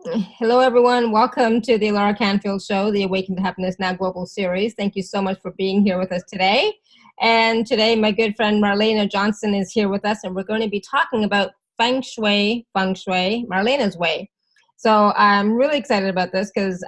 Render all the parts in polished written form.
Hello, everyone. Welcome to the Laura Canfield Show, the Awaken to Happiness Now Global Series. Thank you so much for being here with us today. And today, my good friend Marlenea Johnson is here with us, and we're going to be talking about Feng Shui, Marlena's way. So I'm really excited about this because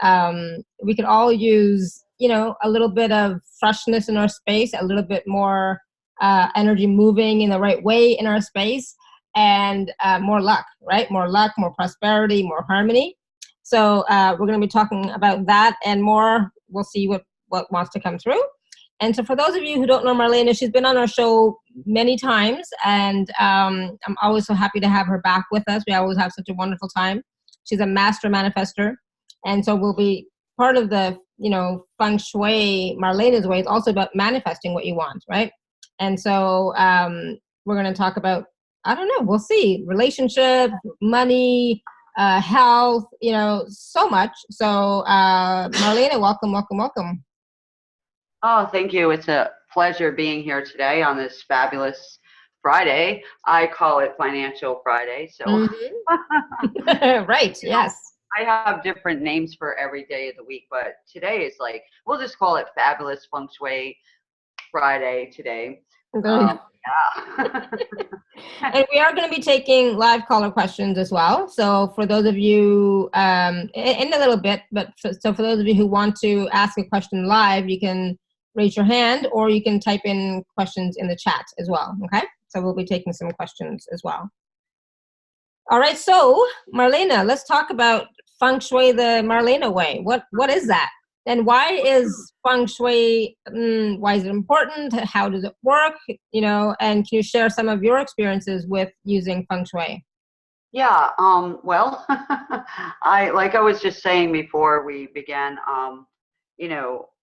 we could all use, a little bit of freshness in our space, a little bit more energy moving in the right way in our space, and more luck, right? More luck, more prosperity, more harmony. So we're going to be talking about that and more. We'll see what wants to come through. And so for those of you who don't know Marlenea, she's been on our show many times, and I'm always so happy to have her back with us. We always have such a wonderful time. She's a master manifester, and so we'll be part of the, Feng Shui, Marlena's way. It's also about manifesting what you want, right? And so we're going to talk about, I don't know, we'll see, relationship, money, health, so much. So Marlenea, welcome, welcome, welcome. Oh, thank you. It's a pleasure being here today on this fabulous Friday. I call it Financial Friday. So, Right, yes. I have different names for every day of the week, but today is like, we'll just call it Fabulous Feng Shui Friday today. Yeah. And we are going to be taking live caller questions as well. So for those of you, in a little bit, so for those of you who want to ask a question live, you can raise your hand or you can type in questions in the chat as well. Okay. So we'll be taking some questions as well. All right. So Marlenea, let's talk about Feng Shui the Marlenea way. What is that? And why is Feng Shui, why is it important? How does it work? And can you share some of your experiences with using Feng Shui? Yeah, well, like I was just saying before we began,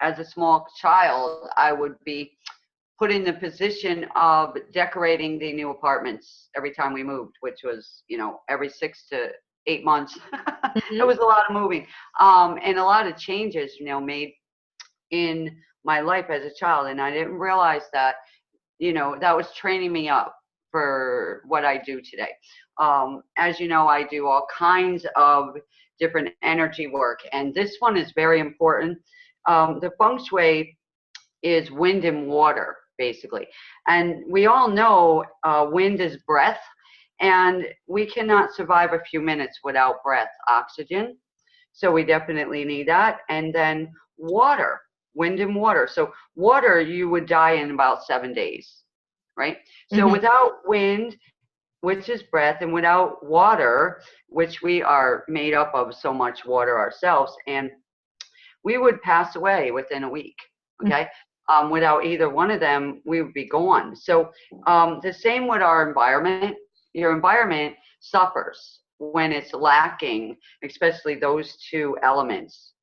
as a small child, I would be put in the position of decorating the new apartments every time we moved, which was, every 6 to 8 months. It was a lot of moving, and a lot of changes, made in my life as a child. And I didn't realize that, that was training me up for what I do today. As you know, I do all kinds of different energy work, and this one is very important. The Feng Shui is wind and water, basically. And we all know wind is breath, and we cannot survive a few minutes without breath, oxygen. So we definitely need that. And then water, wind and water. So water, you would die in about 7 days, right? So without wind, which is breath, and without water, which we are made up of so much water ourselves, and we would pass away within a week, okay? Without either one of them, we would be gone. So the same with our environment. Your environment suffers when it's lacking, especially those two elements,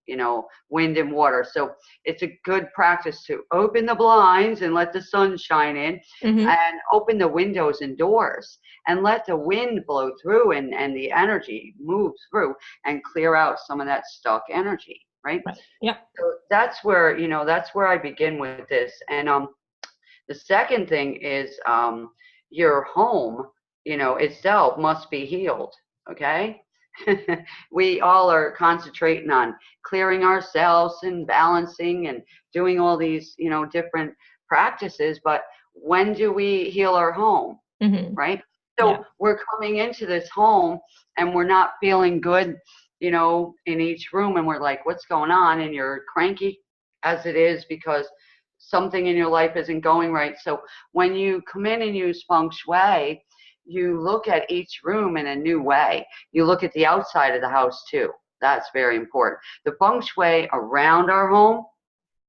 wind and water. So it's a good practice to open the blinds and let the sun shine in, and open the windows and doors and let the wind blow through and the energy move through and clear out some of that stuck energy, right? Yeah. So that's where, that's where I begin with this. And the second thing is your home, itself must be healed, okay? We all are concentrating on clearing ourselves and balancing and doing all these, different practices, but when do we heal our home, right? So we're coming into this home and we're not feeling good, in each room, and we're like, what's going on? And you're cranky as it is because something in your life isn't going right. So when you come in and use Feng Shui, you look at each room in a new way. You look at the outside of the house too. That's very important. The Feng Shui around our home,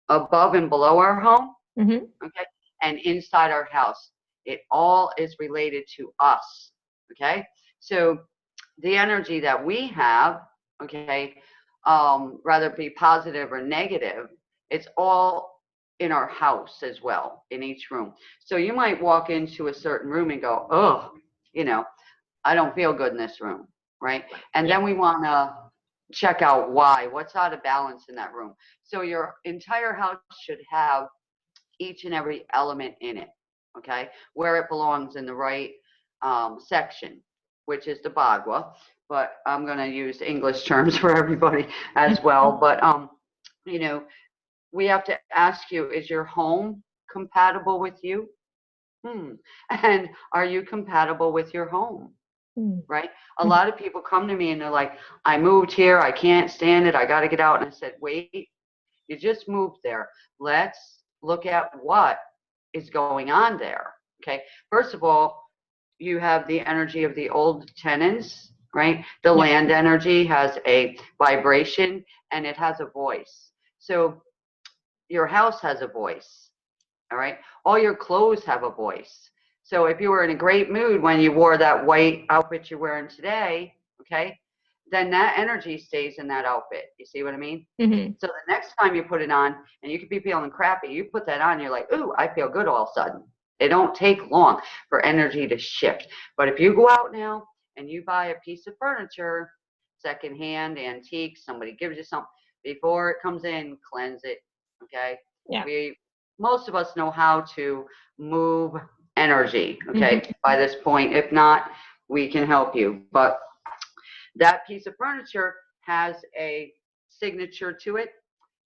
above and below our home, okay, and inside our house, it all is related to us, okay? So the energy that we have, okay, rather be positive or negative, it's all in our house as well, in each room. So you might walk into a certain room and go, oh, I don't feel good in this room, right? And then we want to check out why, what's out of balance in that room. So your entire house should have each and every element in it, okay, where it belongs in the right section, which is the Bagua. but I'm going to use English terms for everybody as well. But, you know, we have to ask you, is your home compatible with you? And are you compatible with your home? Right? A lot of people come to me and they're like, I moved here. I can't stand it. I got to get out. And I said, wait, you just moved there. Let's look at what is going on there. Okay. First of all, you have the energy of the old tenants, right? The land energy has a vibration and it has a voice. So your house has a voice. All right. All your clothes have a voice. So if you were in a great mood when you wore that white outfit you're wearing today, okay, then that energy stays in that outfit. You see what I mean? So the next time you put it on, and you could be feeling crappy, you put that on, you're like, ooh, I feel good all of a sudden. It don't take long for energy to shift. But if you go out now and you buy a piece of furniture, secondhand, antique, somebody gives you something, before it comes in, cleanse it, okay? Yeah. Most of us know how to move energy, okay, by this point. If not, we can help you. But that piece of furniture has a signature to it.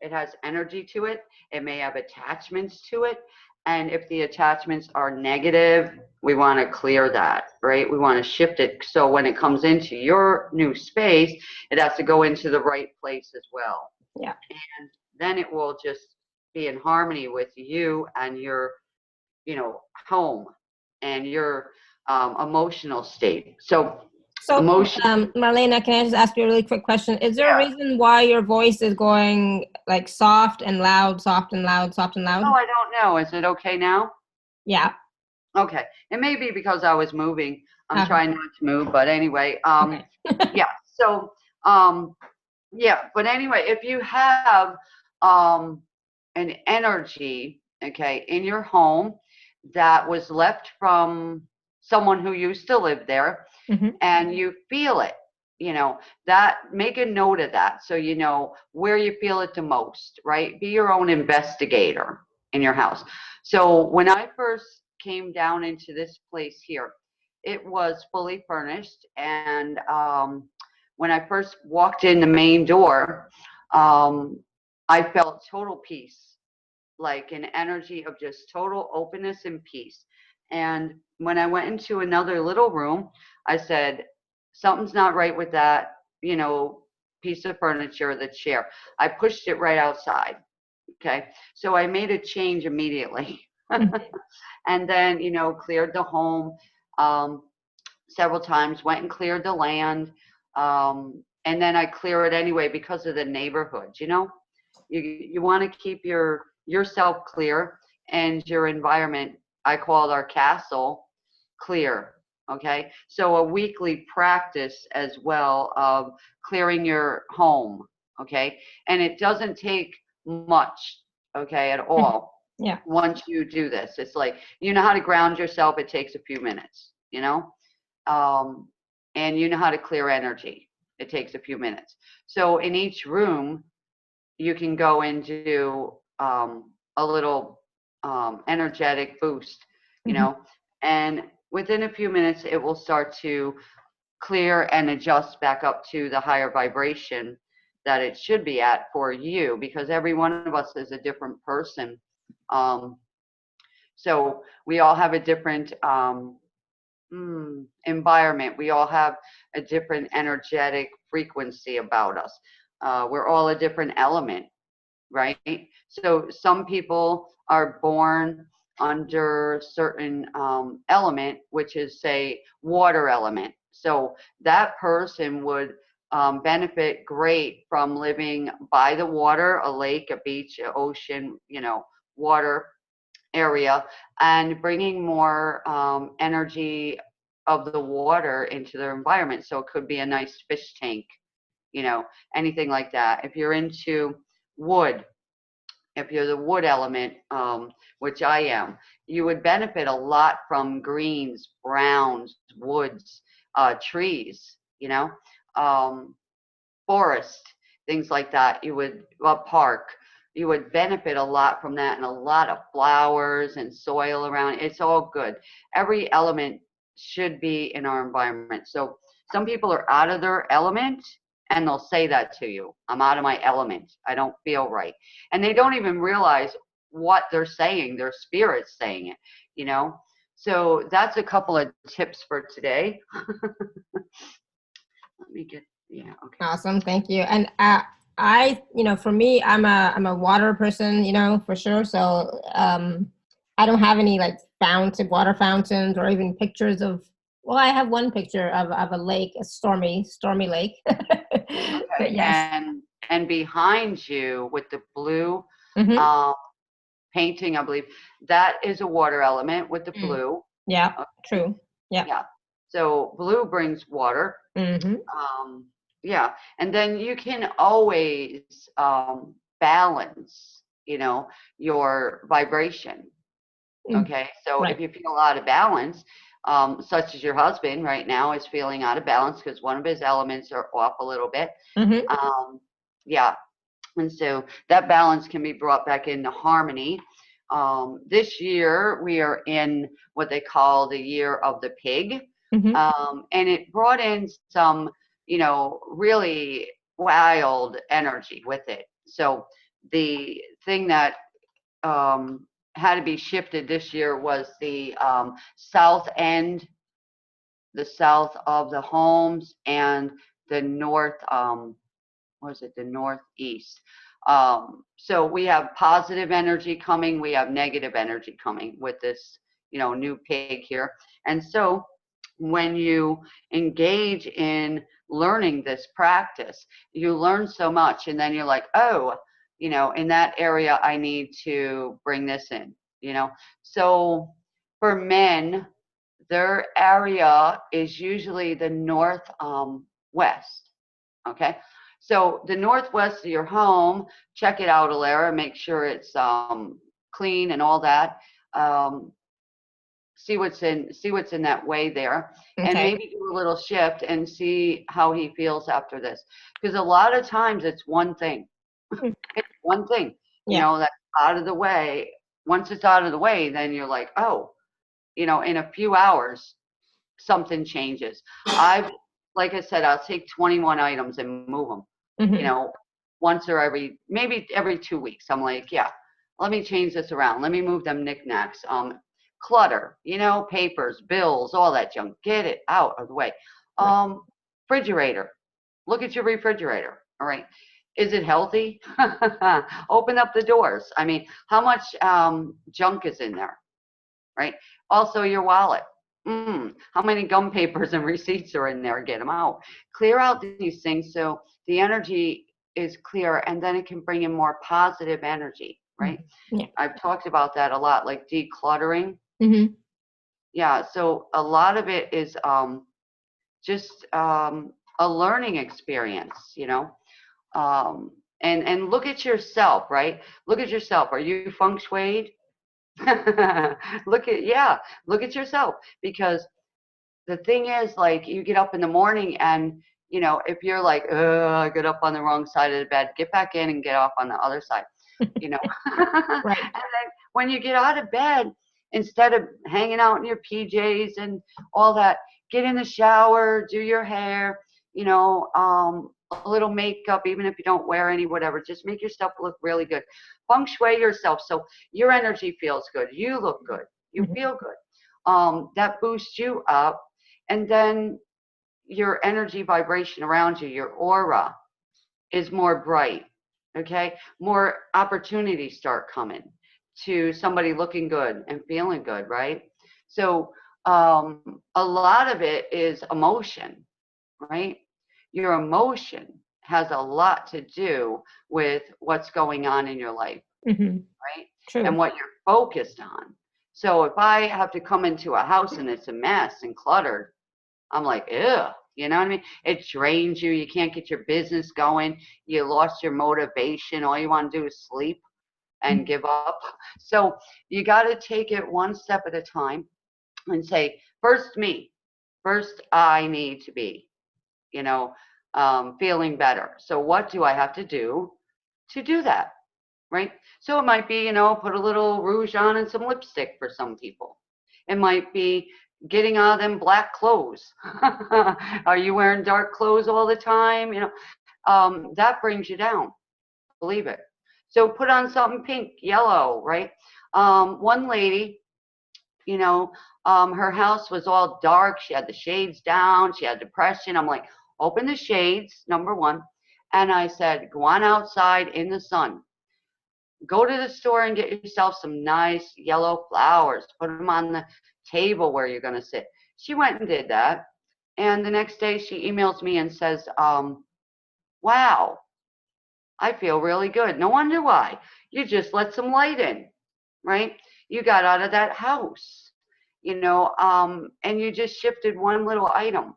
It has energy to it. It may have attachments to it. And if the attachments are negative, we want to clear that, right? We want to shift it. So when it comes into your new space, it has to go into the right place as well. Yeah. And then it will just be in harmony with you and your, home and your emotional state. So Marlena, can I just ask you a really quick question? Is there a reason why your voice is going like soft and loud, soft and loud, soft and loud? Oh, I don't know. Is it okay now? Yeah. Okay. It may be because I was moving. I'm trying not to move, but anyway, yeah. So, yeah, but anyway, if you have an energy, okay, in your home that was left from someone who used to live there, and you feel it, that make a note of that so you know where you feel it the most, right? Be your own investigator in your house. So when I first came down into this place here, it was fully furnished, and when I first walked in the main door, I felt total peace, like an energy of just total openness and peace. And when I went into another little room, I said, something's not right with that, piece of furniture, the chair. I pushed it right outside. Okay. So I made a change immediately. And then, cleared the home several times, went and cleared the land. And then I clear it anyway because of the neighborhood, you want to keep yourself clear and your environment, I call it our castle, clear. Okay. So a weekly practice as well of clearing your home. Okay. And it doesn't take much, okay, at all. Yeah. Once you do this, it's like, how to ground yourself. It takes a few minutes, and you know how to clear energy. It takes a few minutes. So in each room, you can go into a little energetic boost, and within a few minutes, it will start to clear and adjust back up to the higher vibration that it should be at for you, because every one of us is a different person. So we all have a different environment. We all have a different energetic frequency about us. We're all a different element, right? So some people are born under certain element, which is, say, water element. So that person would benefit great from living by the water, a lake, a beach, an ocean, water area, and bringing more energy of the water into their environment. So it could be a nice fish tank, anything like that. If you're into wood, if you're the wood element, which I am, you would benefit a lot from greens, browns, woods, trees, forest, things like that. You would, a park, you would benefit a lot from that, and a lot of flowers and soil around. It's all good. Every element should be in our environment. So Some people are out of their element and they'll say that to you. I'm out of my element. I don't feel right. And they don't even realize what they're saying. Their spirit's saying it, you know? So that's a couple of tips for today. Let me get, yeah, okay. Awesome, thank you. And for me, I'm a water person, for sure. So I don't have any like water fountains or even pictures of. Well, I have one picture of a lake, a stormy lake. But Okay, yes. and behind you with the blue painting, I believe that is a water element with the blue. Yeah, Okay. true. Yeah. Yeah. So blue brings water. Mm-hmm. Yeah, and then you can always balance, your vibration. Okay, so if Right. you feel out of balance, such as your husband right now is feeling out of balance because one of his elements are off a little bit. Mm-hmm. Yeah, and so that balance can be brought back into harmony. This year we are in what they call the year of the pig, Mm-hmm. and it brought in some, really wild energy with it. So the thing that had to be shifted this year was the south end, the south of the homes, and the north. Was it the northeast? So we have positive energy coming. We have negative energy coming with this, new pig here. And so when you engage in learning this practice, you learn so much, and then you're like, oh, in that area, I need to bring this in, So for men, their area is usually the north west. Okay. So the northwest of your home, check it out, Alara, make sure it's clean and all that. See what's in that way there, and Okay. maybe do a little shift and see how he feels after this. Because a lot of times it's one thing. It's one thing, Yeah. that's out of the way. Once it's out of the way, then you're like, oh, in a few hours, something changes. Like I said, I'll take 21 items and move them, Mm-hmm. once or maybe every 2 weeks. I'm like, yeah, let me change this around. Let me move them knickknacks. Clutter, papers, bills, all that junk. Get it out of the way. Right. Refrigerator. Look at your refrigerator. All right. Is it healthy? Open up the doors. I mean, how much junk is in there? Right. Also, your wallet. How many gum papers and receipts are in there? Get them out. Clear out these things so the energy is clear, and then it can bring in more positive energy, right? Yeah. I've talked about that a lot, like decluttering. Mm-hmm. Yeah, so a lot of it is just a learning experience, and look at yourself, right? Look at yourself. Are you feng shuied? Look at yourself, because the thing is, like, you get up in the morning and if you're like, I get up on the wrong side of the bed, get back in and get off on the other side. Right. And then when you get out of bed, instead of hanging out in your PJs and all that, get in the shower, do your hair, a little makeup, even if you don't wear any, whatever. Just make yourself look really good. Feng shui yourself so your energy feels good. You look good. You feel good. That boosts you up. And then your energy vibration around you, your aura, is more bright. Okay. More opportunities start coming to somebody looking good and feeling good, right? So a lot of it is emotion, right? Your emotion has a lot to do with what's going on in your life, Mm-hmm. right? True. And what you're focused on. So if I have to come into a house and it's a mess and cluttered, I'm like, ew, you know what I mean? It drains you. You can't get your business going. You lost your motivation. All you want to do is sleep and give up. So you got to take it one step at a time and say, first me, first I need to be, feeling better. So what do I have to do that? Right? So it might be, put a little rouge on and some lipstick for some people. It might be getting out of them black clothes. Are you wearing dark clothes all the time? That brings you down. Believe it. So put on something pink, yellow, right? One lady, her house was all dark. She had the shades down. She had depression. I'm like, open the shades, number one. And I said, go on outside in the sun. Go to the store and get yourself some nice yellow flowers. Put them on the table where you're going to sit. She went and did that. And the next day she emails me and says, wow, I feel really good. No wonder why. You just let some light in, right? You got out of that house, and you just shifted one little item.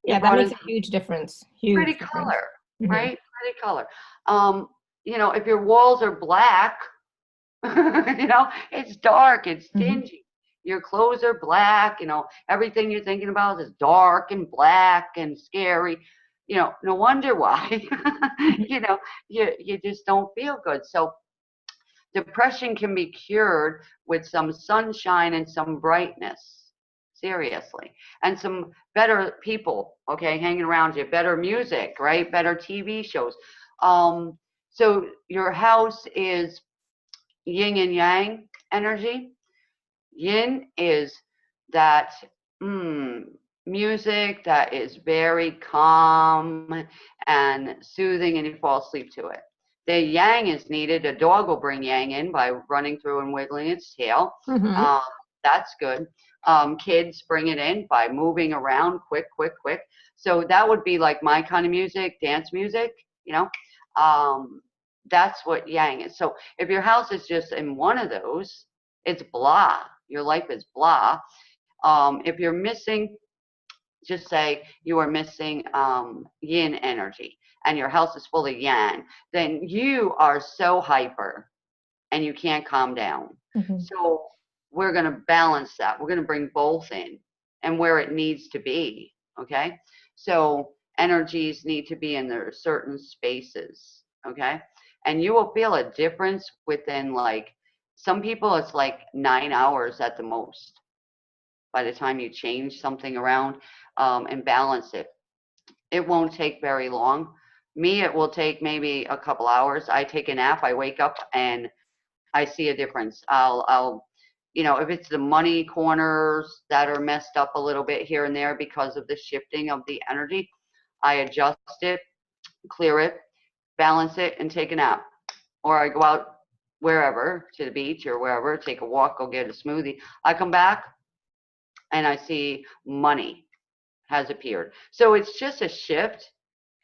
You Yeah, that brought makes in a huge difference. pretty Huge difference. color, Mm-hmm. right? Pretty color. If your walls are black, it's dark, it's Mm-hmm. dingy. Your clothes are black, everything you're thinking about is dark and black and scary. No wonder why. You just don't feel good. So depression can be cured with some sunshine and some brightness. Seriously. And some better people, okay, hanging around you, better music, right? Better TV shows. So your house is yin and yang energy. Yin is that music that is very calm and soothing, and you fall asleep to it. The yang is needed. A dog will bring yang in by running through and wiggling its tail. Mm-hmm. That's good. Kids bring it in by moving around quick, quick, quick. So that would be like my kind of music, dance music, that's what yang is. So if your house is just in one of those, it's blah. Your life is blah. If you're missing, just say you are missing yin energy and your house is full of yang, then you are so hyper and you can't calm down. Mm-hmm. So we're going to balance that. We're going to bring both in and where it needs to be. Okay. So energies need to be in their certain spaces. Okay. And you will feel a difference within, like, some people it's like 9 hours at the most by the time you change something around and balance it. It won't take very long. Me, it will take maybe a couple hours. I take a nap, I wake up, and I see a difference. If it's the money corners that are messed up a little bit here and there because of the shifting of the energy, I adjust it, clear it, balance it, and take a nap. Or I go out wherever, to the beach or wherever, take a walk, go get a smoothie. I come back and I see money has appeared. So it's just a shift,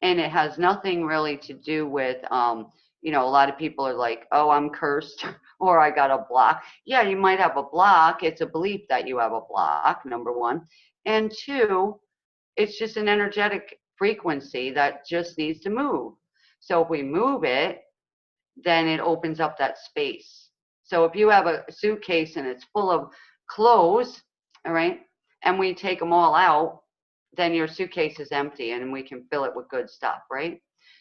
and it has nothing really to do with, a lot of people are like, oh, I'm cursed or I got a block. Yeah, you might have a block. It's a belief that you have a block, number one. And two, it's just an energetic frequency that just needs to move. So if we move it, then it opens up that space. So if you have a suitcase and it's full of clothes, all right, and we take them all out, then your suitcase is empty and we can fill it with good stuff, right?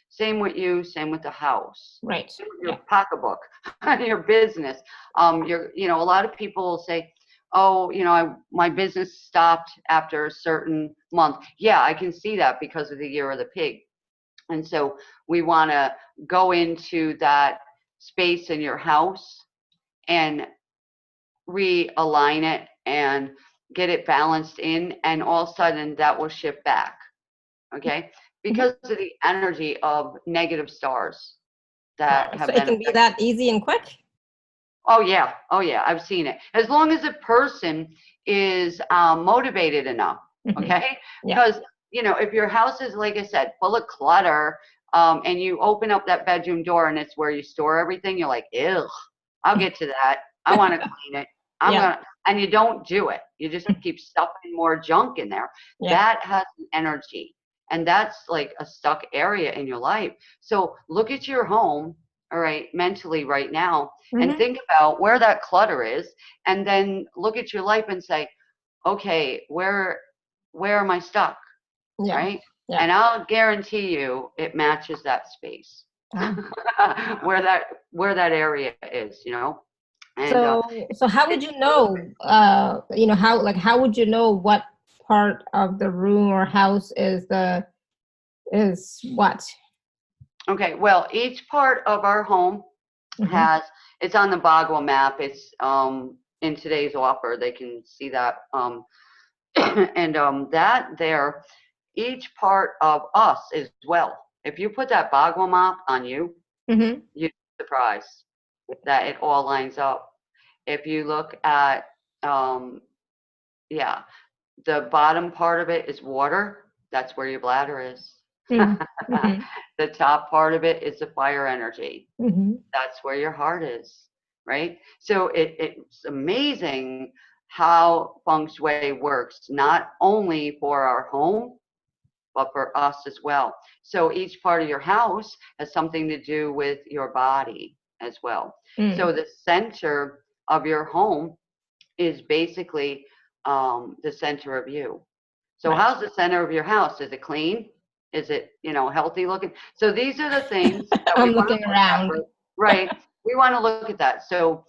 Same with you, same with the house. Right. Same with your pocketbook, your business. A lot of people will say, oh, my business stopped after a certain month. Yeah, I can see that because of the year of the pig. And so we want to go into that space in your house and realign it and get it balanced in, and all of a sudden that will shift back. Okay, because of the energy of negative stars that So have it been can be affected. that easy and quick? Oh yeah, I've seen it. As long as a person is motivated enough, okay? Yeah. Because if your house is, like I said, full of clutter, and you open up that bedroom door and it's where you store everything, you're like, ew, I'll get to that. I want to clean it. And you don't do it. You just keep stuffing more junk in there. Yeah. That has an energy, and that's like a stuck area in your life. So look at your home, all right, mentally right now, and think about where that clutter is, and then look at your life and say, okay, where am I stuck? Yeah. Right? Yeah. And I'll guarantee you it matches that space. Where that area is, And So how would it's you know, how would you know what part of the room or house is what? okay. Well, each part of our home Mm-hmm. has, it's on the Bagua map. It's in today's offer. They can see that. And that there, each part of us as well. If you put that Bagua map on you, Mm-hmm. you'd be surprised that it all lines up. If you look at, um, yeah, the bottom part of it is water. That's where your bladder is. Mm-hmm. The top part of it is the fire energy. Mm-hmm. That's where your heart is, right? So it's amazing how Feng Shui works, not only for our home, but for us as well. So each part of your house has something to do with your body as well. Mm. So the center of your home is basically the center of you. So Right. how's the center of your house? Is it clean? Is it, healthy looking? So these are the things that we I'm want to looking look at, around. right? We want to look at that. So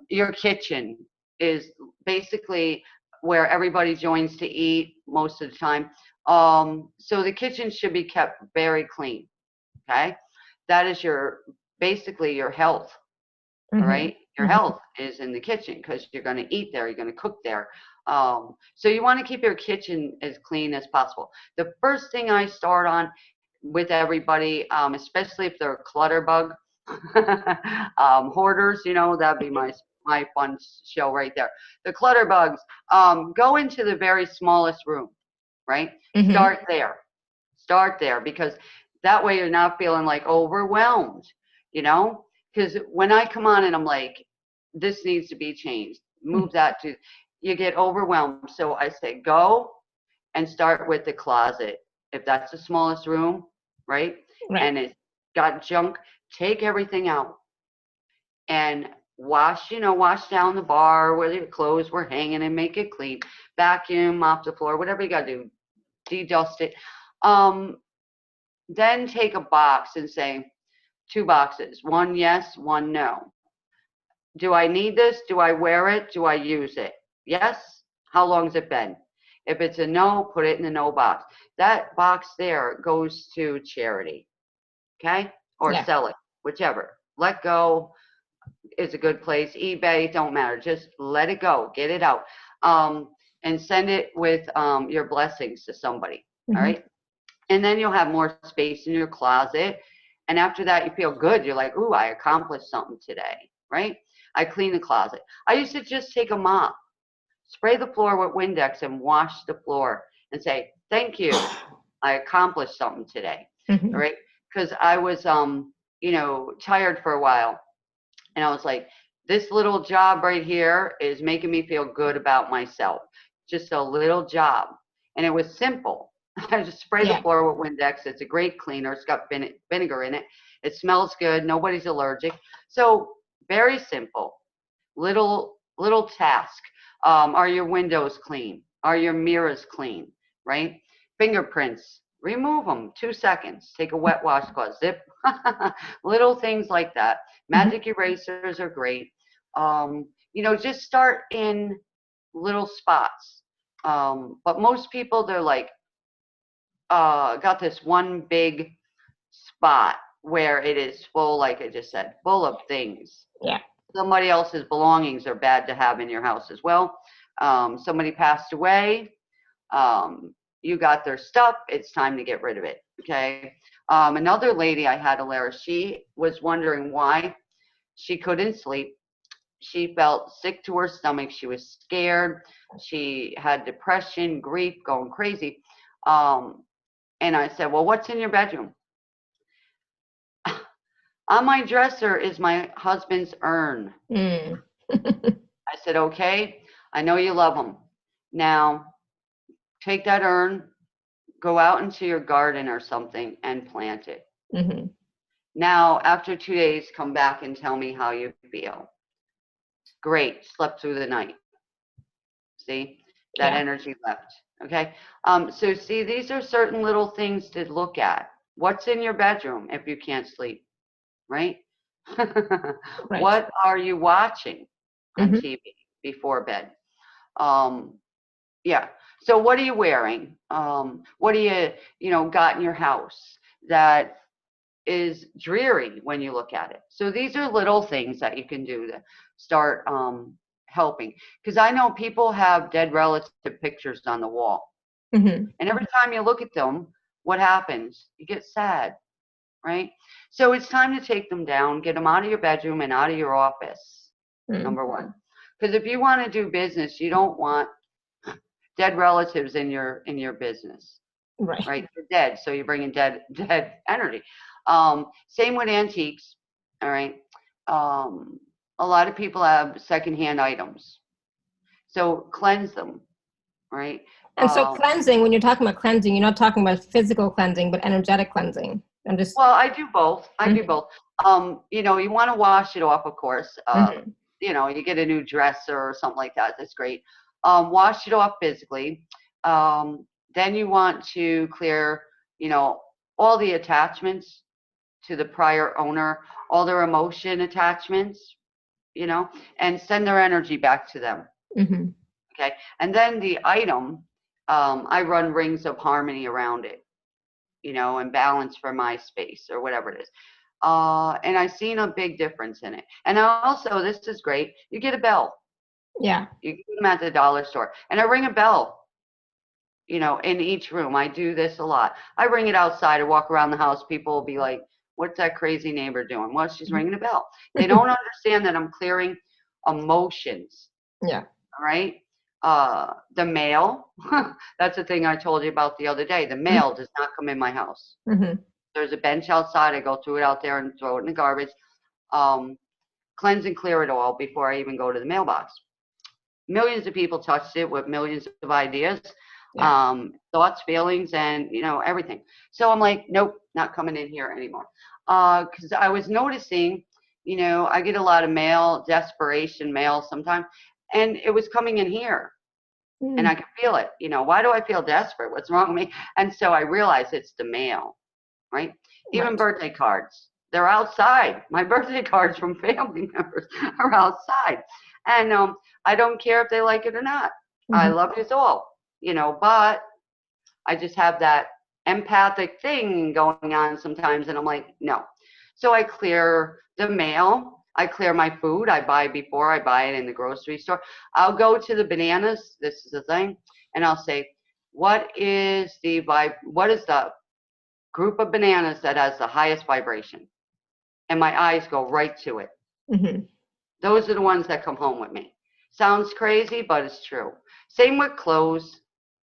your kitchen is basically where everybody joins to eat most of the time. So the kitchen should be kept very clean. Okay, that is your basically your health. All Mm-hmm. right, your Mm-hmm. health is in the kitchen because you're going to eat there, you're going to cook there. So you want to keep your kitchen as clean as possible. The first thing I start on with everybody, especially if they're a clutter bug, hoarders, that'd be my fun show right there. The clutter bugs, go into the very smallest room, right? Mm-hmm. Start there because that way you're not feeling like overwhelmed, you know? Because when I come on and I'm like, this needs to be changed, move that to, you get overwhelmed. So I say, go and start with the closet. If that's the smallest room, right? Right. And it's got junk, take everything out and wash down the bar where your clothes were hanging and make it clean. Vacuum, mop the floor, whatever you got to do, de-dust it. Um, then take a box and say, two boxes, one yes, one no. Do I need this? Do I wear it? Do I use it? Yes. How long's it been? If it's a no, put it in the no box. That box there goes to charity, okay? Or Yeah. sell it, whichever. Let go is a good place. eBay, don't matter. Just let it go. Get it out. And send it with your blessings to somebody, all Mm-hmm. right? And then you'll have more space in your closet. And after that, you feel good. You're like, ooh, I accomplished something today, right? I clean the closet. I used to just take a mop, spray the floor with Windex and wash the floor and say, thank you. I accomplished something today. All Mm-hmm. right. Because I was, tired for a while. And I was like, this little job right here is making me feel good about myself. Just a little job. And it was simple. I just spray the Yeah. floor with Windex. It's a great cleaner. It's got vinegar in it. It smells good. Nobody's allergic. So very simple. Little task. Are your windows clean? Are your mirrors clean? Right? Fingerprints. Remove them. 2 seconds. Take a wet washcloth. Zip. Little things like that. Mm-hmm. Magic erasers are great. Just start in little spots. But most people, they're like, got this one big spot where it is full, like I just said, full of things. Yeah. Somebody else's belongings are bad to have in your house as well. Somebody passed away. You got their stuff. It's time to get rid of it. Okay. Another lady I had, Alara, she was wondering why she couldn't sleep. She felt sick to her stomach. She was scared. She had depression, grief, going crazy. And I said, well, what's in your bedroom? On my dresser is my husband's urn. Mm. I said, okay, I know you love him. Now, take that urn, go out into your garden or something and plant it. Mm-hmm. Now, after 2 days, come back and tell me how you feel. Great, slept through the night. See, that Yeah. energy left. Okay. So see, these are certain little things to look at. What's in your bedroom if you can't sleep, right? Right. What are you watching on Mm-hmm. TV before bed? Um, yeah. So what are you wearing? What do you got in your house that is dreary when you look at it? So these are little things that you can do to start helping. Because I know people have dead relative pictures on the wall. Mm-hmm. And every time you look at them, what happens? You get sad, right? So it's time to take them down, get them out of your bedroom and out of your office, Mm. number one. Because if you want to do business, you don't want dead relatives in your business, Right. right? They're dead, so you bring in dead energy. Same with antiques, all right? Um, a lot of people have secondhand items, so cleanse them, right? And so Um, cleansing, when you're talking about cleansing, you're not talking about physical cleansing, but energetic cleansing. I'm just. well, I do both. I do Mm-hmm. both. You want to wash it off, of course. Mm-hmm. You get a new dresser or something like that. That's great. Wash it off physically. Then you want to clear, you know, all the attachments to the prior owner, all their emotion attachments, and send their energy back to them. Mm-hmm. Okay. And then the item, I run rings of harmony around it, and balance for my space or whatever it is. And I've seen a big difference in it. And also, this is great. You get a bell. Yeah. You get them at the dollar store, and I ring a bell. In each room. I do this a lot. I ring it outside. I walk around the house. People will be like, "What's that crazy neighbor doing?" Well, she's ringing a bell. They don't understand that I'm clearing emotions. Yeah. All right. The mail. That's the thing I told you about the other day. The mail does not come in my house. Mm-hmm. There's a bench outside. I go through it out there and throw it in the garbage. Um, Cleanse and clear it all before I even go to the mailbox. Millions of people touched it with millions of ideas, Yeah. thoughts, feelings, and everything. So I'm like, nope, not coming in here anymore. Because I was noticing, I get a lot of mail, desperation mail sometimes, and it was coming in here. And Mm. I could feel it. Why do I feel desperate? What's wrong with me? And so I realized it's the mail, right? Even Right. birthday cards, they're outside. My birthday cards from family members are outside. And I don't care if they like it or not. I Mm-hmm. love you all, but I just have that empathic thing going on sometimes. And I'm like, no. So I clear the mail. I clear my food. I buy before I buy it in the grocery store. I'll go to the bananas. This is the thing. And I'll say, what is the group of bananas that has the highest vibration? And my eyes go right to it. Mm-hmm. Those are the ones that come home with me. Sounds crazy, but it's true. Same with clothes.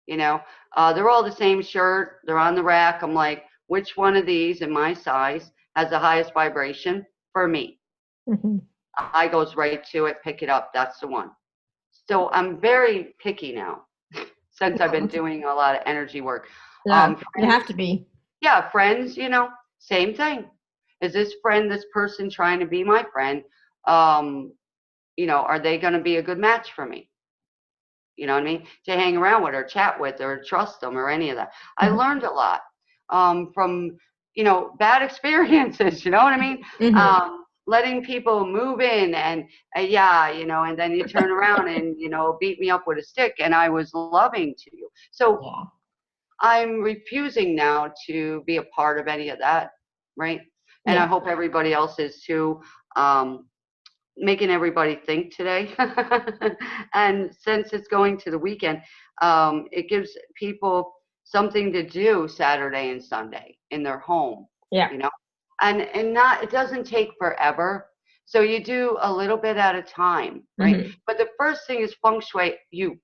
They're all the same shirt. They're on the rack. I'm like, which one of these in my size has the highest vibration for me? Mm-hmm. I goes right to it, pick it up. That's the one. So I'm very picky now since I've been doing a lot of energy work. Yeah. You have Friends, to be. yeah, friends, same thing. Is this person trying to be my friend? Um, are they going to be a good match for me? You know what I mean? To hang around with or chat with or trust them or any of that. I Mm-hmm. learned a lot from, bad experiences. You know what I mean? Mm-hmm. Letting people move in and yeah, and then you turn around and, beat me up with a stick and I was loving to you. So Yeah. I'm refusing now to be a part of any of that. Right. And I Yeah. hope everybody else is too. Making everybody think today. And since it's going to the weekend, it gives people something to do Saturday and Sunday in their home, Yeah. you know, and not, it doesn't take forever. So you do a little bit at a time, right? Mm-hmm. But the first thing is feng shui you,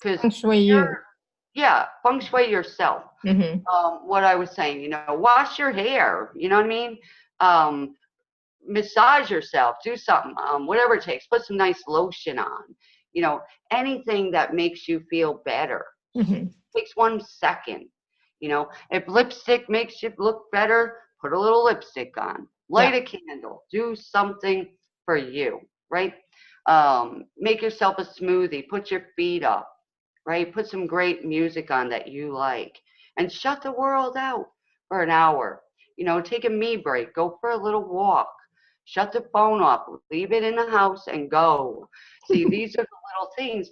because Feng Shui you're, you. yeah, feng shui yourself. Mm-hmm. What I was saying, wash your hair, you know what I mean? Um, Massage yourself, do something, whatever it takes, put some nice lotion on, anything that makes you feel better. Mm-hmm. Takes 1 second. If lipstick makes you look better, put a little lipstick on, Yeah. light a candle, do something for you, right? Make yourself a smoothie, put your feet up, right? Put some great music on that you like and shut the world out for an hour. Take a me break, go for a little walk. Shut the phone off. Leave it in the house and go. See, these are the little things.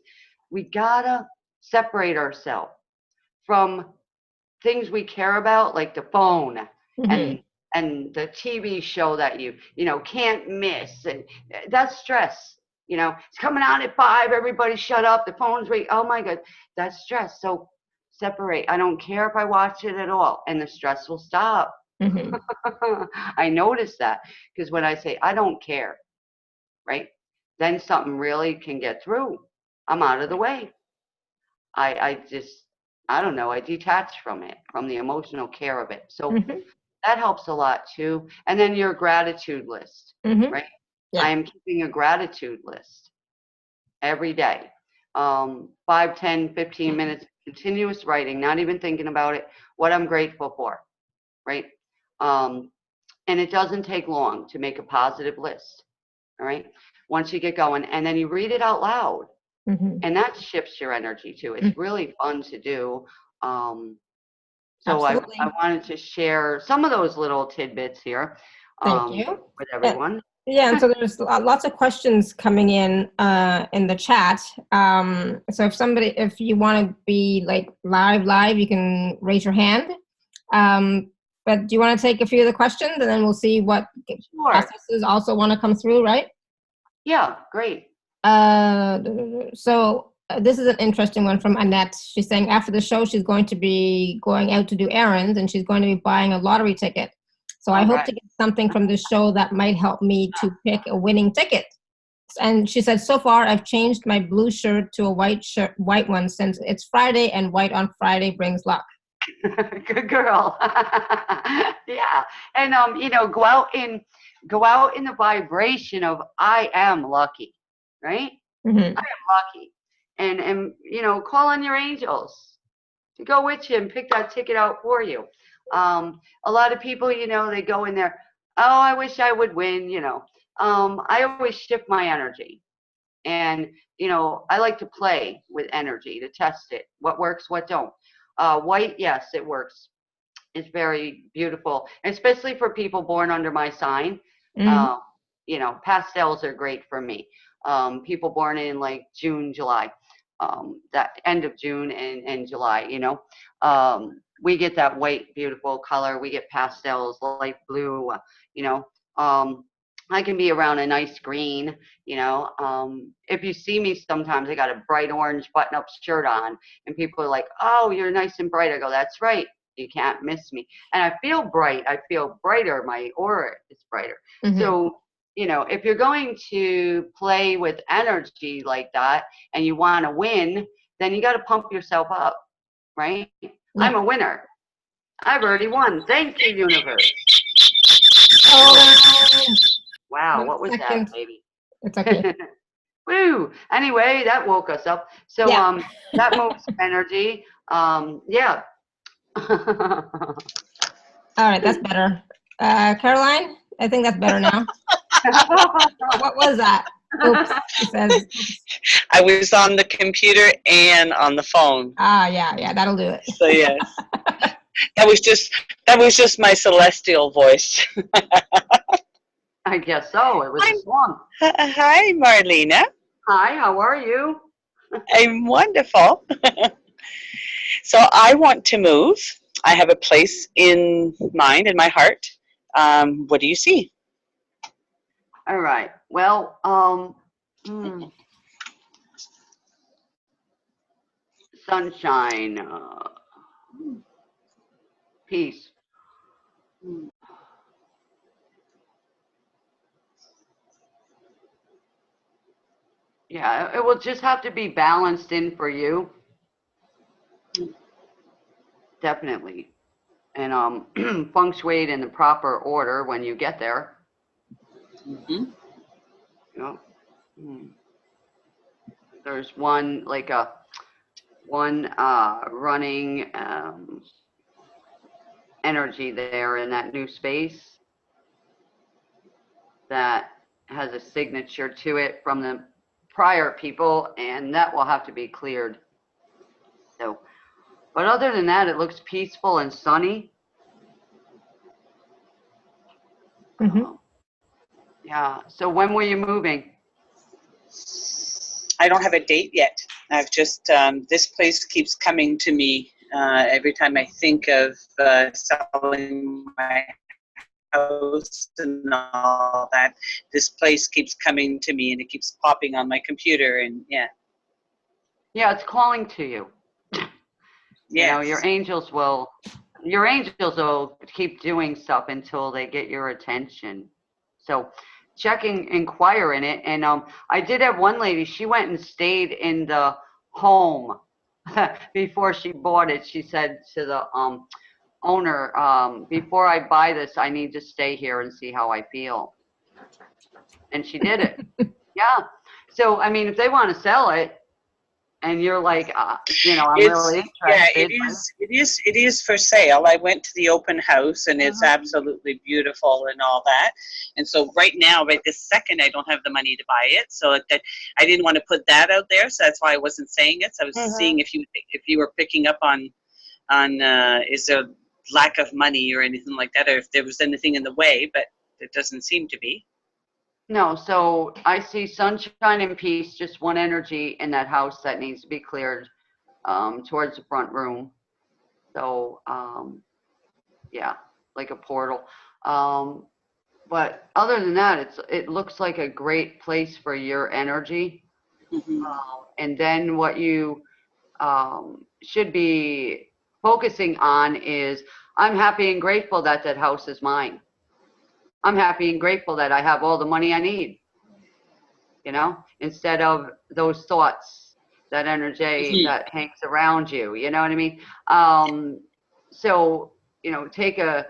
We gotta separate ourselves from things we care about, like the phone Mm-hmm. and the TV show that you know can't miss, and that's stress. You know, it's coming on at 5. Everybody shut up. The phone's ring. Oh my God, that's stress. So separate. I don't care if I watch it at all, and the stress will stop. Mm-hmm. I notice that because when I say I don't care, right, then something really can get through. I'm out of the way. I just, I don't know, I detach from it, from the emotional care of it. So Mm-hmm. that helps a lot too. And then your gratitude list, Mm-hmm. right? I Yeah. am keeping a gratitude list every day. 5, 10, 15 minutes, continuous writing, not even thinking about it, what I'm grateful for, right? Um, and it doesn't take long to make a positive list, all right? Once you get going, and then you read it out loud, Mm-hmm. and that shifts your energy too. It's really fun to do. Um, so I Absolutely. wanted to share some of those little tidbits here Thank you. with Yeah, everyone. yeah, and so there's lots of questions coming in the chat. So if you want to be like live, you can raise your hand. But do you want to take a few of the questions, and then we'll see what Sure. processes also want to come through, right? Yeah, great. This is an interesting one from Annette. She's saying after the show, she's going to be going out to do errands, and she's going to be buying a lottery ticket. So I All hope right. to get something from this show that might help me to pick a winning ticket. And she said, so far I've changed my blue shirt to a white one, since it's Friday, and white on Friday brings luck. Good girl. Yeah. And you know, go out in the vibration of I am lucky, right? Mm-hmm. I am lucky. And you know, call on your angels to go with you and pick that ticket out for you. A lot of people, you know, they go in there, oh, I wish I would win, you know. I always shift my energy. And, you know, I like to play with energy to test it. What works, what don't. White, yes, it works. It's very beautiful, especially for people born under my sign. Mm-hmm. Uh, you know, pastels are great for me. People born in like June, July, that end of June and July, you know, we get that white, beautiful color. We get pastels, light blue, you know. I can be around a nice green, you know. If you see me sometimes, I got a bright orange button-up shirt on, and people are like, oh, you're nice and bright. I go, that's right. You can't miss me. And I feel bright. I feel brighter. My aura is brighter. Mm-hmm. So, you know, if you're going to play with energy like that and you want to win, then you got to pump yourself up, right? I'm Yeah. a winner. I've already won. Thank you, universe. Oh, Wow, 1 what was that, second. baby? It's okay. Woo! Anyway, that woke us up. So Yeah. that moves energy. Yeah. All right, that's better. Caroline, I think that's better now. What was that? Oops, she says. Oops. I was on the computer and on the phone. Yeah, that'll do it. So yes, that was just my celestial voice. I guess so. It was a song. Hi, Marlena. Hi, how are you? I'm wonderful. So I want to move. I have a place in mind, in my heart. What do you see? All right. Well, sunshine, peace. Yeah, it will just have to be balanced in for you, definitely. And feng shui in the proper order when you get there. Mm-hmm. You know, there's one like a running energy there in that new space that has a signature to it from the prior people, and that will have to be cleared. So, but other than that, it looks peaceful and sunny. Mm-hmm. Yeah. So when were you moving? I don't have a date yet. I've just, this place keeps coming to me every time I think of selling my house and all that. This place keeps coming to me and it keeps popping on my computer and yeah. Yeah, it's calling to you. You know, Yes. your angels will keep doing stuff until they get your attention. So inquire in it. And I did have one lady, she went and stayed in the home before she bought it. She said to the owner, before I buy this, I need to stay here and see how I feel. And she did it. Yeah. So, I mean, if they want to sell it and you're like, you know, I'm It's, really yeah, interested. it is for sale. I went to the open house and it's absolutely beautiful and all that. And so right now, right this second, I don't have the money to buy it. So that I didn't want to put that out there. So that's why I wasn't saying it. So I was seeing if you were picking up on is there lack of money or anything like that, or if there was anything in the way, but it doesn't seem to be. No, so I see sunshine and peace, just one energy in that house that needs to be cleared towards the front room. So, yeah, like a portal. But other than that, it looks like a great place for your energy. And then what you should be focusing on is, I'm happy and grateful that that house is mine. I'm happy and grateful that I have all the money I need. You know, instead of those thoughts, that energy that hangs around you. You know what I mean? So, you know, take a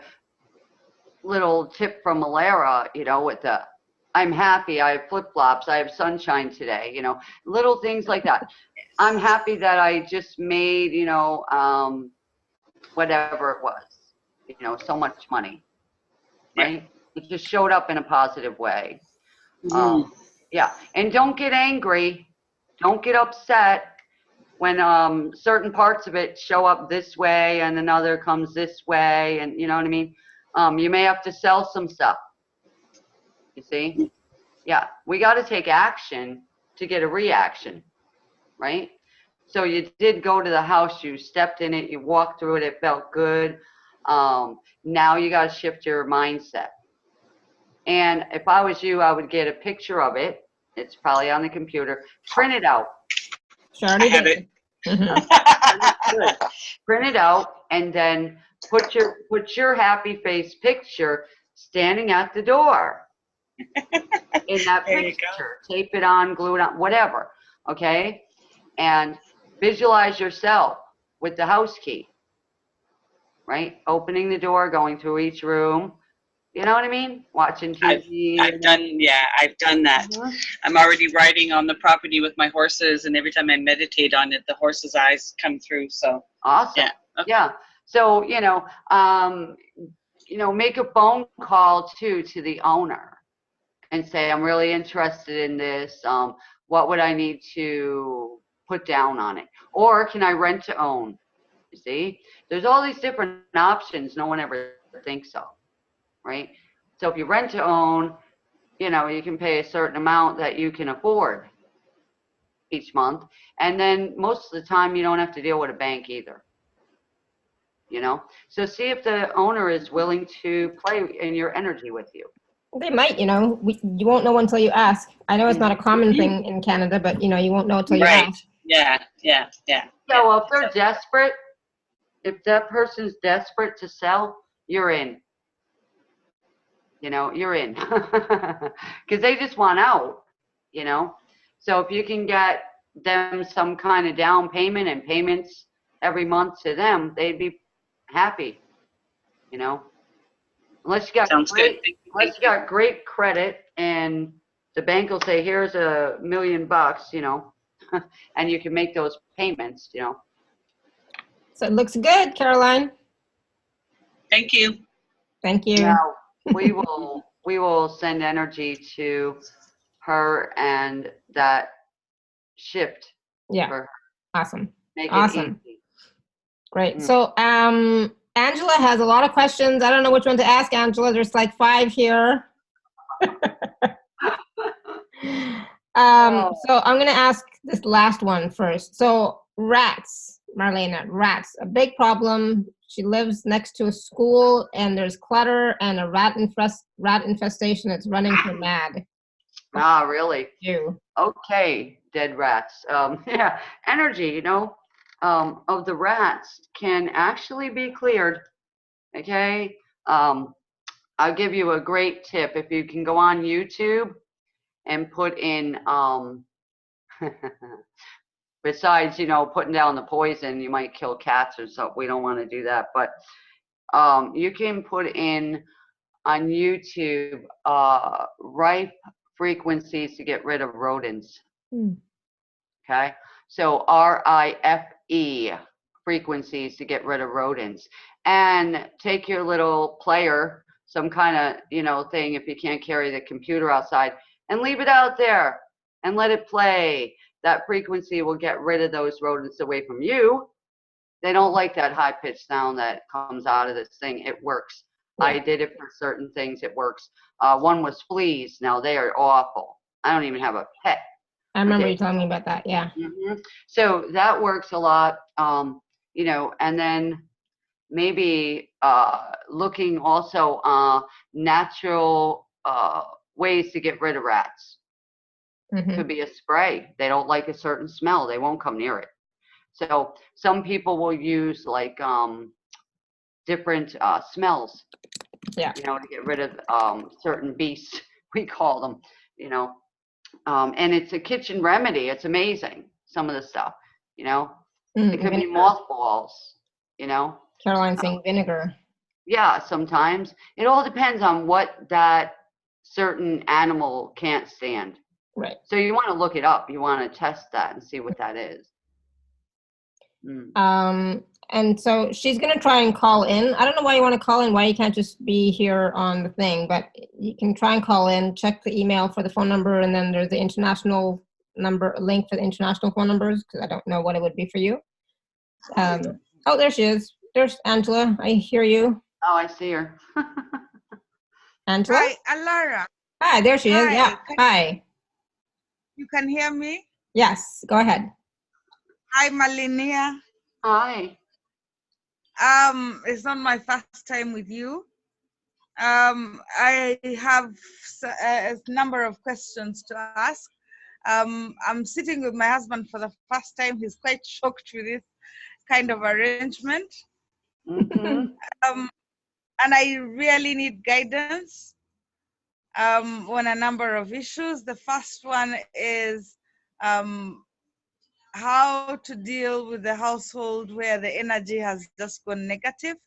little tip from Malera, you know, with the, I'm happy, I have flip-flops, I have sunshine today, you know, little things like that. I'm happy that I just made, you know, whatever it was, you know, so much money, right? It just showed up in a positive way. Yeah, and don't get angry, don't get upset when certain parts of it show up this way and another comes this way, and you know what I mean? You may have to sell some stuff, you see? Yeah, we got to take action to get a reaction, right? So you did go to the house, you stepped in it, you walked through it, it felt good. Now you got to shift your mindset. And if I was you, I would get a picture of it. It's probably on the computer. Print it out. Sure, already I have did. Good. Print it out and then put your happy face picture standing at the door. In that picture, tape it on, glue it on, whatever. Okay, and visualize yourself with the house key. Right, opening the door, going through each room. You know what I mean? Watching TV. I've done that. I'm already riding on the property with my horses, and every time I meditate on it, the horse's eyes come through. So awesome. Yeah. So you know, make a phone call to the owner and say, I'm really interested in this. What would I need to put down on it? Or can I rent to own? You see, there's all these different options no one ever thinks of, right? So if you rent to own, you know, you can pay a certain amount that you can afford each month. And then most of the time you don't have to deal with a bank either. You know, so see if the owner is willing to play in your energy with you. They might, you know, you won't know until you ask. I know it's not a common thing in Canada, but you know, you won't know until you ask. Yeah. So if they're desperate, if that person's desperate to sell, you're in. You know, you're in. Because they just want out, you know. So if you can get them some kind of down payment and payments every month to them, they'd be happy, you know. Unless you got great credit and the bank will say, here's $1 million, you know, and you can make those payments, you know. So it looks good, Caroline. Thank you. Thank you. Now we will send energy to her and that shift. Yeah. For her. Awesome. Make it awesome. easy. Great. So Angela has a lot of questions. I don't know which one to ask, Angela. There's like 5 here. Oh. So I'm going to ask this last one first. So rats, Marlena, rats, a big problem. She lives next to a school and there's clutter and a rat infestation that's running her mad. Ah, really? You. Okay, dead rats. Yeah, energy, of the rats can actually be cleared. Okay. I'll give you a great tip. If you can go on YouTube and put in, besides, putting down the poison, you might kill cats or something. We don't want to do that. But you can put in on YouTube rife frequencies to get rid of rodents. Okay. So RIFE frequencies to get rid of rodents. And take your little player, some kind of, thing, if you can't carry the computer outside, and leave it out there and let it play. That frequency will get rid of those rodents away from you. They don't like that high-pitched sound that comes out of this thing. It works. Yeah. I did it for certain things. It works. One was fleas. Now they are awful. I don't even have a pet. I remember you telling me about that. Yeah. Mm-hmm. So that works a lot. And then maybe looking also natural ways to get rid of rats. Mm-hmm. Could be a spray. They don't like a certain smell. They won't come near it. So some people will use like different smells. Yeah. To get rid of certain beasts. We call them. And it's a kitchen remedy. It's amazing. Some of the stuff. It could be mothballs. Caroline saying vinegar. Yeah, sometimes. It all depends on what that certain animal can't stand. Right. So you want to look it up. You want to test that and see what that is. And so she's going to try and call in. I don't know why you want to call in, why you can't just be here on the thing, but you can try and call in, check the email for the phone number, and then there's the international number, link for the international phone numbers, because I don't know what it would be for you. Oh, there she is. There's Angela. I hear you. Oh, I see her. Angela? Hi, Alara. Hi, there she is. Yeah. Hi. You can hear me? Yes, go ahead. Hi, Marlenea. Hi. It's not my first time with you. I have a number of questions to ask. I'm sitting with my husband for the first time. He's quite shocked with this kind of arrangement. Mm-hmm. And I really need guidance on a number of issues. The first one is how to deal with the household where the energy has just gone negative.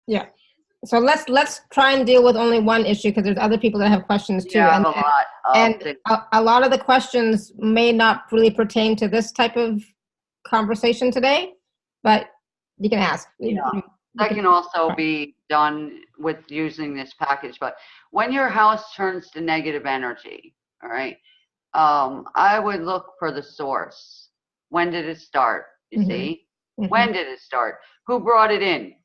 Yeah. So let's try and deal with only one issue, because there's other people that have questions too. Yeah, and a lot of the questions may not really pertain to this type of conversation today, but you can ask. Yeah. That can also be done with using this package. But when your house turns to negative energy, all right, I would look for the source. When did it start? You see? Mm-hmm. When did it start? Who brought it in?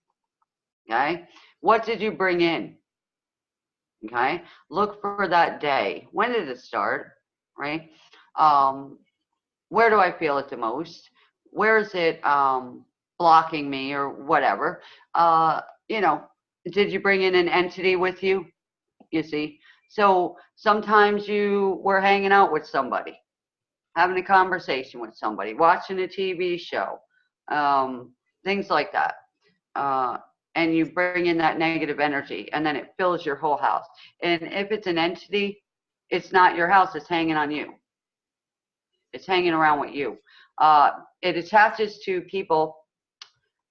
Okay. What did you bring in? Okay. Look for that day. When did it start? Right. Where do I feel it the most? Where is it blocking me or whatever? Did you bring in an entity with you? You see? So sometimes you were hanging out with somebody, having a conversation with somebody, watching a TV show, things like that. And you bring in that negative energy, and then it fills your whole house. And if it's an entity, it's not your house, it's hanging on you. It's hanging around with you. It attaches to people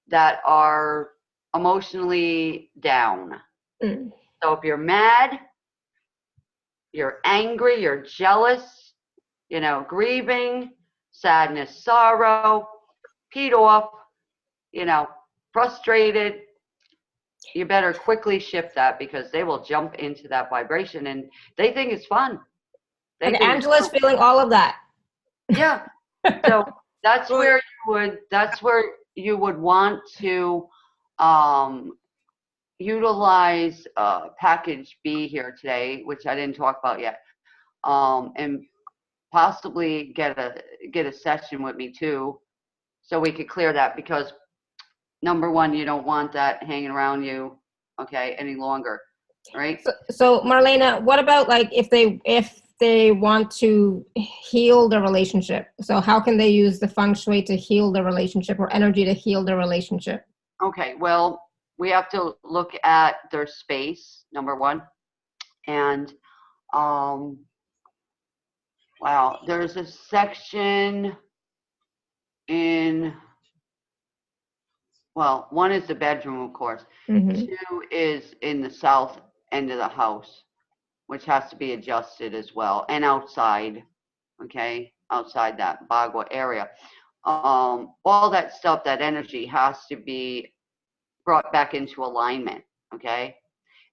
that are emotionally down. So if you're mad, you're angry, you're jealous, grieving, sadness, sorrow, peed off, frustrated, you better quickly shift that, because they will jump into that vibration and they think it's fun. Okay, Angela's feeling all of that. Yeah. So that's where you would want to, utilize package B here today, which I didn't talk about yet, and possibly get a session with me too, so we could clear that, because number one, you don't want that hanging around you, okay, any longer, right? So Marlena, what about like if they want to heal the relationship? So how can they use the Feng Shui to heal the relationship, or energy to heal the relationship? Okay, well, we have to look at their space, number one, and wow, there's a section in, well, one is the bedroom, of course. Mm-hmm. Two is in the south end of the house, which has to be adjusted as well, and outside, okay, outside that Bagua area. All that stuff, that energy has to be brought back into alignment, okay?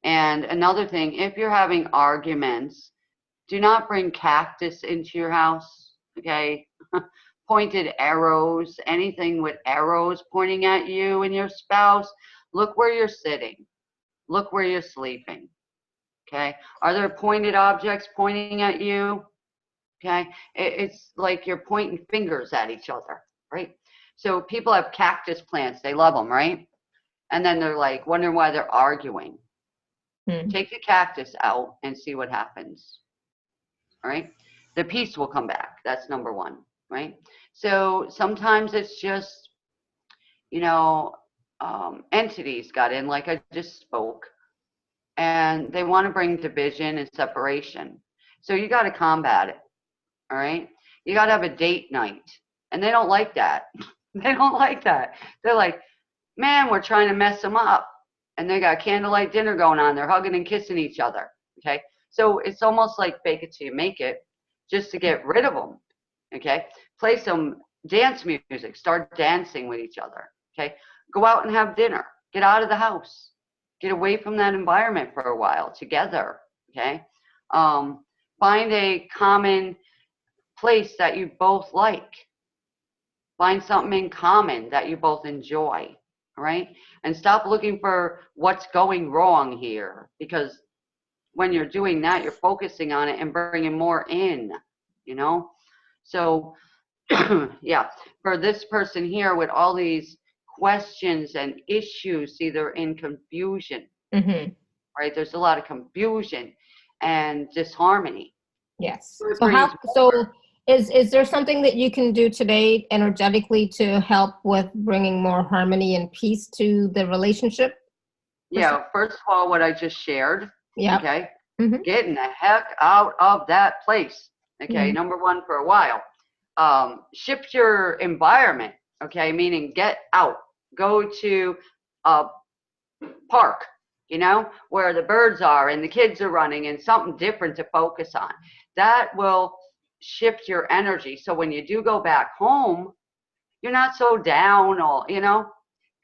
And another thing, if you're having arguments, do not bring cactus into your house, okay? Pointed arrows, anything with arrows pointing at you and your spouse. Look where you're sitting. Look where you're sleeping, okay? Are there pointed objects pointing at you? Okay, it's like you're pointing fingers at each other, right? So people have cactus plants, they love them, right? And then they're like wondering why they're arguing. Take the cactus out and see what happens, all right? The peace will come back. That's number one, right? So sometimes it's just, you know, entities got in, like I just spoke, and they want to bring division and separation. So you got to combat it. All right. You got to have a date night. And they don't like that. They don't like that. They're like, man, we're trying to mess them up. And they got candlelight dinner going on. They're hugging and kissing each other. Okay. So it's almost like fake it till you make it, just to get rid of them. Okay. Play some dance music. Start dancing with each other. Okay. Go out and have dinner. Get out of the house. Get away from that environment for a while together. Okay. Find a common place that you both like. Find something in common that you both enjoy, all right? And stop looking for what's going wrong here, because when you're doing that, you're focusing on it and bringing more in, you know? So, yeah, for this person here with all these questions and issues, see, they're in confusion, right? There's a lot of confusion and disharmony. Yes. So is there something that you can do today energetically to help with bringing more harmony and peace to the relationship? Yeah, first of all, what I just shared, okay? Mm-hmm. Getting the heck out of that place, okay? Number one, for a while. Shift your environment, okay? Meaning get out. Go to a park, you know, where the birds are and the kids are running, and something different to focus on. That will shift your energy. So when you do go back home, you're not so down, or, you know,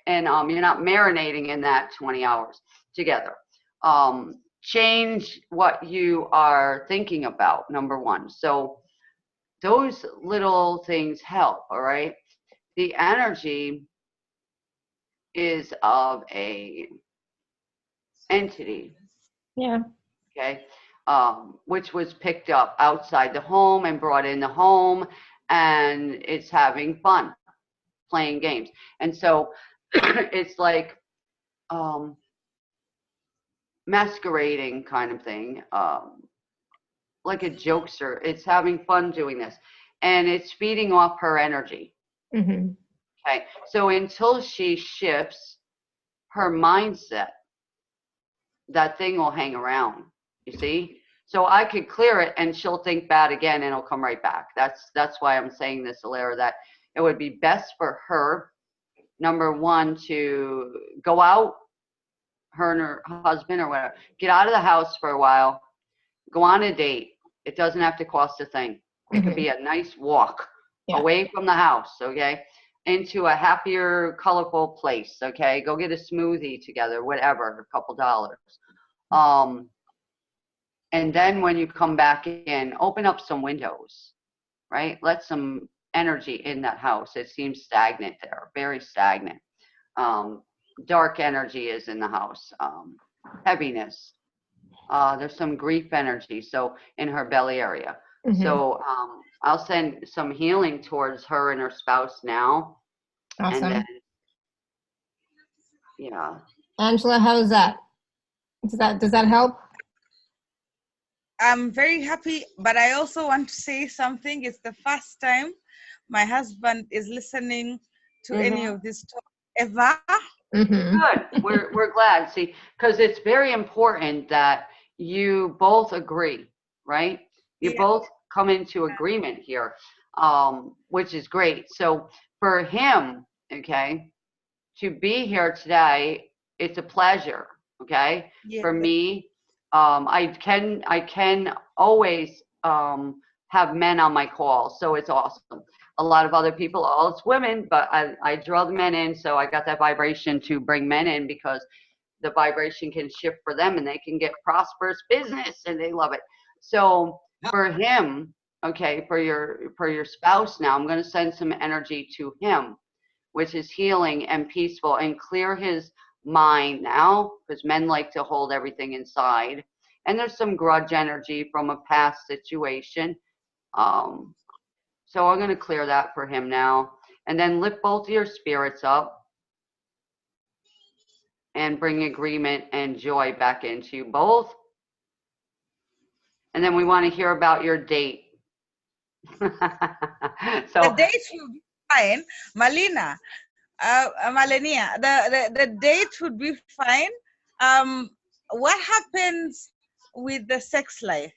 and you're not marinating in that 20 hours together. Change what you are thinking about, number one. So those little things help, all right? The energy is of a entity. Yeah. Okay. Which was picked up outside the home and brought in the home, and it's having fun playing games. And so it's like masquerading kind of thing, like a jokester. It's having fun doing this, and it's feeding off her energy. Okay. So until she shifts her mindset, that thing will hang around, you see? So I could clear it and she'll think bad again and it'll come right back. That's why I'm saying this, Alara, that it would be best for her, number one, to go out, her and her husband or whatever, get out of the house for a while, go on a date. It doesn't have to cost a thing. It could be a nice walk away from the house, okay? Into a happier, colorful place, okay? Go get a smoothie together, whatever, a couple dollars. And then when you come back in, open up some windows, right? Let some energy in that house. It seems stagnant there, very stagnant. dark energy is in the house, heaviness. There's some grief energy, so in her belly area. Mm-hmm. So I'll send some healing towards her and her spouse now. Awesome. And then, yeah. Angela, how is that? Does that help? I'm very happy, but I also want to say something. It's the first time my husband is listening to any of this talk ever. Mm-hmm. Good. We're glad. See, because it's very important that you both agree, right? You Yeah. both come into agreement here, which is great. So for him, okay, to be here today, it's a pleasure. Okay. Yeah. For me, I can always have men on my call, so it's awesome. A lot of other people, all it's women, but I draw the men in, so I got that vibration to bring men in because the vibration can shift for them and they can get prosperous business and they love it. So for him, okay, for your spouse now, I'm going to send some energy to him, which is healing and peaceful, and clear his mind now, because men like to hold everything inside. And there's some grudge energy from a past situation. So I'm going to clear that for him now. And then lift both of your spirits up and bring agreement and joy back into you both. And then we want to hear about your date. So the date will be fine, Marlenea. The date would be fine. What happens with the sex life?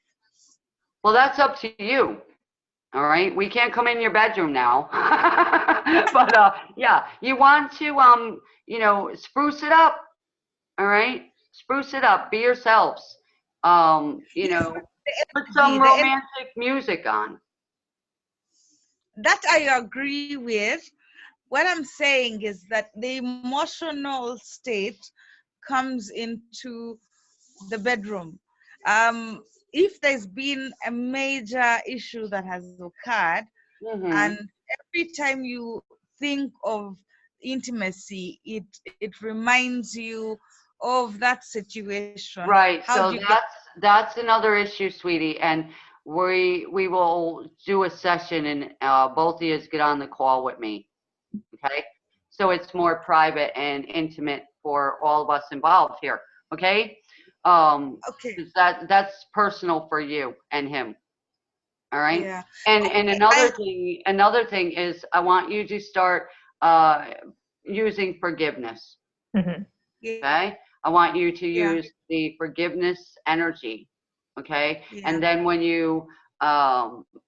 well, that's up to you. All right, we can't come in your bedroom now. But yeah, you want to spruce it up. All right, spruce it up. Be yourselves. Put some romantic music on. That I agree with. What I'm saying is that the emotional state comes into the bedroom. If there's been a major issue that has occurred, and every time you think of intimacy, it reminds you of that situation. Right. So that's another issue, sweetie, and we will do a session, and both of you get on the call with me. Okay. So it's more private and intimate for all of us involved here. Okay. Okay. That's personal for you and him. All right. Yeah. And another thing is I want you to start using forgiveness. Mm-hmm. Okay. I want you to use the forgiveness energy. Okay. Yeah. And then when you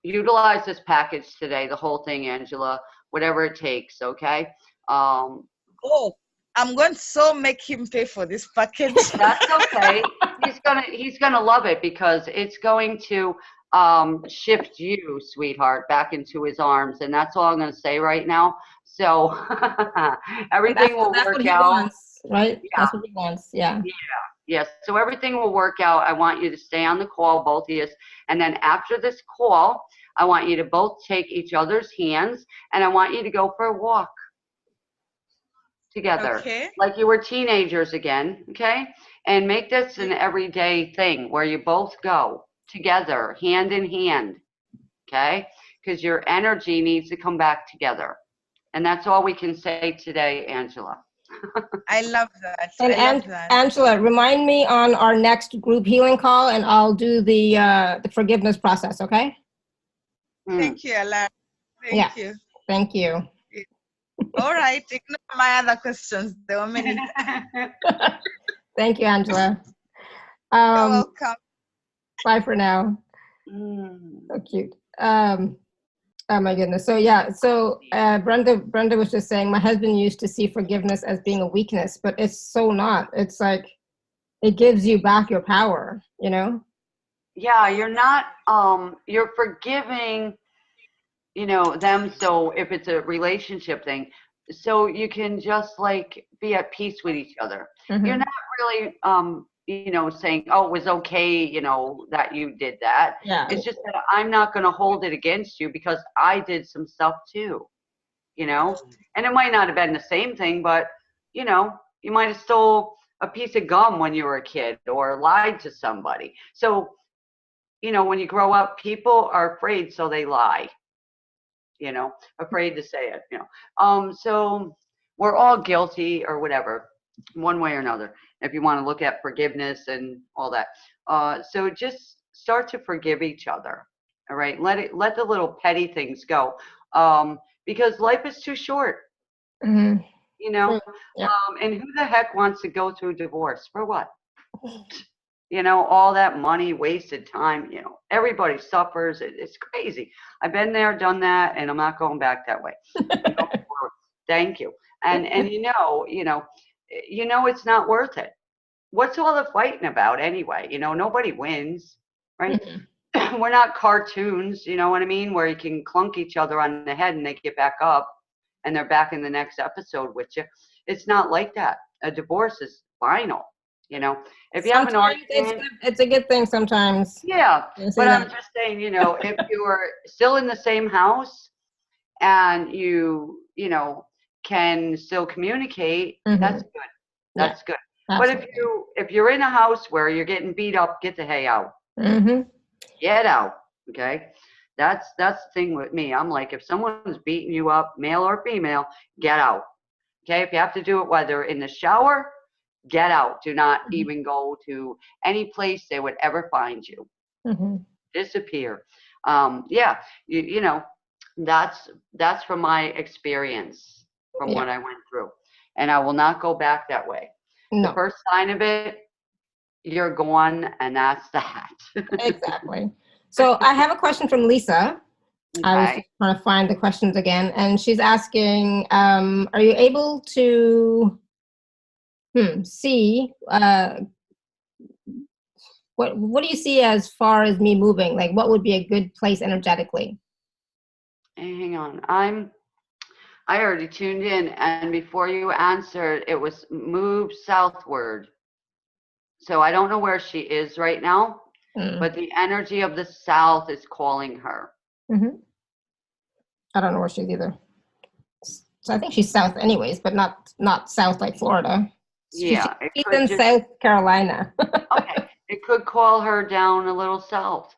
utilize this package today, the whole thing, Angela, whatever it takes. Okay. I'm going to make him pay for this package. That's okay. He's gonna love it because it's going to shift you, sweetheart, back into his arms, and that's all I'm gonna say right now. So everything will work out. Wants, right? Yeah. That's what he wants. Yeah. Yes. So everything will work out. I want you to stay on the call, both of you, and then after this call, I want you to both take each other's hands, and I want you to go for a walk together, okay, like you were teenagers again, okay? And make this an everyday thing where you both go together, hand in hand, okay? Because your energy needs to come back together. And that's all we can say today, Angela. I love that. And I love that. Angela, remind me on our next group healing call, and I'll do the forgiveness process, okay? Thank you, Alara. Thank you. Thank you. All right, ignore my other questions. There were many. Thank you, Angela. You're welcome. Bye for now. So cute. Oh my goodness. So yeah, so Brenda was just saying, my husband used to see forgiveness as being a weakness, but it's so not. It's like, it gives you back your power, you know? Yeah, you're not, you're forgiving, them. So if it's a relationship thing, so you can just like be at peace with each other. Mm-hmm. You're not really, saying, oh, it was okay, that you did that. Yeah. It's just that I'm not going to hold it against you because I did some stuff too, and it might not have been the same thing, but, You might have stole a piece of gum when you were a kid or lied to somebody. So, when you grow up, people are afraid, so they lie, afraid to say it, So we're all guilty or whatever, one way or another, if you want to look at forgiveness and all that. So just start to forgive each other. All right. Let the little petty things go. Because life is too short, Mm-hmm. True. Yep. And who the heck wants to go through divorce? For what? All that money, wasted time, everybody suffers. It's crazy. I've been there, done that, and I'm not going back that way. Thank you. And it's not worth it. What's all the fighting about anyway? Nobody wins, right? Mm-hmm. We're not cartoons, you know what I mean? Where you can clunk each other on the head and they get back up and they're back in the next episode with you. It's not like that. A divorce is final. If you have an argument, it's a good thing sometimes. Yeah, but I'm just saying, if you're still in the same house and you can still communicate, mm-hmm. that's good. That's good. Absolutely. But if you're in a house where you're getting beat up, get the hay out. Mm-hmm. Get out. Okay. That's the thing with me. I'm like, if someone's beating you up, male or female, get out. Okay. If you have to do it, whether in the shower, get out. Do not mm-hmm. even go to any place they would ever find you. Mm-hmm. Disappear. That's from my experience, from what I went through, and I will not go back that way. No. The first sign of it, you're gone, and that's that. Exactly. So I have a question from Lisa. Okay. I was just trying to find the questions again, and she's asking, are you able to see what do you see as far as me moving? Like, what would be a good place energetically? Hang on, I already tuned in, and before you answered, it was move southward. So I don't know where she is right now, but the energy of the south is calling her. Mm-hmm. I don't know where she's either. So I think she's south anyways, but not south like Florida. Yeah. She's in South Carolina. Okay. It could call her down a little south.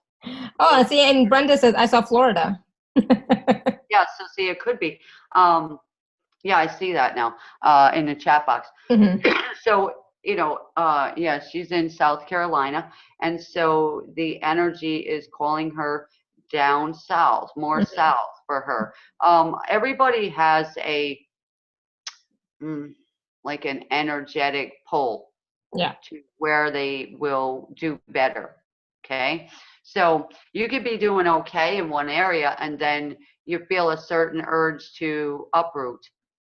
Oh, see, and Brenda says, I saw Florida. Yeah, so see, it could be. Yeah, I see that now in the chat box. Mm-hmm. So, yeah, she's in South Carolina. And so the energy is calling her down south, more mm-hmm. south for her. Everybody has like an energetic pull. Yeah. To where they will do better. Okay. So you could be doing okay in one area and then you feel a certain urge to uproot.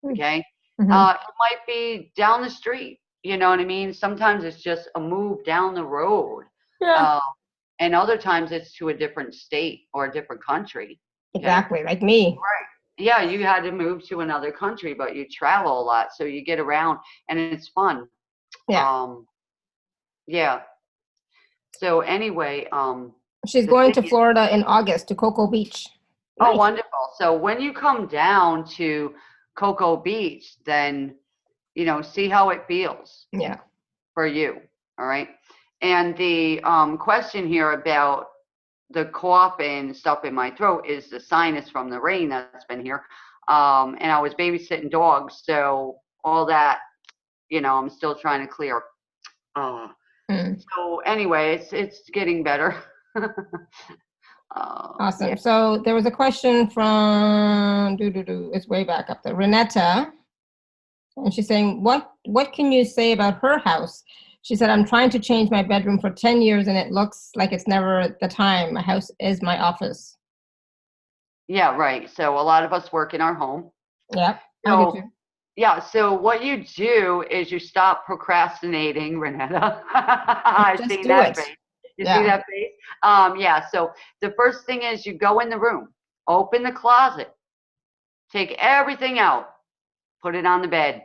Okay. Mm-hmm. It might be down the street. You know what I mean? Sometimes it's just a move down the road. Yeah. And other times it's to a different state or a different country. Okay? Exactly. Like me. Right. Yeah. You had to move to another country, but you travel a lot. So you get around and it's fun. Yeah. Yeah. So anyway, she's going to Florida in August to Cocoa Beach. Oh, nice. Wonderful. So when you come down to Cocoa Beach, then, see how it feels. Yeah. For you. All right. And the question here about the cough and stuff in my throat is the sinus from the rain that's been here. And I was babysitting dogs. So all that, I'm still trying to clear. So anyway, it's getting better. Awesome. Yeah. So there was a question from it's way back up there, Renetta, and she's saying, what can you say about her house? She said, I'm trying to change my bedroom for 10 years and it looks like it's never the time. My house is my office. Yeah, right. So a lot of us work in our home. Yeah. So, yeah, so what you do is you stop procrastinating, Renetta. I've seen that face. You see that face? Yeah, so the first thing is you go in the room, open the closet, take everything out, put it on the bed,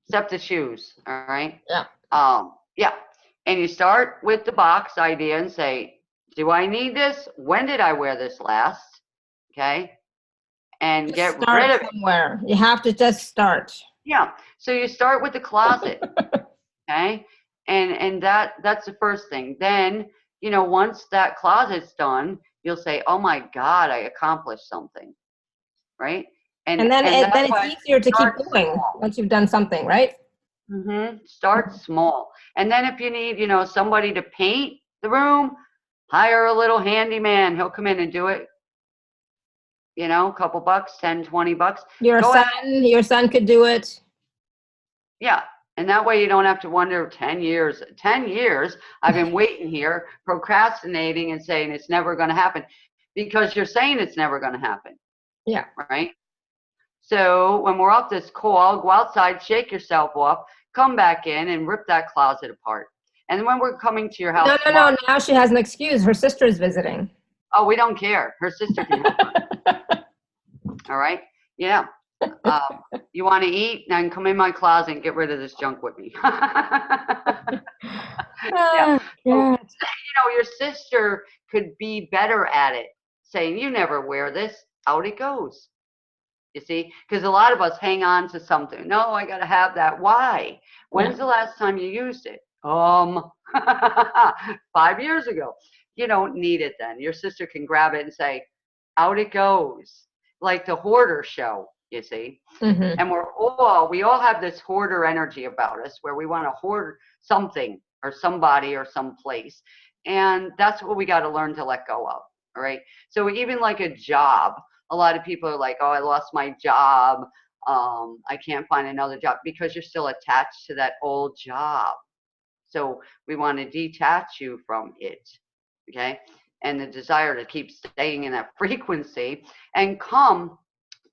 except the shoes, all right? Yeah. Yeah, and you start with the box idea and say, do I need this? When did I wear this last? Okay? And just get start rid of it. Somewhere. You have to just start. Yeah. So you start with the closet, okay? And that's the first thing. Then, once that closet's done, you'll say, "Oh my God, I accomplished something," right? And And that's then it's why easier to keep start going small. once you've done something, right? Start small. And then if you need, somebody to paint the room, hire a little handyman. He'll come in and do it. A couple bucks, 10, 20 bucks. Go ahead. Your son could do it. Yeah. And that way you don't have to wonder 10 years. 10 years I've been waiting here, procrastinating and saying it's never going to happen because you're saying it's never going to happen. Yeah. Right? So when we're off this call, go outside, shake yourself off, come back in and rip that closet apart. And when we're coming to your house tomorrow, No. Now she has an excuse. Her sister is visiting. Oh, we don't care. Her sister can help her. All right? Yeah. You want to eat? Then come in my closet and get rid of this junk with me. Yeah. So, your sister could be better at it, saying, "You never wear this." Out it goes. You see? Because a lot of us hang on to something. No, I got to have that. Why? When's the last time you used it? 5 years ago. You don't need it then. Your sister can grab it and say, "Out it goes." Like the hoarder show, you see? And we all have this hoarder energy about us where we want to hoard something or somebody or some place. And that's what we got to learn to let go of. All right. So even like a job, a lot of people are like, "Oh, I lost my job. I can't find another job," because you're still attached to that old job. So we want to detach you from it. Okay. And the desire to keep staying in that frequency and come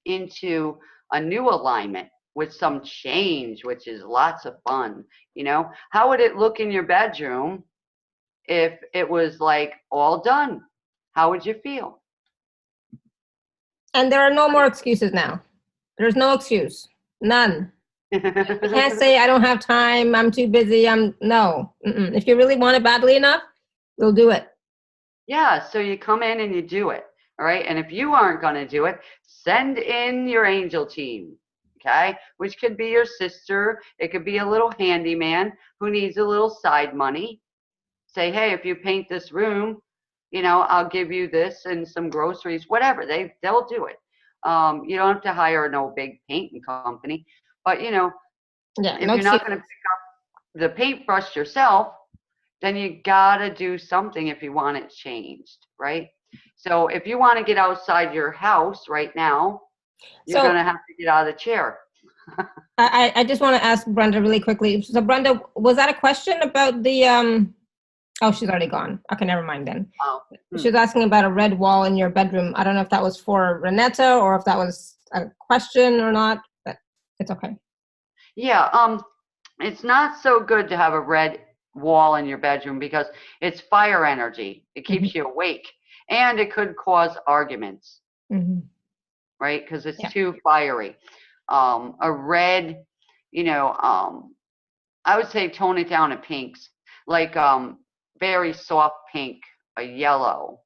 into a new alignment with some change, which is lots of fun. How would it look in your bedroom if it was like all done? How would you feel? And there are no more excuses now. There's no excuse. None. You can't say, "I don't have time. I'm too busy." No. If you really want it badly enough, you'll do it. Yeah. So you come in and you do it. All right. And if you aren't going to do it, send in your angel team. Okay. Which could be your sister. It could be a little handyman who needs a little side money. Say, "Hey, if you paint this room, I'll give you this and some groceries," whatever. They'll do it. You don't have to hire no big painting company, but if you're not going to pick up the paintbrush yourself, then you gotta do something if you want it changed, right? So if you want to get outside your house right now, you're going to have to get out of the chair. I just want to ask Brenda really quickly. So Brenda, was that a question about the oh, she's already gone. Okay, never mind then. She was asking about a red wall in your bedroom. I don't know if that was for Renetta or if that was a question or not, but it's okay. Yeah, it's not so good to have a red wall in your bedroom because it's fire energy. It keeps you awake and it could cause arguments, right? Because it's too fiery. A red, I would say tone it down to pinks, like very soft pink, a yellow,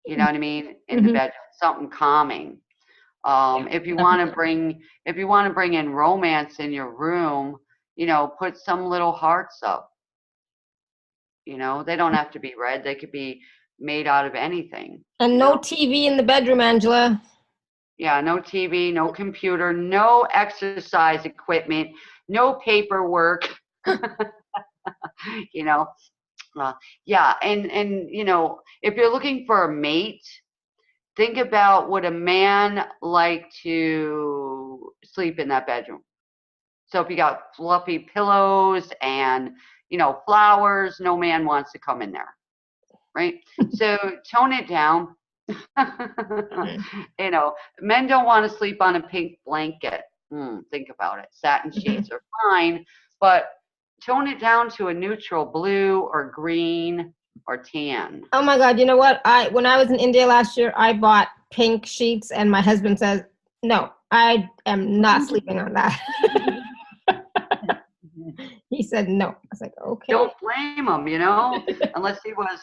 you know what I mean, in the bedroom, something calming. If you want to bring in romance in your room, put some little hearts up. They don't have to be red. They could be made out of anything. And no TV in the bedroom, Angela. Yeah, no TV, no computer, no exercise equipment, no paperwork. Yeah, and if you're looking for a mate, think about, would a man like to sleep in that bedroom? So if you got fluffy pillows and flowers, no man wants to come in there, right? So tone it down. Men don't want to sleep on a pink blanket. Think about it. Satin sheets are fine, but tone it down to a neutral blue or green or tan. Oh my God! You know what? When I was in India last year, I bought pink sheets, and my husband says, "No, I am not sleeping on that." He said no. I was like, okay. Don't blame him, unless he was,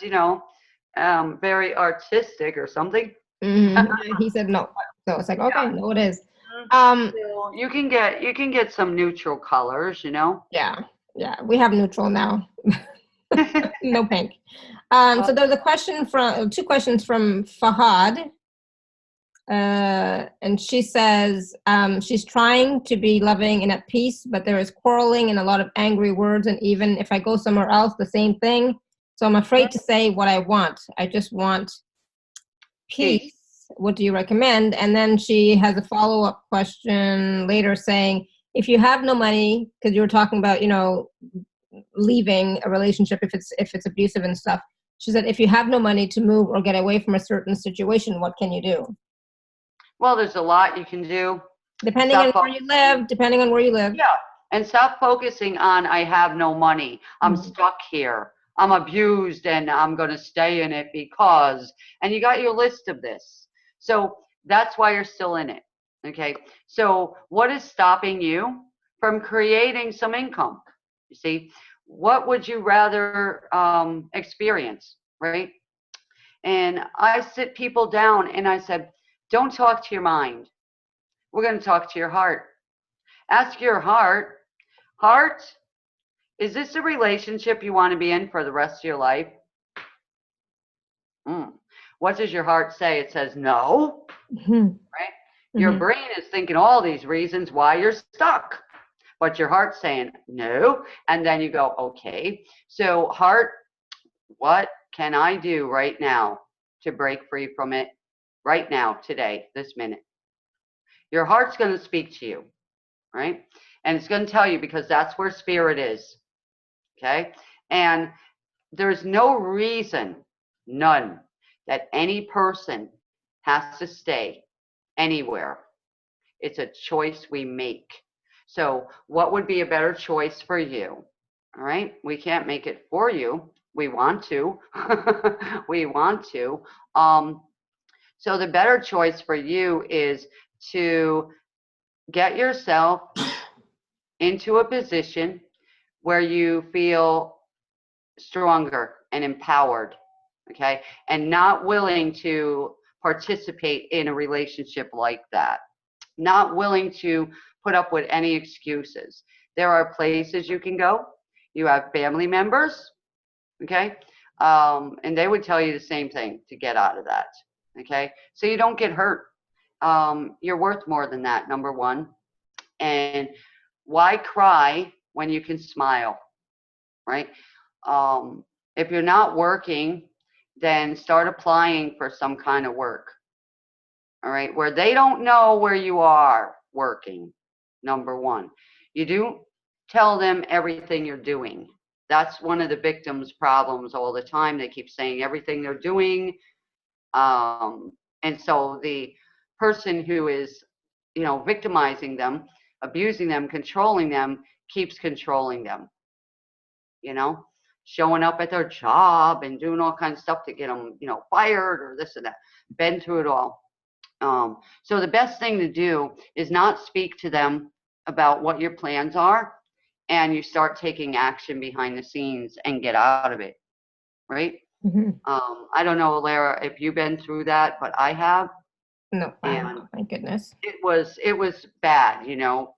very artistic or something. He said no. So it's like, okay, no, it is. So you can get some neutral colors, you know. Yeah, we have neutral now. No pink. So there's a question from two questions from Fahad. And she says she's trying to be loving and at peace, but there is quarreling and a lot of angry words. And even if I go somewhere else, the same thing. So I'm afraid to say what I want. I just want peace. What do you recommend? And then she has a follow-up question later saying, if you have no money, because you were talking about, you know, leaving a relationship if it's abusive and stuff. She said, if you have no money to move or get away from a certain situation, what can you do? Well, there's a lot you can do. Depending on where you live. Yeah, and stop focusing on I have no money. I'm stuck here. I'm abused and I'm going to stay in it because, and you got your list of this. So that's why you're still in it. Okay. So what is stopping you from creating some income? You see, what would you rather experience, right? And I sit people down and I said, don't talk to your mind. We're going to talk to your heart. Ask your heart, is this a relationship you want to be in for the rest of your life? What does your heart say? It says no, right? Your brain is thinking all these reasons why you're stuck, but your heart's saying no. And then you go, okay, so heart, what can I do right now to break free from it right now, today, this minute? Your heart's going to speak to you, right? And it's going to tell you because that's where spirit is, okay? And there's no reason, none, that any person has to stay anywhere. It's a choice we make. So what would be a better choice for you? All right, we can't make it for you. We want to. We want to. So the better choice for you is to get yourself into a position where you feel stronger and empowered, okay, and not willing to participate in a relationship like that, not willing to put up with any excuses. There are places you can go. You have family members, okay, and they would tell you the same thing to get out of that, okay, so you don't get hurt. You're worth more than that, number one. And why cry when you can smile, right? If you're not working, then start applying for some kind of work, all right, where they don't know where you are working, number one. You do tell them everything you're doing. That's one of the victims' problems all the time. They keep saying everything they're doing. And so the person who is, you know, victimizing them, abusing them, controlling them, keeps controlling them, you know, showing up at their job and doing all kinds of stuff to get them, you know, fired or this and that. Been through it all. So the best thing to do is not speak to them about what your plans are, and you start taking action behind the scenes and get out of it, right? I don't know, Lara, if you've been through that, but I have. No, and thank goodness. It was bad, you know.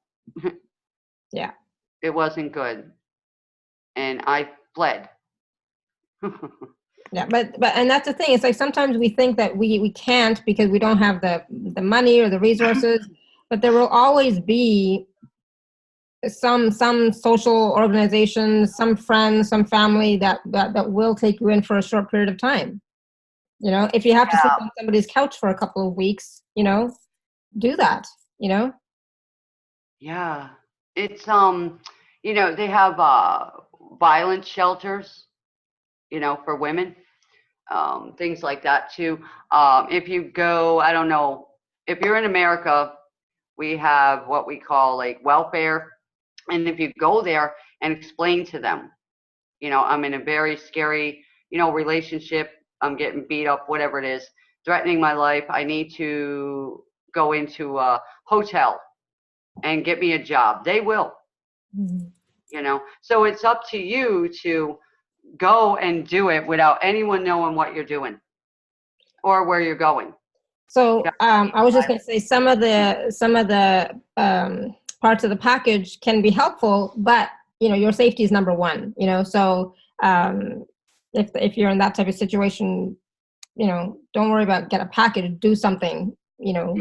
Yeah. It wasn't good, and I fled. Yeah, but and that's the thing. It's like sometimes we think that we can't because we don't have the money or the resources, but there will always be some social organizations, some friends, some family that will take you in for a short period of time. You know, if you have to sleep on somebody's couch for a couple of weeks, you know, do that, you know? Yeah. It's you know, they have violence shelters, you know, for women. Things like that too. If you go, I don't know, if you're in America, we have what we call like welfare. And if you go there and explain to them, you know, I'm in a very scary, you know, relationship, I'm getting beat up, whatever it is, threatening my life, I need to go into a hotel and get me a job. They will, you know. So it's up to you to go and do it without anyone knowing what you're doing or where you're going. So I was just I- going to say some of the parts of the package can be helpful, but your safety is number one. So if you're in that type of situation, don't worry about get a package, do something. Yeah.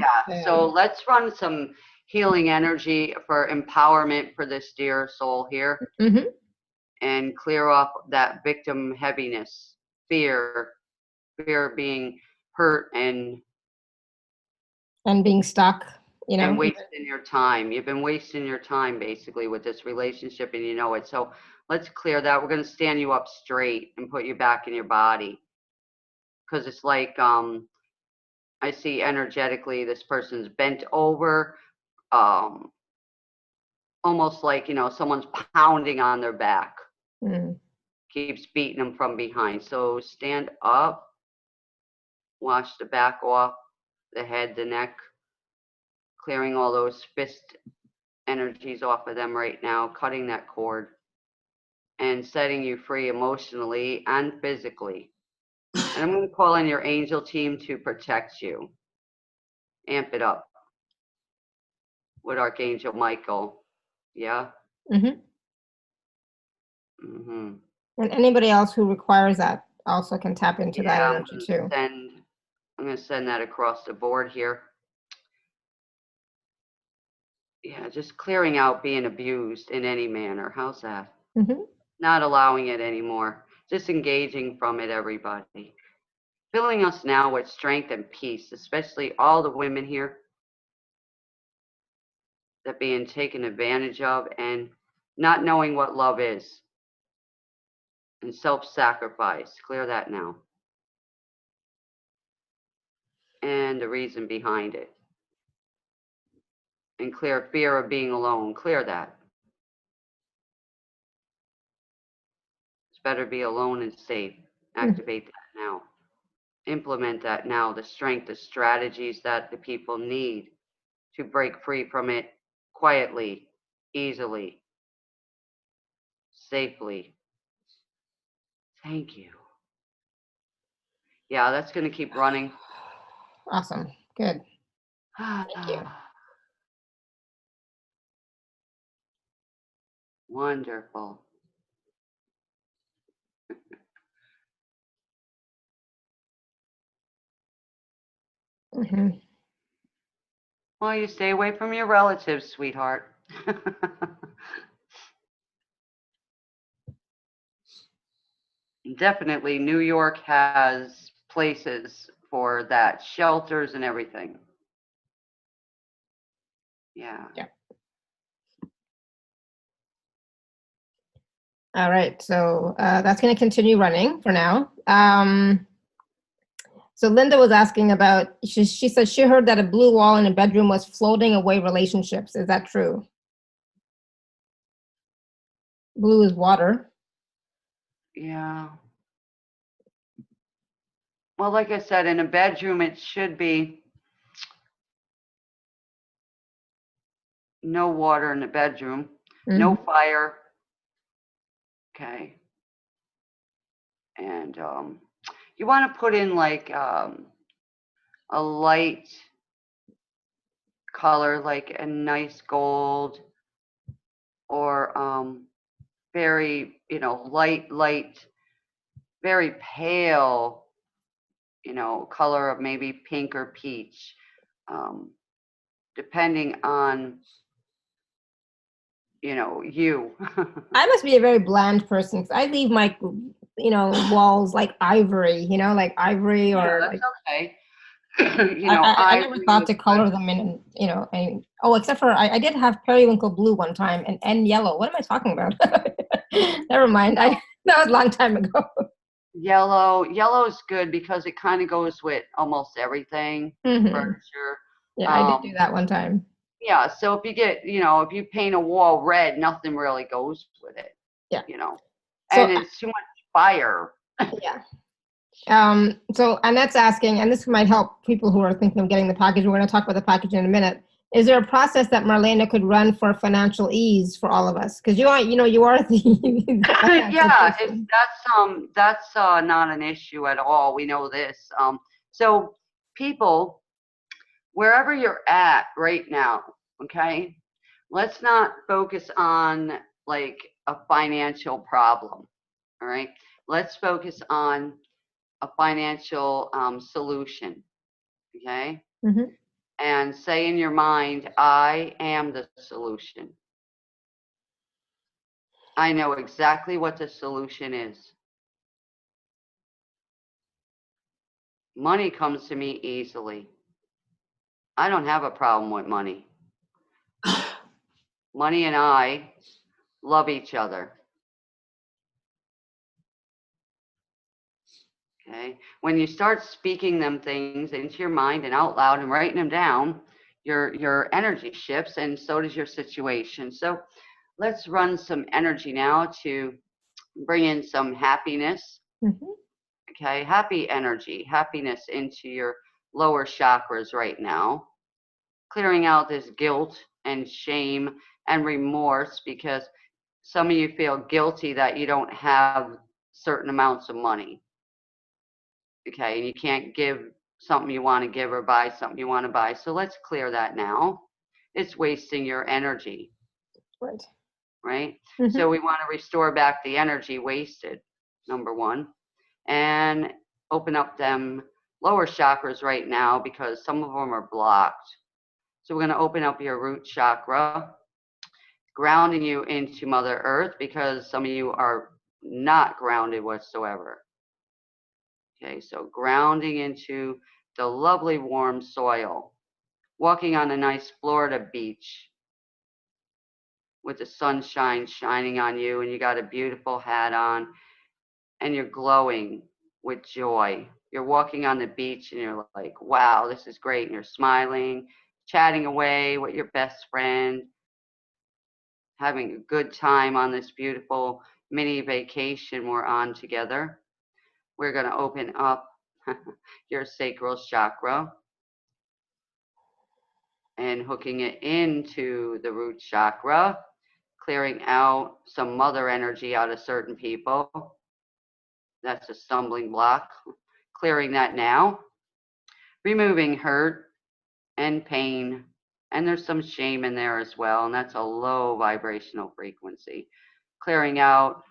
So let's run some healing energy for empowerment for this dear soul here, Mm-hmm. and clear off that victim heaviness, fear of being hurt And being stuck, and wasting your time. You've been wasting your time basically with this relationship, and you know it. So let's clear that. We're going to stand you up straight and put you back in your body, because it's like I see energetically this person's bent over, almost like someone's pounding on their back, keeps beating them from behind. So stand up, wash the back off, the head, the neck, clearing all those fist energies off of them right now, cutting that cord and setting you free emotionally and physically. And I'm going to call in your angel team to protect you. Amp it up with Archangel Michael. Yeah? Mm-hmm. Mm-hmm. And anybody else who requires that also can tap into that Yeah, energy too. I'm going to send that across the board here. Yeah, just clearing out being abused in any manner. How's that? Mm-hmm. Not allowing it anymore. Disengaging from it, everybody. Filling us now with strength and peace, especially all the women here that being taken advantage of and not knowing what love is. And self-sacrifice. Clear that now. And the reason behind it. And clear fear of being alone. Clear that. It's better to be alone and safe. Activate that now. Implement that now. The strength, the strategies that the people need to break free from it quietly, easily, safely. Thank you. Yeah, that's going to keep running. Awesome. Good. Thank you. Wonderful. Mm-hmm. Well, you stay away from your relatives, sweetheart. Definitely, New York has places for that, shelters and everything. Yeah. Yeah. All right. So that's going to continue running for now. So Linda was asking about, she said she heard that a blue wall in a bedroom was floating away relationships. Is that true? Blue is water. Yeah. Well, like I said, in a bedroom, it should be no water in the bedroom, no fire. Okay. And you want to put in like a light color, like a nice gold, or very, light, very pale, color of maybe pink or peach, depending on, you. I must be a very bland person, 'cause I leave my, walls like ivory, like ivory Yeah, or that's like. okay. I never Ivory thought is to color good. them in, except for I did have periwinkle blue one time and yellow. What am I talking about? Never mind. That was a long time ago. Yellow's good because it kind of goes with almost everything, furniture. Yeah, I did do that one time. Yeah, so if you get, if you paint a wall red, nothing really goes with it. Yeah. And it's too much fire. Yeah. So Annette's asking, and this might help people who are thinking of getting the package. We're going to talk about the package in a minute. Is there a process that Marlenea could run for financial ease for all of us? Because you are the Yeah, that's not an issue at all. We know this. So people wherever you're at right now, okay, let's not focus on like a financial problem. All right. Let's focus on a financial solution. Okay. Mm-hmm. And say in your mind, I am the solution. I know exactly what the solution is. Money comes to me easily. I don't have a problem with money. Money and I love each other. Okay. When you start speaking them things into your mind and out loud and writing them down, your energy shifts, and so does your situation. So let's run some energy now to bring in some happiness. Mm-hmm. Okay, happy energy, happiness into your lower chakras right now, clearing out this guilt and shame and remorse, because some of you feel guilty that you don't have certain amounts of money. Okay, and you can't give something you want to give or buy something you want to buy. So let's clear that now. It's wasting your energy, Right. right? Mm-hmm. So we want to restore back the energy wasted, number one, and open up them lower chakras right now, because some of them are blocked. So we're going to open up your root chakra, grounding you into Mother Earth, because some of you are not grounded whatsoever. Okay, so grounding into the lovely warm soil, walking on a nice Florida beach with the sunshine shining on you, and you got a beautiful hat on, and you're glowing with joy. You're walking on the beach and you're like, wow, this is great. And you're smiling, chatting away with your best friend, having a good time on this beautiful mini vacation we're on together. We're going to open up your sacral chakra and hooking it into the root chakra, clearing out some mother energy out of certain people. That's a stumbling block. Clearing that now, removing hurt and pain, and there's some shame in there as well, and that's a low vibrational frequency. Clearing out,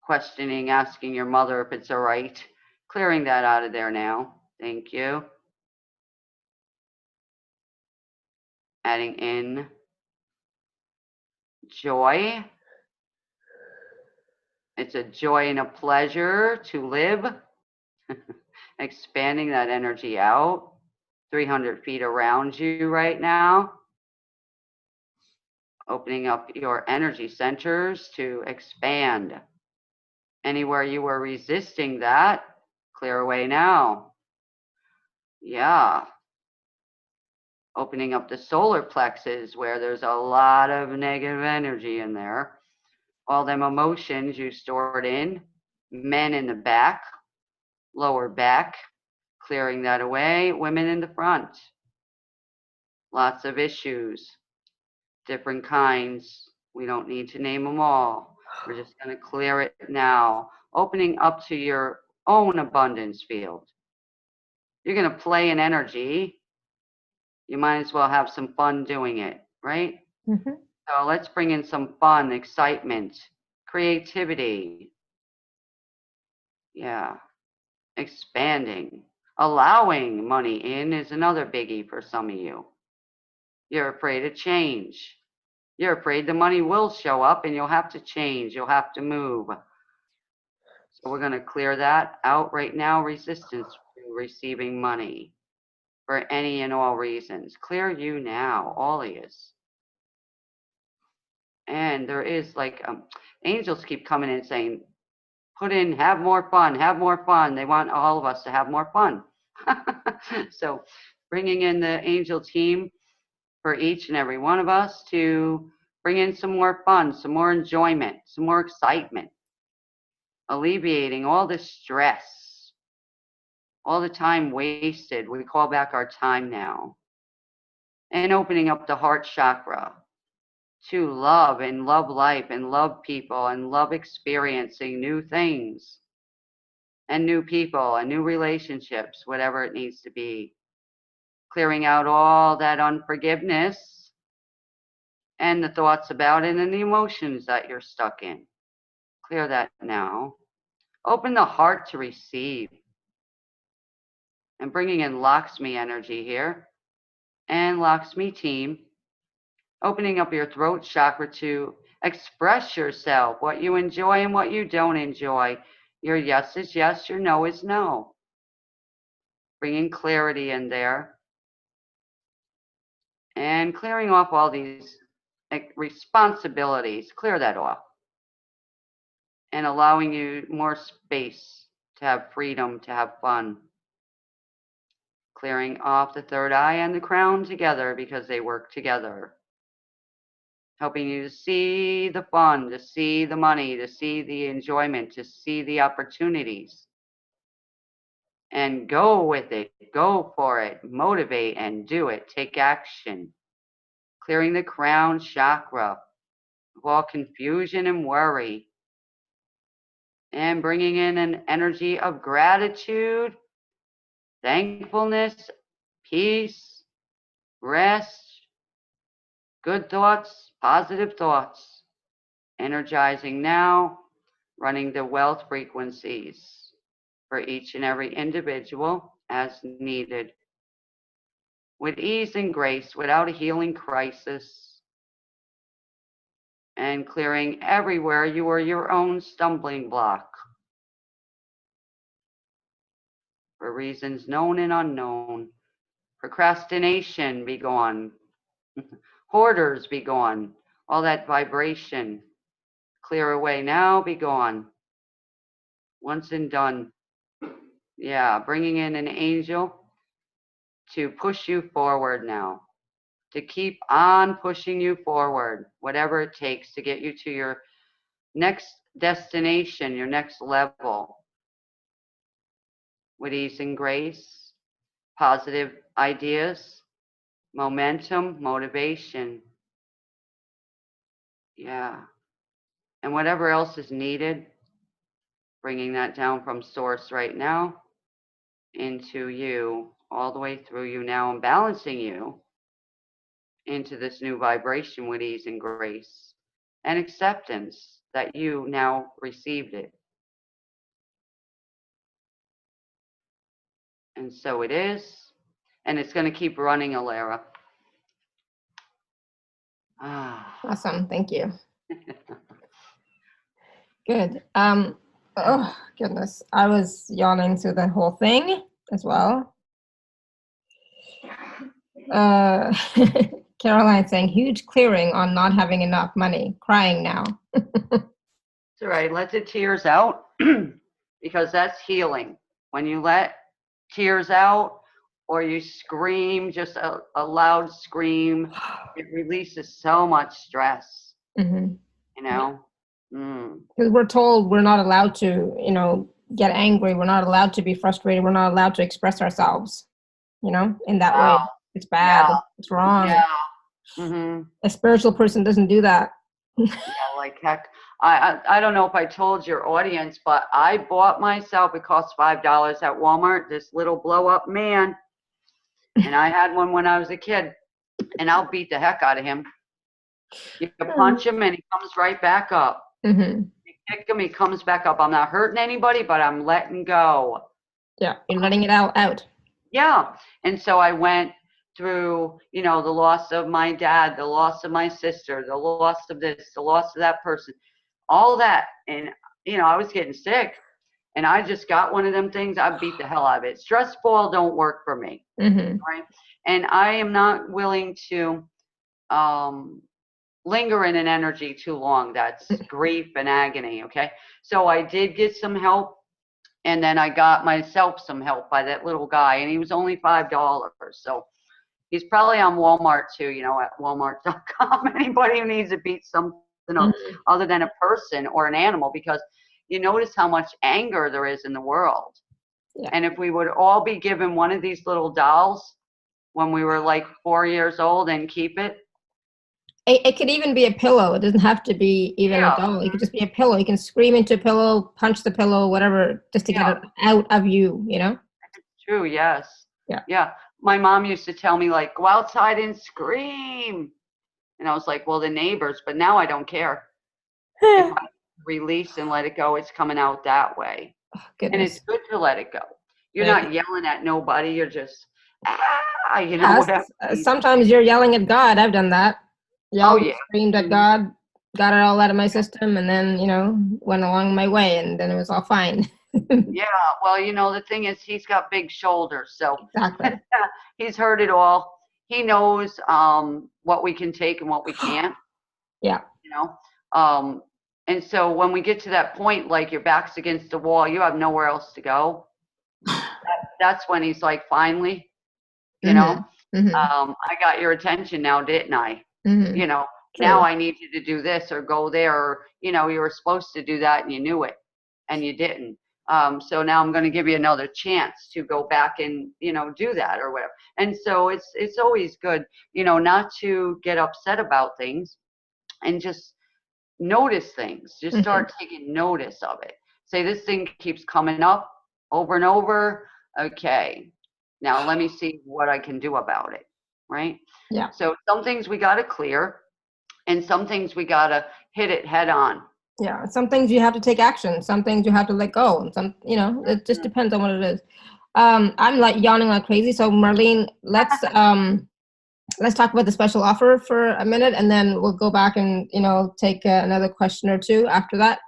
questioning, asking your mother if it's all right. Clearing that out of there now. Thank you. Adding in joy. It's a joy and a pleasure to live. Expanding that energy out 300 feet around you right now. Opening up your energy centers to expand. Anywhere you were resisting that, clear away now. Yeah. Opening up the solar plexus where there's a lot of negative energy in there. All them emotions you stored in, men in the back, lower back, clearing that away, women in the front. Lots of issues, different kinds. We don't need to name them all. We're just going to clear it now, opening up to your own abundance field. You're going to play in energy. You might as well have some fun doing it, right? Mm-hmm. So let's bring in some fun, excitement, creativity. Yeah. Expanding. Allowing money in is another biggie for some of you. You're afraid of change. You're afraid the money will show up and you'll have to change. You'll have to move. So we're going to clear that out right now. Resistance to receiving money for any and all reasons. Clear you now, all of yous. And there is like angels keep coming in saying, put in, have more fun, have more fun. They want all of us to have more fun. So bringing in the angel team for each and every one of us to bring in some more fun, some more enjoyment, some more excitement, alleviating all the stress, all the time wasted. We call back our time now. And opening up the heart chakra to love and love life and love people and love experiencing new things. and new people and new relationships, whatever it needs to be. Clearing out all that unforgiveness and the thoughts about it and the emotions that you're stuck in. Clear that now. Open the heart to receive. And bringing in Lakshmi energy here. And Lakshmi team. Opening up your throat chakra to express yourself, what you enjoy and what you don't enjoy. Your yes is yes, your no is no. Bringing clarity in there. And clearing off all these responsibilities. Clear that off. And allowing you more space to have freedom, to have fun. Clearing off the third eye and the crown together because they work together. Helping you to see the fun, to see the money, to see the enjoyment, to see the opportunities. And go with it, go for it, motivate and do it, take action. Clearing the crown chakra of all confusion and worry. And bringing in an energy of gratitude, thankfulness, peace, rest, good thoughts, positive thoughts. Energizing now, running the wealth frequencies for each and every individual as needed. With ease and grace, without a healing crisis. And clearing everywhere you are your own stumbling block. For reasons known and unknown. Procrastination be gone. Hoarders be gone. All that vibration. Clear away now, be gone. Once and done. Yeah, bringing in an angel to push you forward now. To keep on pushing you forward. Whatever it takes to get you to your next destination, your next level. With ease and grace. Positive ideas. Momentum, motivation. Yeah. And whatever else is needed, bringing that down from source right now into you, all the way through you now, and balancing you into this new vibration with ease and grace and acceptance that you now received it. And so it is, and it's going to keep running, Alara. Awesome, thank you. Good. Oh goodness, I was yawning through the whole thing as well. Caroline saying huge clearing on not having enough money, crying now. It's all right, let the tears out because that's healing. When you let tears out or you scream, just a loud scream, it releases so much stress, Mm-hmm. you know? Because we're told we're not allowed to, get angry. We're not allowed to be frustrated. We're not allowed to express ourselves, in that way. It's bad. Yeah. It's wrong. Yeah. Mm-hmm. A spiritual person doesn't do that. Yeah, like heck. I don't know if I told your audience, but I bought myself, it cost $5 at Walmart, this little blow up man. And I had one when I was a kid. And I'll beat the heck out of him. You can punch him and he comes right back up. Mm-hmm. You kick him, he comes back up. I'm not hurting anybody, but I'm letting go. Yeah, you're letting it out. Yeah. And so I went through, the loss of my dad, the loss of my sister, the loss of this, the loss of that person, all that. And, I was getting sick. And I just got one of them things, I beat the hell out of it. Stress ball don't work for me. Mm-hmm. Right? And I am not willing to linger in an energy too long. That's grief and agony, okay? So I did get some help. And then I got myself some help by that little guy, and he was only $5. So he's probably on Walmart too, at walmart.com. Anybody who needs to beat something up other than a person or an animal, because you notice how much anger there is in the world. Yeah. And if we would all be given one of these little dolls when we were like 4 years old and keep it, It could even be a pillow. It doesn't have to be even a Yeah. doll. It could just be a pillow. You can scream into a pillow, punch the pillow, whatever, just to get Yeah. it out of you, you know? True. Yes. Yeah. Yeah. My mom used to tell me, like, go outside and scream. And I was like, well, the neighbors, but now I don't care. If I release and let it go, it's coming out that way. And it's Goodness. good to let it go. You're Right. not yelling at nobody. You're just, you know, Yes. whatever. Sometimes you're yelling at God. I've done that. Oh, Yelled, yeah. screamed at God, got it all out of my system, and then, you know, went along my way, and then it was all fine. Yeah. Well, you know, the thing is, he's got big shoulders. So Exactly. he's heard it all. He knows what we can take and what we can't, Yeah. you know. And so when we get to that point, like your back's against the wall, you have nowhere else to go. That's when he's like, finally, you know, I got your attention now, didn't I? You know, now True. I need you to do this or go there, or, you know, you were supposed to do that and you knew it and you didn't. So now I'm going to give you another chance to go back and, you know, do that or whatever. And so it's always good, you know, not to get upset about things and just notice things. Just start taking notice of it. Say, this thing keeps coming up over and over. Okay, now let me see what I can do about it, right? Yeah. So some things we got to clear, and some things we got to hit it head on. Yeah. Some things you have to take action. Some things you have to let go. And some, you know, it just depends on what it is. I'm like yawning like crazy. So Marlene, let's talk about the special offer for a minute, and then we'll go back and, you know, take another question or two after that.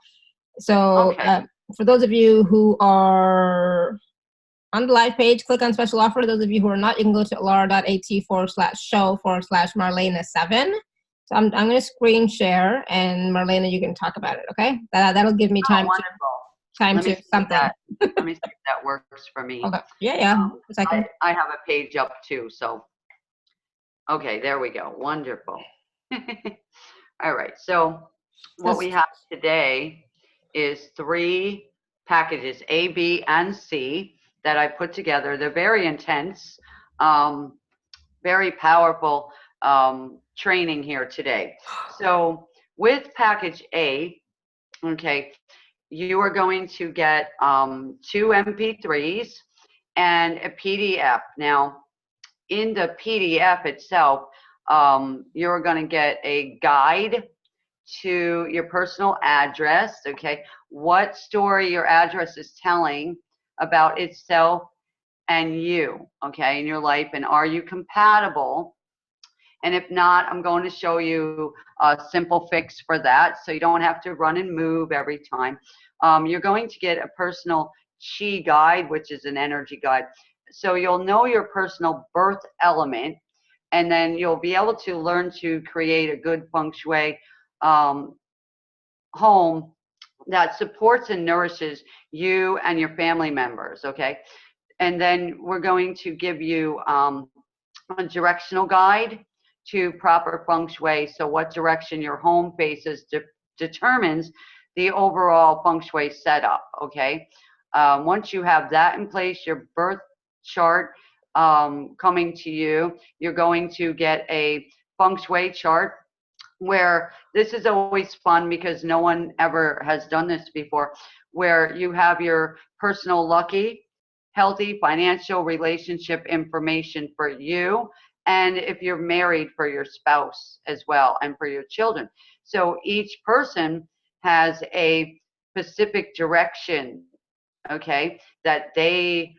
So Okay. for those of you who are on the live page, click on special offer. Those of you who are not, you can go to alara.at/show/Marlena7. So I'm going to screen share, and Marlena, you can talk about it. Okay, that'll give me time Wonderful. Let me to see if something. let me see if that works for me. Hold on. Yeah. A second. I have a page up too, so okay, there we go. Wonderful. All right, so what we have today is 3 packages, A, B, and C, that I put together. They're very intense, very powerful training here today. So with package A, okay, you are going to get 2 MP3s and a PDF. Now, in the PDF itself, you're going to get a guide to your personal address, okay? What story your address is telling about itself and you, okay, in your life, and are you compatible? And if not, I'm going to show you a simple fix for that, so you don't have to run and move every time. You're going to get a personal chi guide, which is an energy guide. So you'll know your personal birth element, and then you'll be able to learn to create a good feng shui home that supports and nourishes you and your family members, okay? And then we're going to give you a directional guide to proper feng shui. So what direction your home faces determines the overall feng shui setup, okay? Once you have that in place, your birth chart coming to you, you're going to get a feng shui chart, where this is always fun because no one ever has done this before, where you have your personal lucky, healthy, financial, relationship information for you, and if you're married, for your spouse as well, and for your children. So each person has a specific direction, okay, that they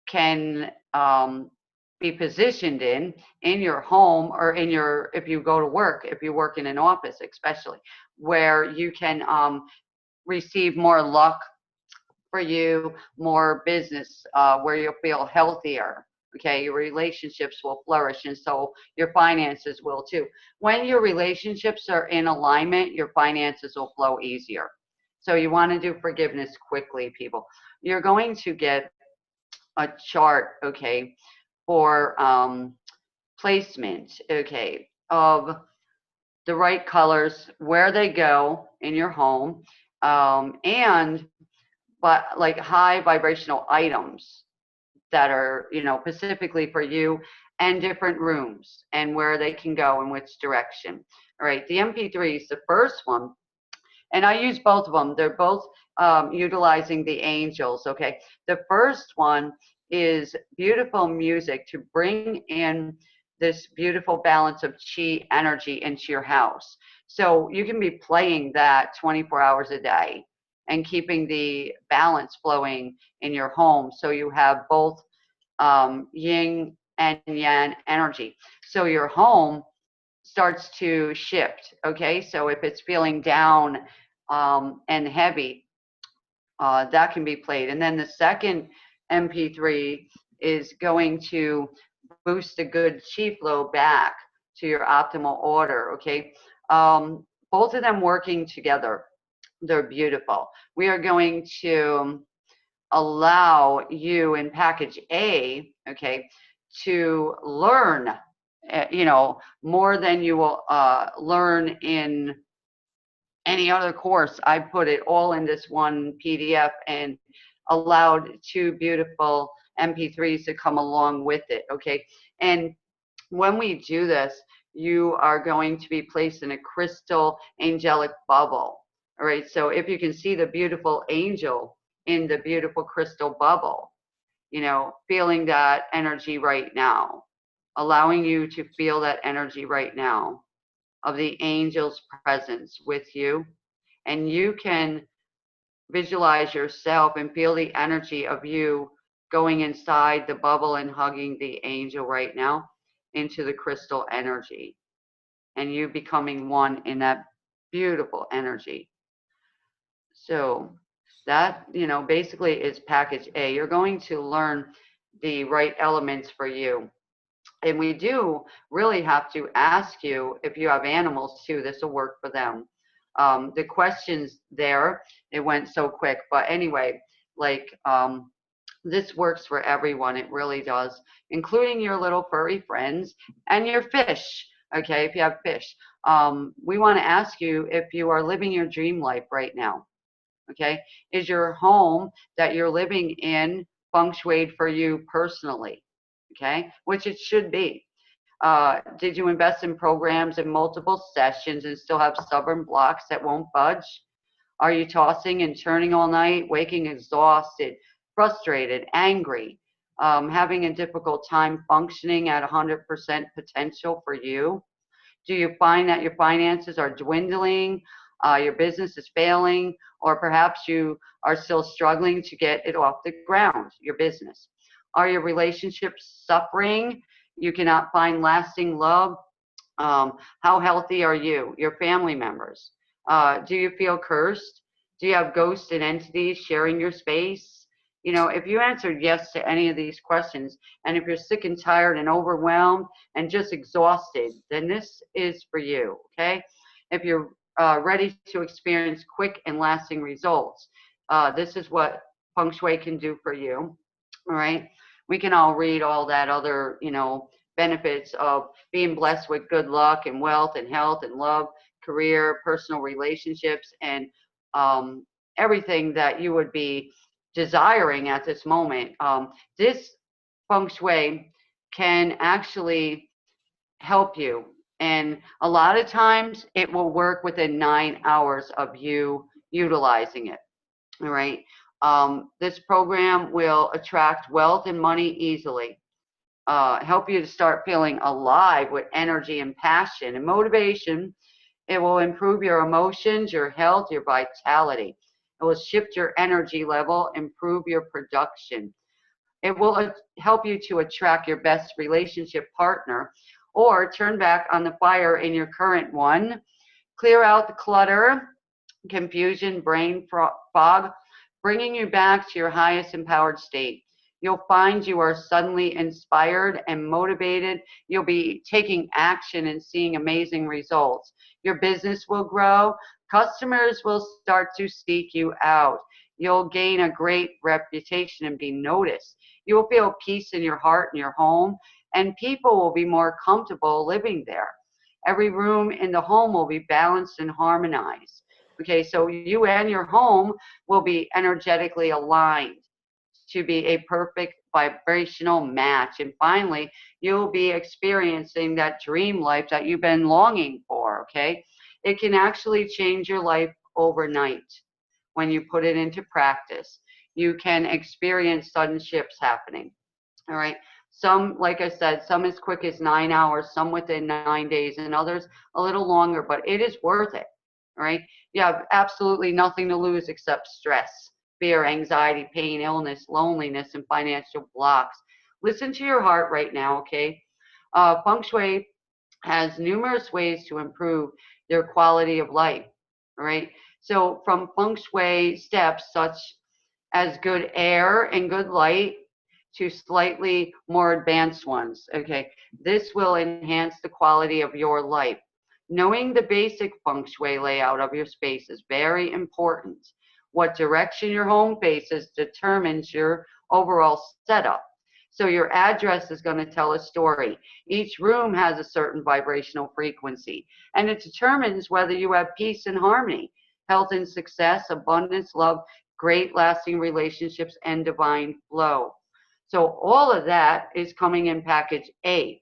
can be positioned in your home, or in your, if you go to work, if you work in an office especially, where you can receive more luck for you, more business, where you'll feel healthier, okay, your relationships will flourish, and so your finances will too. When your relationships are in alignment, your finances will flow easier. So you want to do forgiveness quickly, people. You're going to get a chart, okay, for placement, okay, of the right colors, where they go in your home, and but like high vibrational items that are, you know, specifically for you, and different rooms and where they can go in which direction. All right, the MP3 is the first one, and I use both of them. They're both utilizing the angels. Okay, the first one is beautiful music to bring in this beautiful balance of chi energy into your house. So you can be playing that 24 hours a day and keeping the balance flowing in your home, so you have both yin and yang energy. So your home starts to shift. Okay, so if it's feeling down and heavy, that can be played. And then the second MP3 is going to boost a good chi flow back to your optimal order. Okay, both of them working together, they're beautiful. We are going to allow you in package A, okay, to learn, more than you will learn in any other course. I put it all in this one PDF and allowed two beautiful MP3s to come along with it, okay? And when we do this, you are going to be placed in a crystal angelic bubble. All right, so if you can see the beautiful angel in the beautiful crystal bubble, feeling that energy right now, allowing you to feel that energy right now of the angel's presence with you. And you can visualize yourself and feel the energy of you going inside the bubble and hugging the angel right now into the crystal energy, and you becoming one in that beautiful energy. So that, basically is package A. You're going to learn the right elements for you. And we do really have to ask you, if you have animals too, this will work for them. The questions there, it went so quick. But anyway, like, this works for everyone. It really does, including your little furry friends and your fish. Okay, if you have fish. We want to ask you if you are living your dream life right now. Okay, is your home that you're living in feng shui for you personally? Okay, which it should be. Did you invest in programs and multiple sessions and still have stubborn blocks that won't budge? Are you tossing and turning all night, waking exhausted, frustrated, angry, having a difficult time functioning at 100% potential for you? Do you find that your finances are dwindling, your business is failing, or perhaps you are still struggling to get it off the ground, your business? Are your relationships suffering? You cannot find lasting love? How healthy are you, your family members? Do you feel cursed? Do you have ghosts and entities sharing your space? If you answered yes to any of these questions, and if you're sick and tired and overwhelmed and just exhausted, then this is for you, okay? If you're ready to experience quick and lasting results, this is what Feng Shui can do for you, all right? We can all read all that other, benefits of being blessed with good luck and wealth and health and love, career, personal relationships, and everything that you would be desiring at this moment. This feng shui can actually help you, and a lot of times it will work within 9 hours of you utilizing it. All right. This program will attract wealth and money easily. Help you to start feeling alive with energy and passion and motivation. It will improve your emotions, your health, your vitality. It will shift your energy level, improve your production. It will help you to attract your best relationship partner, or turn back on the fire in your current one, clear out the clutter, confusion, brain fog, bringing you back to your highest empowered state. You'll find you are suddenly inspired and motivated. You'll be taking action and seeing amazing results. Your business will grow. Customers will start to seek you out. You'll gain a great reputation and be noticed. You will feel peace in your heart and your home, and people will be more comfortable living there. Every room in the home will be balanced and harmonized. Okay, so you and your home will be energetically aligned to be a perfect vibrational match. And finally, you'll be experiencing that dream life that you've been longing for, okay? It can actually change your life overnight when you put it into practice. You can experience sudden shifts happening, all right? Some, like I said, some as quick as 9 hours, some within 9 days, and others a little longer, but it is worth it, all right? You have absolutely nothing to lose except stress, fear, anxiety, pain, illness, loneliness, and financial blocks. Listen to your heart right now, okay? Feng Shui has numerous ways to improve their quality of life, all right? So from Feng Shui steps such as good air and good light to slightly more advanced ones, okay? This will enhance the quality of your life. Knowing the basic Feng Shui layout of your space is very important. What direction your home faces determines your overall setup. So your address is going to tell a story. Each room has a certain vibrational frequency, and it determines whether you have peace and harmony, health and success, abundance, love, great lasting relationships, and divine flow. So all of that is coming in package A,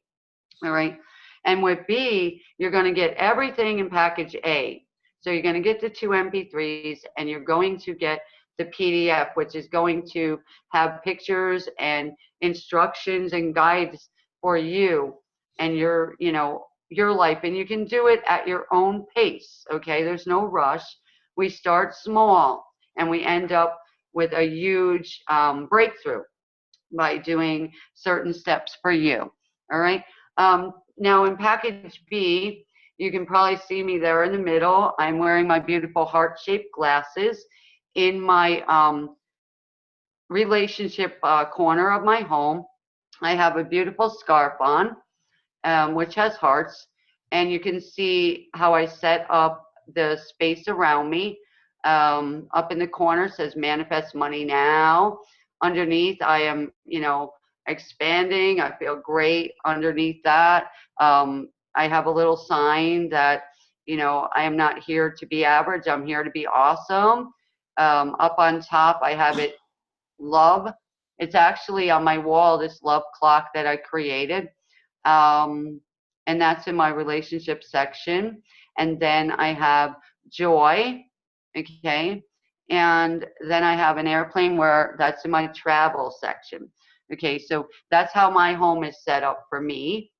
all right? And with B, you're going to get everything in package A. So you're going to get the 2 MP3s, and you're going to get the PDF, which is going to have pictures and instructions and guides for you and your, you know, your life. And you can do it at your own pace, okay? There's no rush. We start small, and we end up with a huge breakthrough by doing certain steps for you, all right? Now in package B, you can probably see me there in the middle. I'm wearing my beautiful heart-shaped glasses in my relationship corner of my home. I have a beautiful scarf on, which has hearts, and you can see how I set up the space around me. Up in the corner says manifest money now. Underneath, I am, you know, expanding. I feel great underneath that. I have a little sign that, you know, I am not here to be average. I'm here to be awesome. Up on top, I have it love. It's actually on my wall, this love clock that I created. And that's in my relationship section. And then I have joy, okay? And then I have an airplane where that's in my travel section. Okay, so that's how my home is set up for me.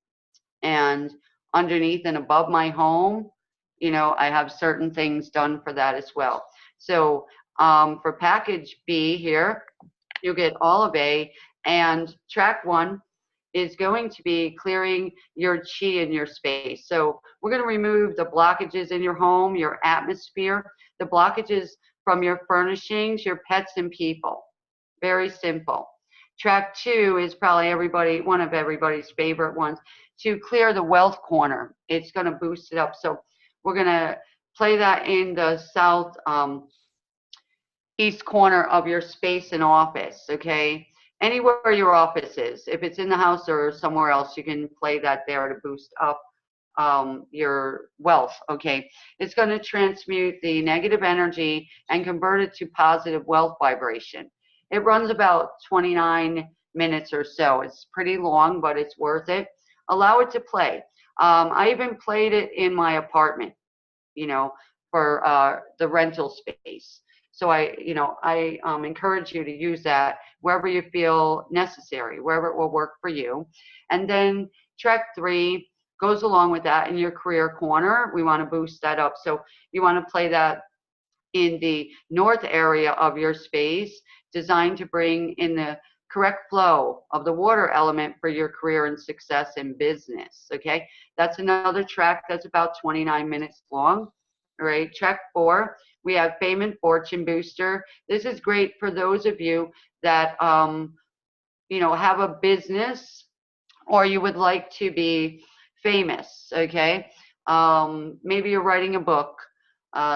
And underneath and above my home, you know, I have certain things done for that as well. So for package B here, you'll get all of A, and track 1 is going to be clearing your chi in your space. So we're going to remove the blockages in your home, your atmosphere, the blockages from your furnishings, your pets, and people. Very simple. Track 2 is probably one of everybody's favorite ones, to clear the wealth corner. It's going to boost it up. So we're going to play that in the south east corner of your space and office, okay? Anywhere your office is. If it's in the house or somewhere else, you can play that there to boost up your wealth, okay? It's going to transmute the negative energy and convert it to positive wealth vibration. It runs about 29 minutes or so. It's pretty long, but it's worth it. Allow it to play. I even played it in my apartment, you know, for the rental space. So I encourage you to use that wherever you feel necessary, wherever it will work for you. And then track 3 goes along with that in your career corner. We want to boost that up. So you want to play that in the north area of your space, designed to bring in the correct flow of the water element for your career and success in business, okay? That's another track that's about 29 minutes long. All right, track 4, we have Fame and Fortune Booster. This is great for those of you that, you know, have a business or you would like to be famous, okay? Maybe you're writing a book,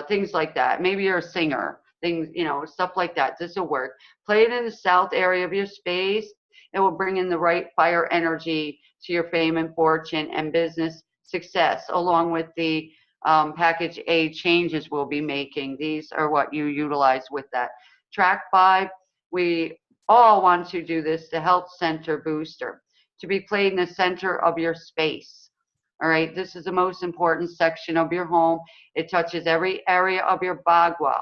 things like that. Maybe you're a singer, things, you know, stuff like that. This will work. Play it in the south area of your space. It will bring in the right fire energy to your fame and fortune and business success, along with the package A changes we'll be making. These are what you utilize with that. Track 5, we all want to do this, the health center booster, to be played in the center of your space. All right, this is the most important section of your home. It touches every area of your bagua.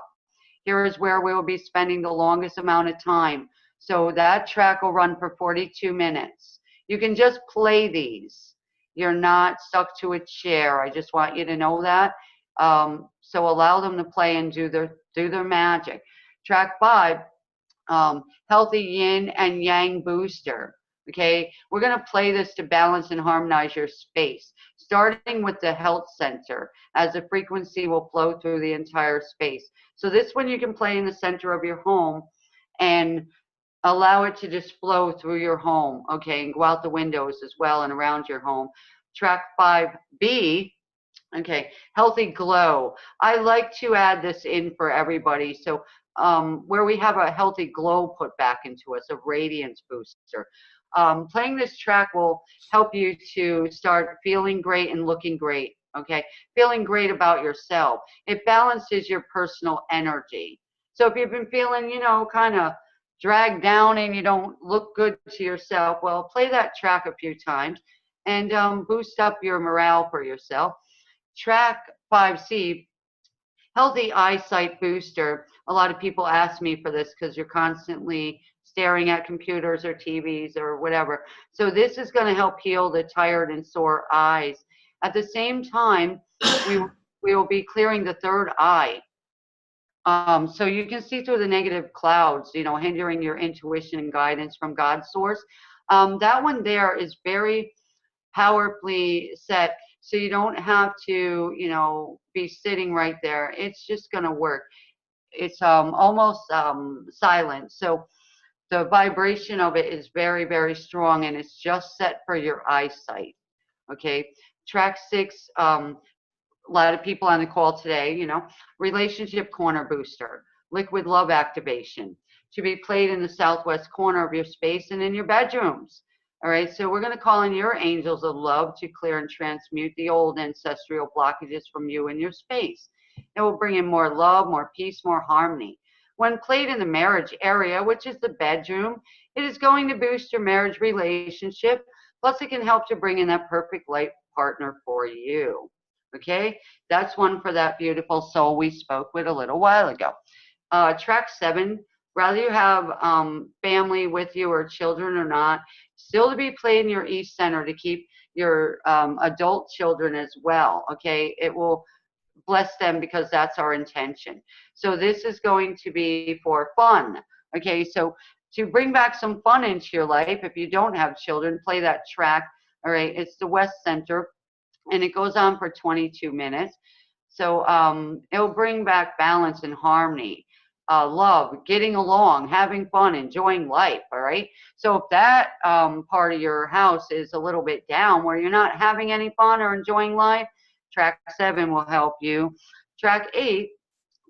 Here is where we will be spending the longest amount of time. So that track will run for 42 minutes. You can just play these. You're not stuck to a chair. I just want you to know that. So allow them to play and do their magic. Track 5, healthy yin and yang booster. Okay, we're going to play this to balance and harmonize your space, starting with the health center, as the frequency will flow through the entire space. So this one you can play in the center of your home and allow it to just flow through your home, okay, and go out the windows as well and around your home. Track 5B, okay, healthy glow. I like to add this in for everybody. So where we have a healthy glow put back into us, a radiance booster. Playing this track will help you to start feeling great and looking great, okay? Feeling great about yourself. It balances your personal energy. So if you've been feeling, you know, kind of dragged down and you don't look good to yourself, well, play that track a few times and boost up your morale for yourself. Track 5C, healthy eyesight booster. A lot of people ask me for this because you're constantly staring at computers or TVs or whatever. So this is going to help heal the tired and sore eyes. At the same time, we will be clearing the third eye. So you can see through the negative clouds, you know, hindering your intuition and guidance from God's source. That one there is very powerfully set, so you don't have to, you know, be sitting right there. It's just going to work. It's almost silent. So the vibration of it is very, very strong, and it's just set for your eyesight. Okay. Track 6, a lot of people on the call today, you know, relationship corner booster, liquid love activation, to be played in the southwest corner of your space and in your bedrooms. All right, so we're going to call in your angels of love to clear and transmute the old ancestral blockages from you and your space. It will bring in more love, more peace, more harmony. When played in the marriage area, which is the bedroom, it is going to boost your marriage relationship. Plus, it can help to bring in that perfect life partner for you. Okay, that's one for that beautiful soul we spoke with a little while ago. Track 7, whether you have family with you or children or not, still to be played in your East Center to keep your adult children as well. Okay, it will bless them because that's our intention. So this is going to be for fun. Okay, so to bring back some fun into your life, if you don't have children, play that track. All right, it's the West Center, and it goes on for 22 minutes. So it'll bring back balance and harmony, love, getting along, having fun, enjoying life, all right? So if that part of your house is a little bit down where you're not having any fun or enjoying life, track 7 will help you. Track 8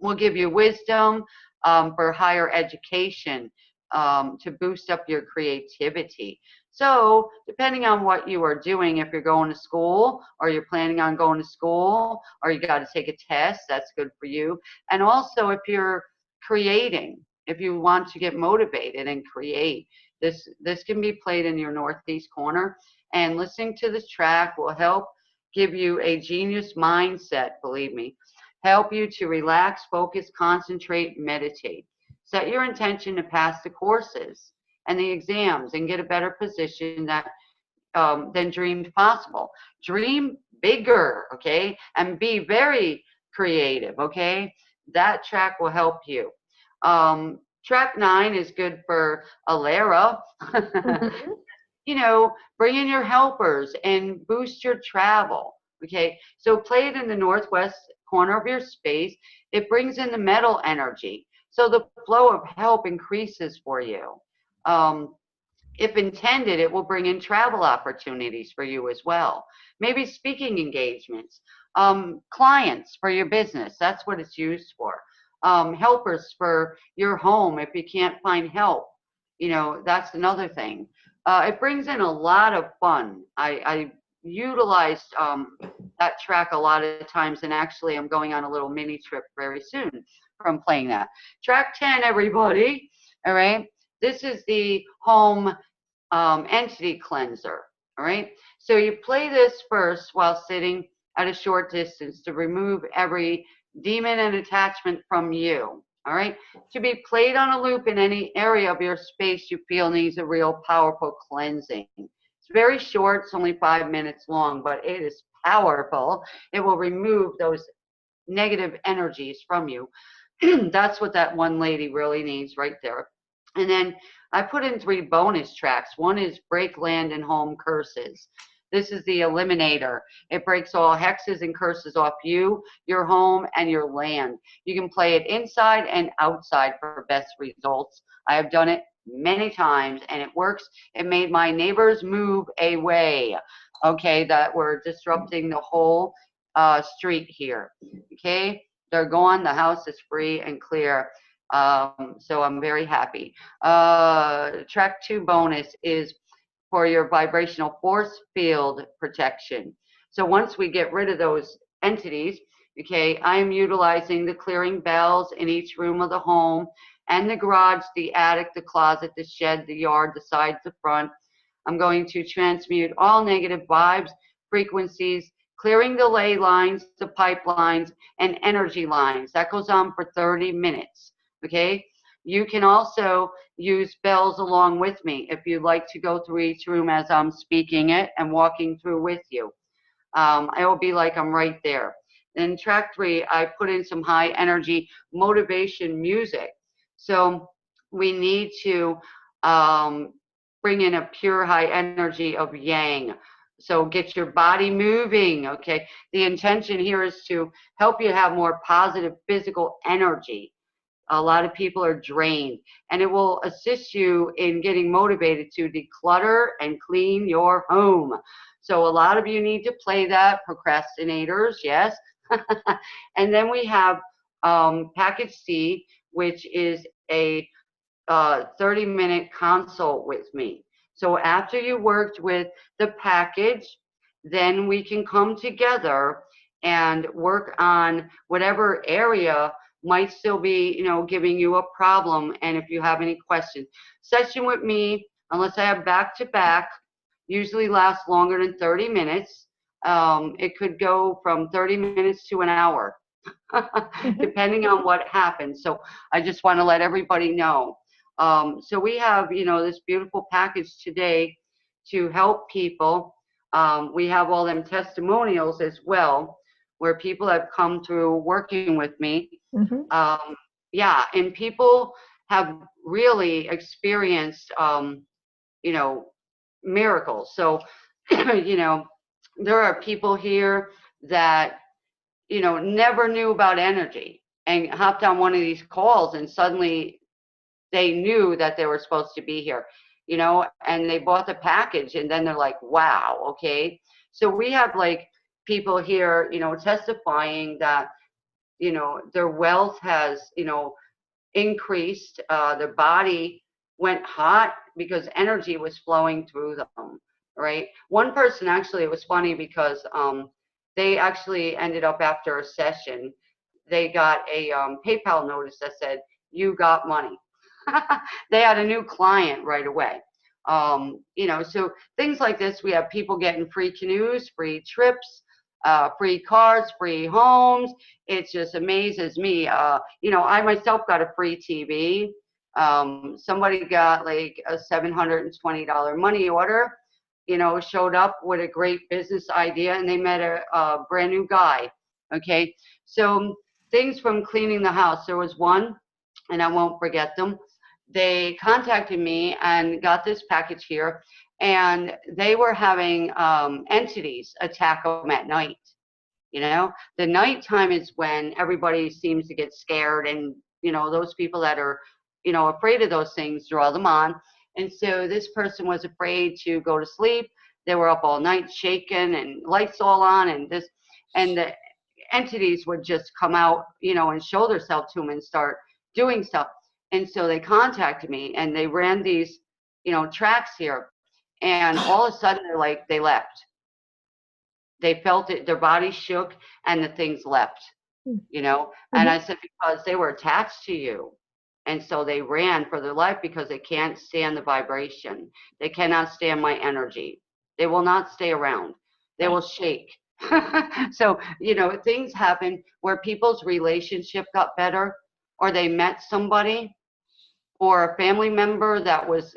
will give you wisdom for higher education, to boost up your creativity. So depending on what you are doing, if you're going to school or you're planning on going to school or you got to take a test, that's good for you. And also if you're creating, if you want to get motivated and create, this can be played in your northeast corner. And listening to this track will help give you a genius mindset, believe me. Help you to relax, focus, concentrate, meditate. Set your intention to pass the courses and the exams and get a better position than dreamed possible. Dream bigger, okay? And be very creative, okay? That track will help you. Track 9 is good for Alera. Mm-hmm. You know, bring in your helpers and boost your travel. Okay, so play it in the northwest corner of your space. It brings in the metal energy, so the flow of help increases for you. If intended, it will bring in travel opportunities for you as well. Maybe speaking engagements, clients for your business. That's what it's used for. Helpers for your home if you can't find help. You know, that's another thing. It brings in a lot of fun. I utilized that track a lot of times, and actually I'm going on a little mini trip very soon from playing that. Track 10, everybody. All right. This is the home entity cleanser. All right. So you play this first while sitting at a short distance to remove every demon and attachment from you. All right. To be played on a loop in any area of your space you feel needs a real powerful cleansing. It's very short. It's only 5 minutes long, but it is powerful. It will remove those negative energies from you. That's what that one lady really needs right there. And then I put in 3 bonus tracks. One is Break Land and Home Curses. This is the eliminator. It breaks all hexes and curses off you, your home, and your land. You can play it inside and outside for best results. I have done it many times and it works. It made my neighbors move away, okay, that were disrupting the whole street here. Okay, they're gone. The house is free and clear. So I'm very happy. Track 2 bonus is for your vibrational force field protection. So once we get rid of those entities, okay, I am utilizing the clearing bells in each room of the home and the garage, the attic, the closet, the shed, the yard, the sides, the front. I'm going to transmute all negative vibes, frequencies, clearing the ley lines, the pipelines, and energy lines. That goes on for 30 minutes, okay? You can also use bells along with me if you'd like to go through each room as I'm speaking it and walking through with you. It will be like I'm right there. In track 3, I put in some high energy motivation music. So we need to bring in a pure high energy of yang. So get your body moving, okay? The intention here is to help you have more positive physical energy. A lot of people are drained, and it will assist you in getting motivated to declutter and clean your home. So a lot of you need to play that, procrastinators, yes. And then we have package C, which is a 30-minute consult with me. So after you worked with the package, then we can come together and work on whatever area might still be, giving you a problem. And if you have any questions, session with me, unless I have back-to-back, usually lasts longer than 30 minutes. It could go from 30 minutes to an hour, depending on what happens. So I just want to let everybody know. So we have, this beautiful package today to help people. We have all them testimonials as well, where people have come through working with me. Yeah, and people have really experienced, miracles. So, there are people here that, never knew about energy and hopped on one of these calls and suddenly they knew that they were supposed to be here, and they bought the package and then they're like, wow, okay. So we have like people here, testifying that, their wealth has, increased, their body went hot because energy was flowing through them, right? One person, actually, it was funny because they actually ended up after a session, they got a PayPal notice that said, you got money. They had a new client right away. So things like this, we have people getting free canoes, free trips, free cars, free homes. It just amazes me. I myself got a free TV. Somebody got like a $720 money order, showed up with a great business idea and they met a brand new guy. Okay. So things from cleaning the house. There was one, and I won't forget them. They contacted me and got this package here, and they were having entities attack them at night. The nighttime is when everybody seems to get scared, and those people that are afraid of those things draw them on. And so this person was afraid to go to sleep. They were up all night shaking and lights all on, and the entities would just come out, and show themselves to them and start doing stuff. And so they contacted me and they ran these, tracks here, and all of a sudden they left. They felt it, their body shook and the things left, and I said, because they were attached to you. And so they ran for their life because they can't stand the vibration. They cannot stand my energy. They will not stay around. They will shake. So, you know, things happen where people's relationship got better, or they met somebody, or a family member that was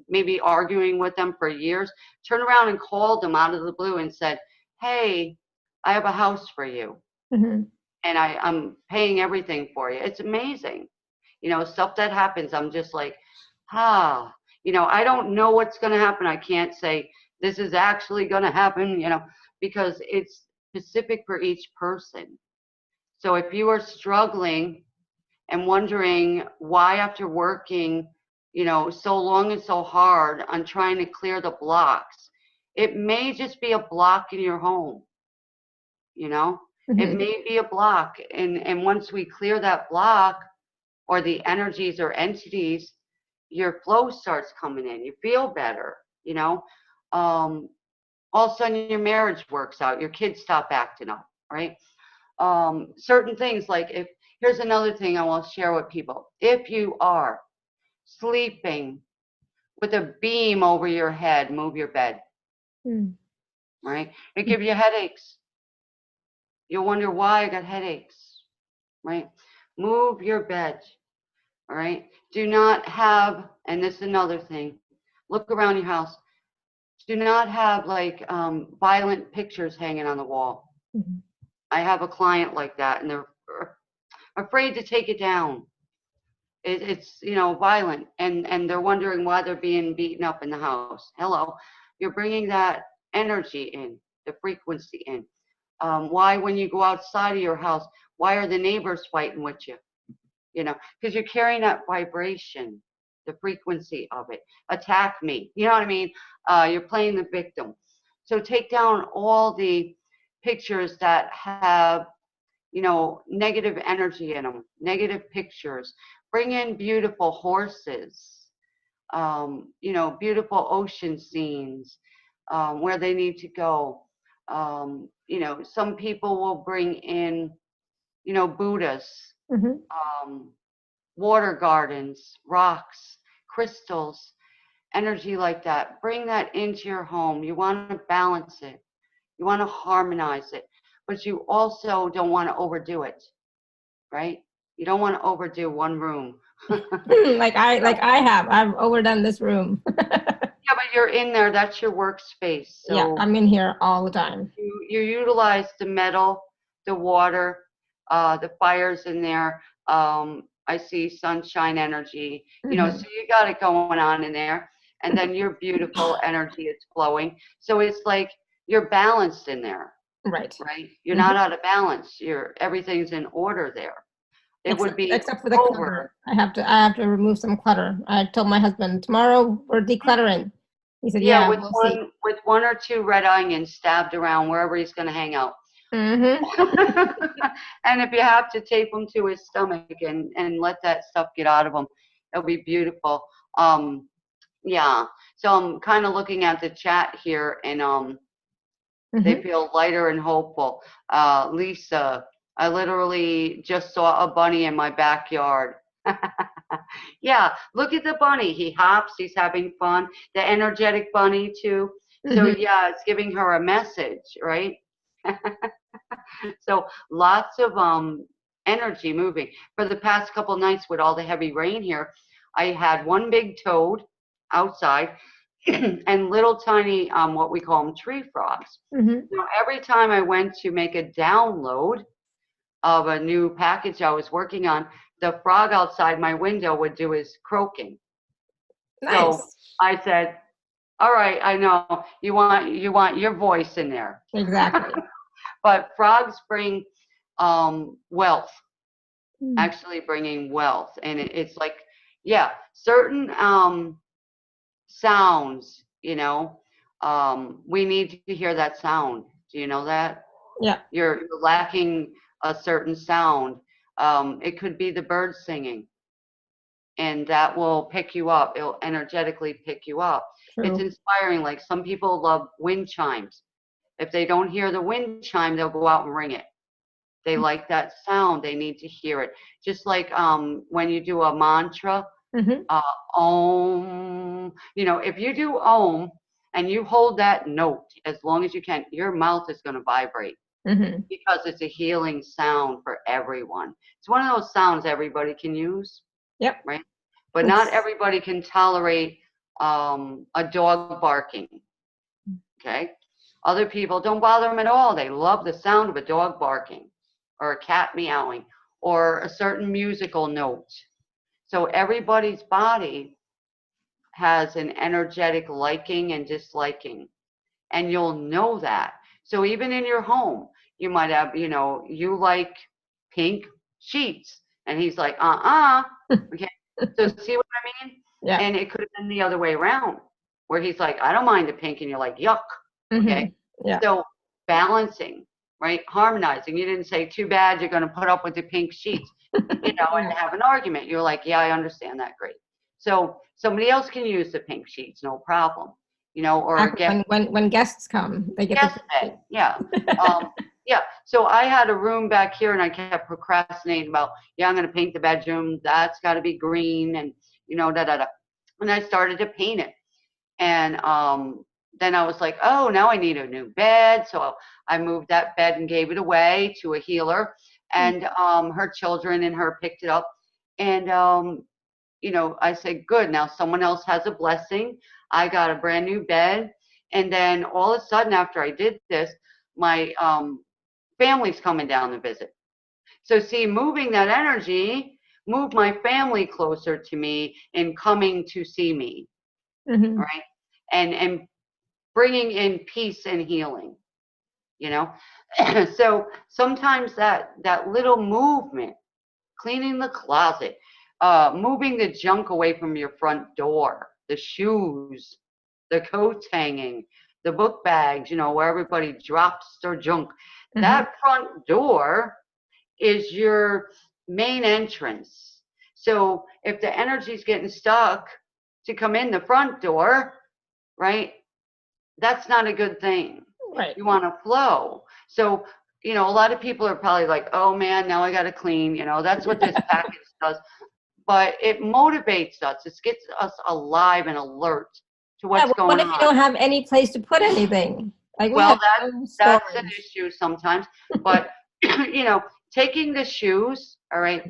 maybe arguing with them for years, turned around and called them out of the blue and said, hey, I have a house for you. Mm-hmm. And I'm paying everything for you. It's amazing. You know, stuff that happens, I'm just like, you know, I don't know what's going to happen. I can't say this is actually going to happen, you know, because it's specific for each person. So if you are struggling and wondering why, after working, you know, so long and so hard on trying to clear the blocks, it may just be a block in your home, you know, it Mm-hmm. may be a block. And once we clear that block, or the energies or entities, your flow starts coming in. You feel better, you know. All of a sudden your marriage works out. Your kids stop acting up, right? Certain things, like, if here's another thing I want to share with people. If you are sleeping with a beam over your head, move your bed, Mm. right? It gives you headaches. You'll wonder why I got headaches, right? Move your bed. All right. Do not have, and this is another thing, look around your house. Do not have like violent pictures hanging on the wall. Mm-hmm. I have a client like that, and they're afraid to take it down. It's, you know, violent, and they're wondering why they're being beaten up in the house. Hello, you're bringing that energy in, the frequency in. Why, when you go outside of your house, why are the neighbors fighting with you? You know, because you're carrying that vibration, the frequency of it. Attack me. You know what I mean? You're playing the victim. So take down all the pictures that have, you know, negative energy in them, negative pictures. Bring in beautiful horses, you know, beautiful ocean scenes, where they need to go. You know, some people will bring in, you know, Buddhas, Mm-hmm. water gardens, rocks, crystals, energy like that. Bring that into your home. You want to balance it. You want to harmonize it, but you also don't want to overdo it, right? You don't want to overdo one room. I've overdone this room. Yeah, but you're in there. That's your workspace. Yeah, So I'm in here all the time. you utilize the metal, the water, the fires in there. I see sunshine energy, you know, Mm-hmm. so you got it going on in there. And then your beautiful energy is flowing. So it's like you're balanced in there, Right. right? You're Mm-hmm. not out of balance. Everything's in order there. It would be Except for the over. clutter. I have to remove some clutter. I told my husband tomorrow we're decluttering. He said, Yeah, "Yeah, with we'll see." one or two red onions stabbed around wherever he's going to hang out. Mm-hmm. And if you have to tape him to his stomach and let that stuff get out of him, it'll be beautiful. Yeah. So I'm kind of looking at the chat here, and they Mm-hmm. feel lighter and hopeful. Lisa, I literally just saw a bunny in my backyard. Yeah, look at the bunny. He hops, he's having fun. The energetic bunny too. So Mm-hmm. yeah, it's giving her a message, right? So lots of energy moving. For the past couple nights with all the heavy rain here, I had one big toad outside and little tiny what we call them tree frogs. Mm-hmm. Now every time I went to make a download of a new package I was working on, the frog outside my window would do his croaking. So Nice. I said, all right, I know you want your voice in there. Exactly. But frogs bring wealth, Mm. actually bringing wealth. And it's like, yeah, certain sounds, you know, we need to hear that sound. Do you know that? Yeah. You're lacking a certain sound. It could be the birds singing, and that will pick you up. It'll energetically pick you up. It's True. inspiring. Like, some people love wind chimes. If they don't hear the wind chime, they'll go out and ring it. They like that sound. They need to hear it. Just like when you do a mantra, Om. You know, if you do Om and you hold that note as long as you can, your mouth is going to vibrate because it's a healing sound for everyone. It's one of those sounds everybody can use. Yep. Right. But not everybody can tolerate a dog barking. Okay. Other people don't bother them at all. They love the sound of a dog barking or a cat meowing or a certain musical note. So everybody's body has an energetic liking and disliking, and you'll know that. So even in your home, you might have, you know, you like pink sheets, and he's like, okay. So see what I mean? Yeah. And it could have been the other way around, where he's like, I don't mind the pink, and you're like, yuck. Okay. Yeah. So balancing, right? Harmonizing. You didn't say, too bad you're going to put up with the pink sheets, you know, and have an argument. You're like, yeah, I understand that. Great. So somebody else can use the pink sheets, no problem. You know, or when guests come, they get guest bed. Yeah. Yeah. So I had a room back here, and I kept procrastinating about, yeah, I'm going to paint the bedroom. That's got to be green, and you know, da da da. And I started to paint it, and then I was like, oh, now I need a new bed. So I moved that bed and gave it away to a healer, and her children and her picked it up, and you know, I said, good. Now someone else has a blessing. I got a brand new bed. And then all of a sudden, after I did this, my family's coming down to visit. So see, moving that energy moved my family closer to me and coming to see me, right? And bringing in peace and healing, you know? So sometimes that little movement, cleaning the closet, moving the junk away from your front door, the shoes, the coats hanging, the book bags, you know, where everybody drops their junk. That front door is your main entrance. So if the energy's getting stuck to come in the front door, right, that's not a good thing. Right. You want to flow. So, you know, a lot of people are probably like, oh man, now I got to clean. You know, that's what this package does. But it motivates us. It gets us alive and alert to what's going on. What if you don't have any place to put anything? Like, well, that's an issue sometimes. But, you know, taking the shoes, all right,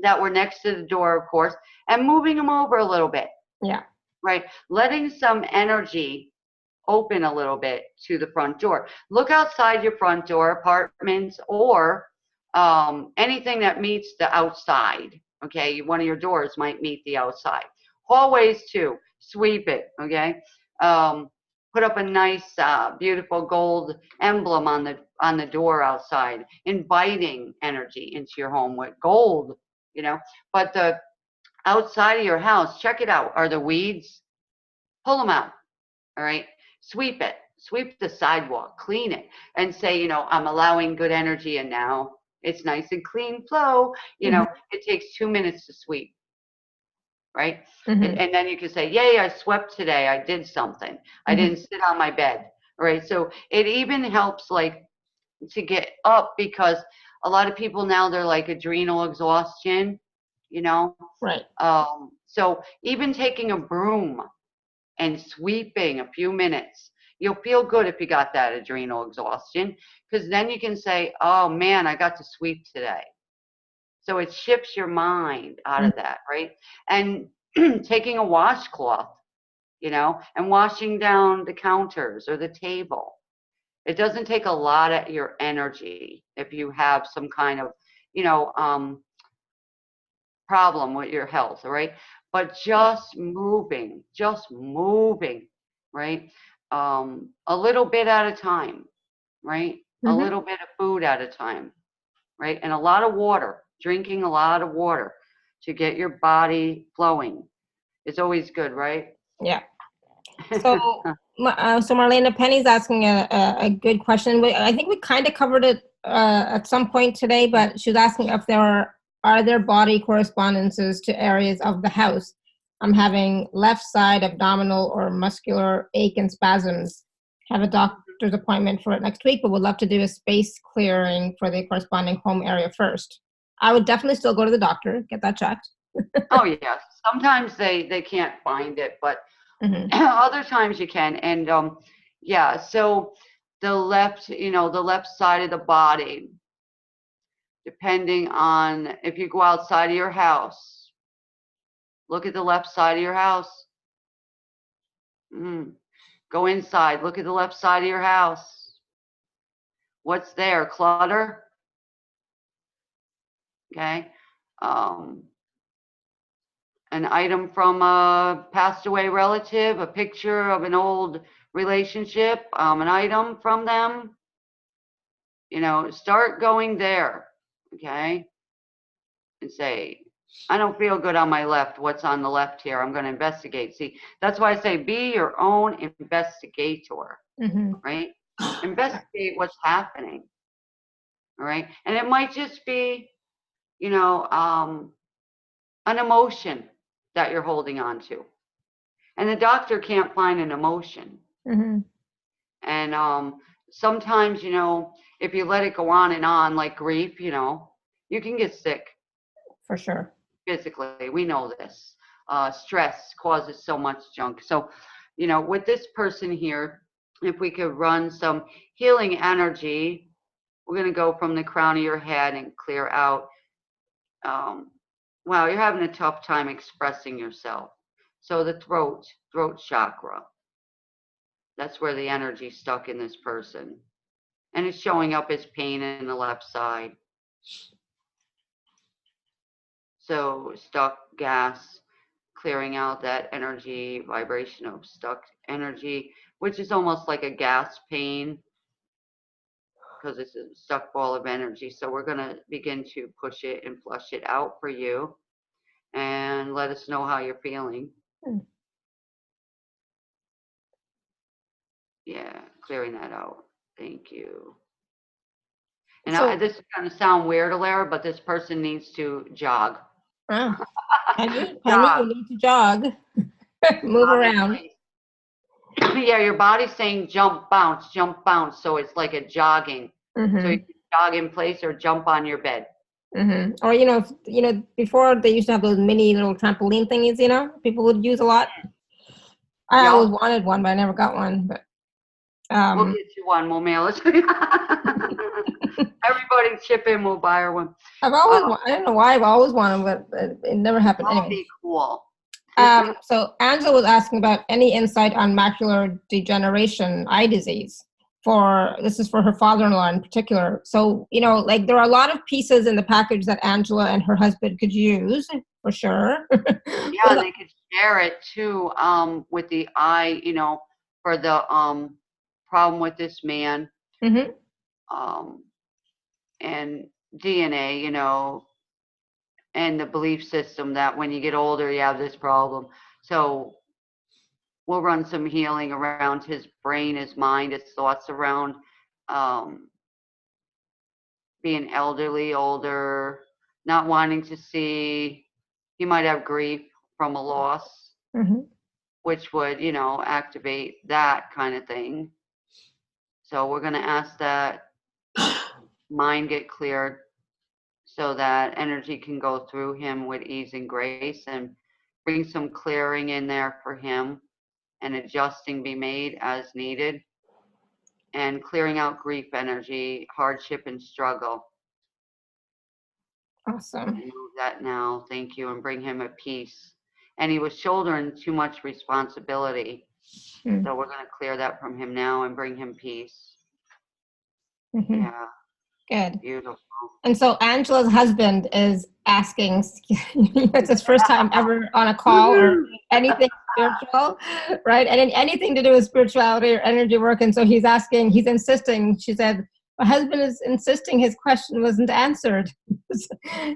that were next to the door, of course, and moving them over a little bit. Yeah. Right. Letting some energy open a little bit to the front door. Look outside your front door, apartments, or anything that meets the outside. Okay, one of your doors might meet the outside. Hallways too. Sweep it. Okay. Put up a nice, beautiful gold emblem on the door outside, inviting energy into your home with gold. You know, but the outside of your house, check it out. Are the weeds? Pull them out. All right. Sweep it. Sweep the sidewalk. Clean it. And say, you know, I'm allowing good energy in now. It's nice and clean flow. You know, it takes 2 minutes to sweep. Right. And then you can say, yay, I swept today. I did something. I didn't sit on my bed. All right. So it even helps like to get up, because a lot of people now, they're like adrenal exhaustion, you know. Right. So even taking a broom and sweeping a few minutes, you'll feel good if you got that adrenal exhaustion, because then you can say, oh man, I got to sweep today. So it shifts your mind out of that, right? And taking a washcloth, you know, and washing down the counters or the table. It doesn't take a lot of your energy if you have some kind of, you know, problem with your health, right? But just moving, right? A little bit at a time, right? A little bit of food at a time, right? And a lot of water, drinking a lot of water to get your body flowing. It's always good, right? Yeah. So, so Marlena, Penny's asking a good question. I think we kind of covered it at some point today, but she's asking if there are there body correspondences to areas of the house. I'm having left side abdominal or muscular ache and spasms. Have a doctor's appointment for it next week, but would love to do a space clearing for the corresponding home area first. I would definitely still go to the doctor, get that checked. Oh yes, sometimes they can't find it, but other times you can. And yeah, so the left, the left side of the body, depending on if you go outside of your house, look at the left side of your house. Go inside, look at the left side of your house. What's there? Clutter. Okay. An item from a passed away relative, a picture of an old relationship, an item from them. Start going there. Okay. And say, I don't feel good on my left. What's on the left here? I'm going to investigate. See, that's why I say be your own investigator, right? Investigate what's happening. All right. And it might just be, an emotion that you're holding on to. And the doctor can't find an emotion. And sometimes, if you let it go on and on, like grief, you can get sick. For sure. Physically, we know this. Stress causes so much junk. So, with this person here, if we could run some healing energy, we're going to go from the crown of your head and clear out. Wow, you're having a tough time expressing yourself. So the throat chakra, that's where the energy's stuck in this person. And it's showing up as pain in the left side. So stuck gas, clearing out that energy, vibration of stuck energy, which is almost like a gas pain because it's a stuck ball of energy. So we're going to begin to push it and flush it out for you and let us know how you're feeling. Yeah, clearing that out. Thank you. And this is going to sound weird, Alara, but this person needs to jog. Honey, you need to jog. Move around. Yeah, your body's saying jump, bounce, jump, bounce. So it's like a jogging. So you can jog in place or jump on your bed. Or, before they used to have those mini little trampoline thingies, people would use a lot. I always wanted one, but I never got one. But we'll get you one. We'll mail it. Everybody chip in. We'll buy her one. I don't know why I've always wanted, but it never happened. That'll be cool. So Angela was asking about any insight on macular degeneration, eye disease. This is for her father-in-law in particular. So, there are a lot of pieces in the package that Angela and her husband could use for sure. Yeah, they could share it too, with the eye, for the problem with this man. And DNA, and the belief system that when you get older, you have this problem. So we'll run some healing around his brain, his mind, his thoughts around being elderly, older, not wanting to see. He might have grief from a loss, which would, activate that kind of thing. So we're going to ask that mind get cleared so that energy can go through him with ease and grace, and bring some clearing in there for him, and adjusting be made as needed, and clearing out grief energy, hardship, and struggle. Awesome. And move that now, thank you, and bring him a peace. And he was shouldering too much responsibility. So we're going to clear that from him now and bring him peace. Yeah. Good. Beautiful. And so Angela's husband is asking, it's his first time ever on a call or anything spiritual, right? And anything to do with spirituality or energy work. And so he's insisting, she said, my husband is insisting his question wasn't answered.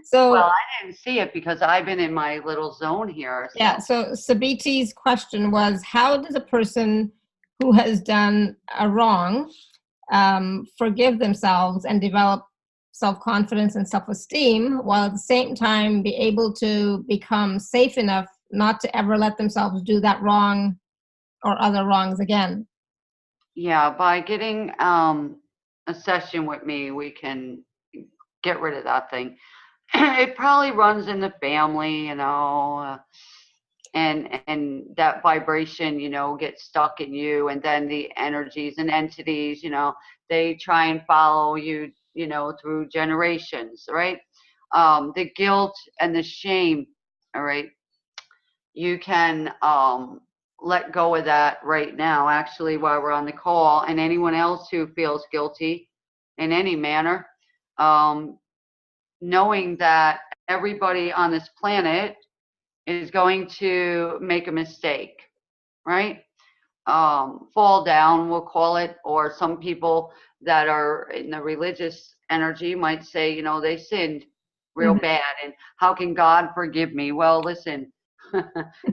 So, well, I didn't see it because I've been in my little zone here. So. Yeah, so Sabiti's question was, how does a person who has done a wrong forgive themselves and develop self-confidence and self-esteem, while at the same time be able to become safe enough not to ever let themselves do that wrong or other wrongs again? Yeah, by getting a session with me, we can get rid of that thing. It probably runs in the family, and that vibration, gets stuck in you, and then the energies and entities, they try and follow you, through generations, right? The guilt and the shame, all right, you can let go of that right now, actually, while we're on the call, and anyone else who feels guilty in any manner, um, knowing that everybody on this planet is going to make a mistake, right? Fall down, we'll call it, or some people that are in the religious energy might say, they sinned real Mhm. bad, and how can God forgive me? Well, listen,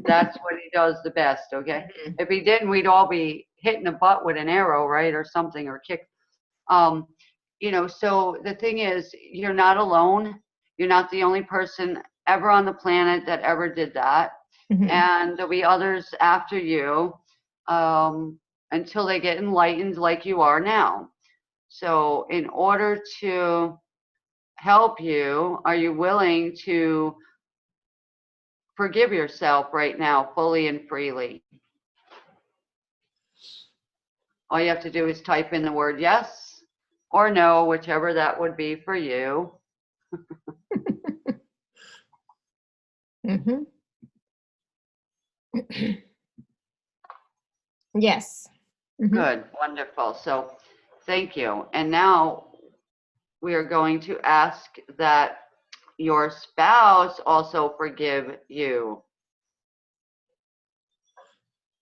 that's what he does the best, okay? Mhm. If he didn't, we'd all be hit in the butt with an arrow, right, or something, or kicked. Um, so the thing is, you're not alone. You're not the only person ever on the planet that ever did that. Mhm. And there'll be others after you, until they get enlightened like you are now. So in order to help you, are you willing to forgive yourself right now, fully and freely? All you have to do is type in the word yes or no, whichever that would be for you. Mhm. Yes. Mhm. Good, wonderful. So thank you. And now we are going to ask that your spouse also forgive you.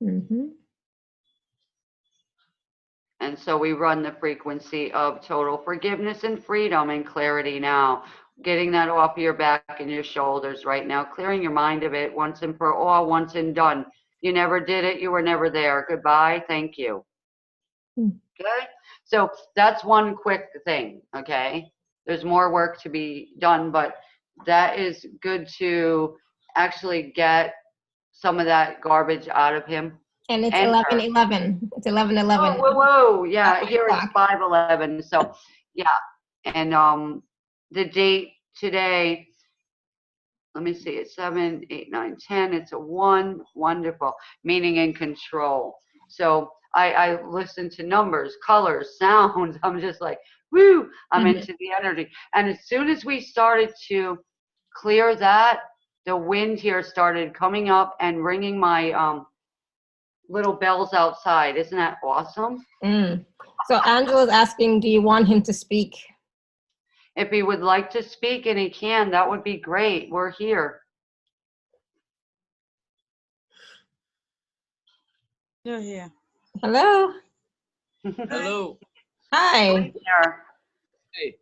Mhm. And so we run the frequency of total forgiveness and freedom and clarity now, getting that off your back and your shoulders right now, clearing your mind of it once and for all, once and done. You never did it. You were never there. Goodbye. Thank you. Mm. Okay. So that's one quick thing. Okay. There's more work to be done, but that is good to actually get some of that garbage out of him And it's and her. 11:11. It's 11:11. Whoa, whoa, whoa. Yeah, Outside here it's clock. 5:11. So, yeah. And the date today, let me see, it's 7, 8, 9, 10. It's a 1. Wonderful. Meaning in control. So I listen to numbers, colors, sounds. I'm just like, woo, I'm Mhm. into the energy. And as soon as we started to clear that, the wind here started coming up and ringing my little bells outside. Isn't that awesome? Mm. So Angela's asking, do you want him to speak? If he would like to speak and he can, that would be great. We're here. You're here. Hello. Hello. Hi. Here. Hey.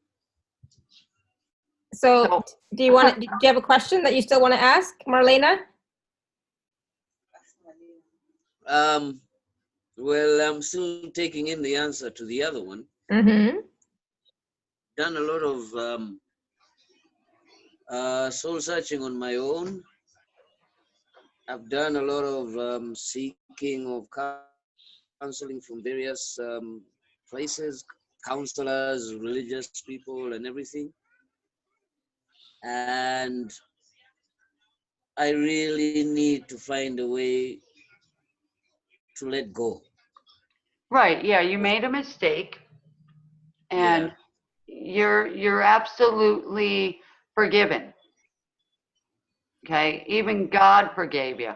So So, do you have a question that you still want to ask, Marlena? Well, I'm still taking in the answer to the other one. Mm-hmm. Done a lot of soul searching on my own. I've done a lot of seeking of counseling from various places, counselors, religious people, and everything. And I really need to find a way to let go. right, yeah, you made a mistake Yeah. and you're absolutely forgiven. Okay? Even God forgave you.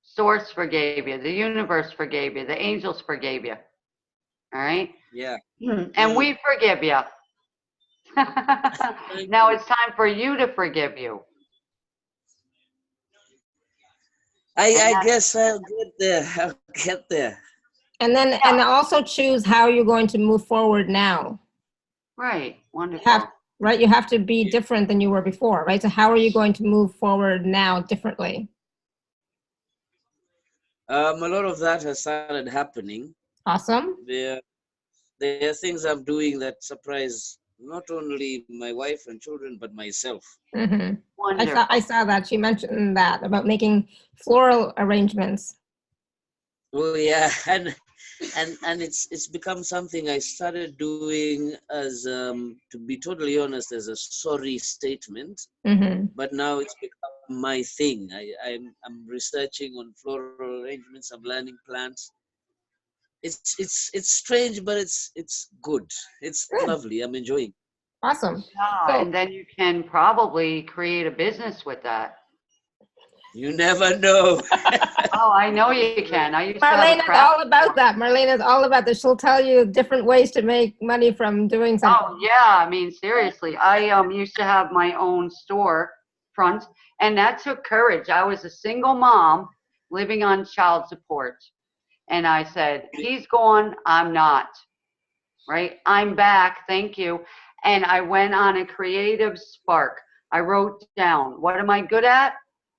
Source forgave you. The universe forgave you. The angels forgave you. All right? Yeah. And we forgive you. Thank Now you. it's time for you to forgive you. And I that, guess I'll get there. I'll get there. And also choose how you're going to move forward now. right, You have, wonderful. right? You have to be different than you were before, right? So how are you going to move forward now differently? A lot of that has started happening. Awesome. There are things I'm doing that surprise not only my wife and children, but myself. Mm-hmm. Wonderful. I saw that. She mentioned that about making floral arrangements. Oh yeah, and and it's become something I started doing as to be totally honest, as a sorry statement. Mm-hmm. But now it's become my thing. I'm researching on floral arrangements. I'm learning plants. It's strange, but it's good. It's Good. lovely. I'm enjoying. Awesome. Yeah, So and then you can probably create a business with that. You never know. Oh, I know you can. I used to have a Marlena's craft all about store. that. Marlena's all about this. She'll tell you different ways to make money from doing something. Oh yeah, I mean seriously. I used to have my own store front, and that took courage. I was a single mom living on child support, and I said, "He's gone, I'm not." Right? I'm back, thank you. And I went on a creative spark. I wrote down, what am I good at?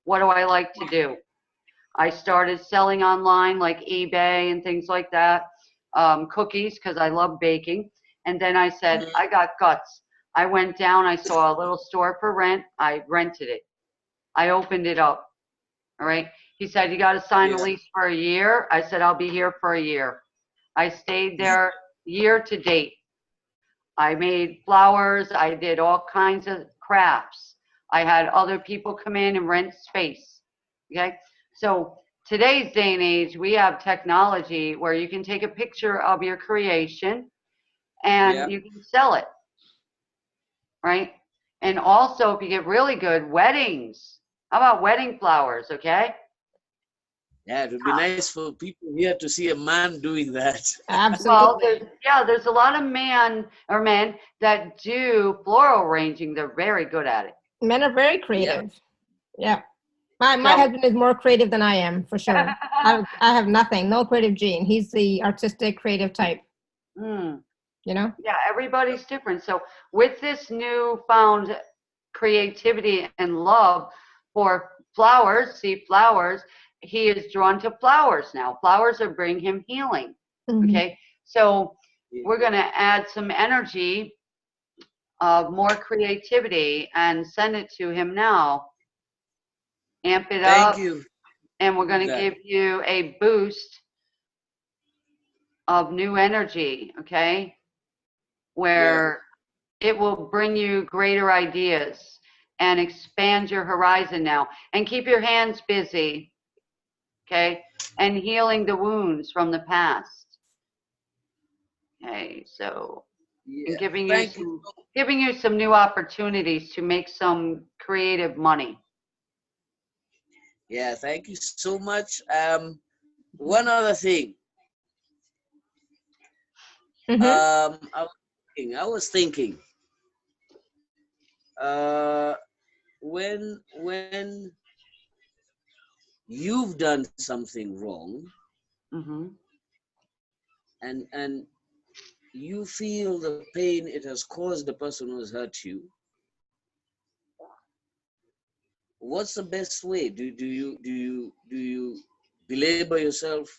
What do I like to do? I started selling online like eBay and things like that, cookies because I love baking. And then I said, I got guts. I went down, I saw a little store for rent. I rented it. I opened it up. All right. He said, you got to sign a Yeah. lease for a year. I said, I'll be here for a year. I stayed there year to date. I made flowers. I did all kinds of crafts. I had other people come in and rent space. Okay. So today's day and age, we have technology where you can take a picture of your creation and Yeah. you can sell it. Right. And also, if you get really good, weddings. How about wedding flowers? Okay. Yeah, it would be nice for people here to see a man doing that. Well, Absolutely. there's a lot of men that do floral arranging. They're very good at it. Men are very Yeah. creative. Yeah. My So, husband is more creative than I am, for sure. I have nothing, no creative gene. He's the artistic, creative type, mm, you know? yeah, everybody's different. So, with this newfound creativity and love for flowers, see flowers, he is drawn to flowers now. Flowers are bringing him healing. Mhm. Okay, so we're going to add some energy of more creativity and send it to him now. Amp it Thank up, you. and we're going to That. give you a boost of new energy, okay? Where it will bring you greater ideas and expand your horizon now. And keep your hands busy, okay? And healing the wounds from the past. Okay, so and Yeah. giving you some new opportunities to make some creative money. Yeah, thank you so much. One other thing. Mm-hmm. I was thinking, when you've done something wrong Mm-hmm. and you feel the pain it has caused the person who has hurt you, what's the best way? Do you belabor yourself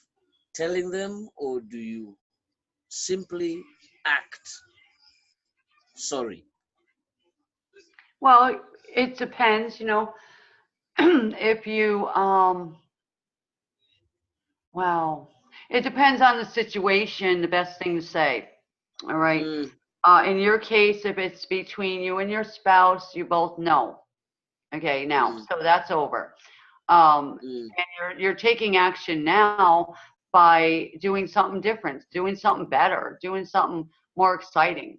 telling them, or do you simply act sorry? Well, it depends, if you well, it depends on the situation, the best thing to say. All right. Mm, In your case, if it's between you and your spouse, you both know. Okay, now, mm, so that's over. mm, And you're taking action now by doing something different, doing something better, doing something more exciting.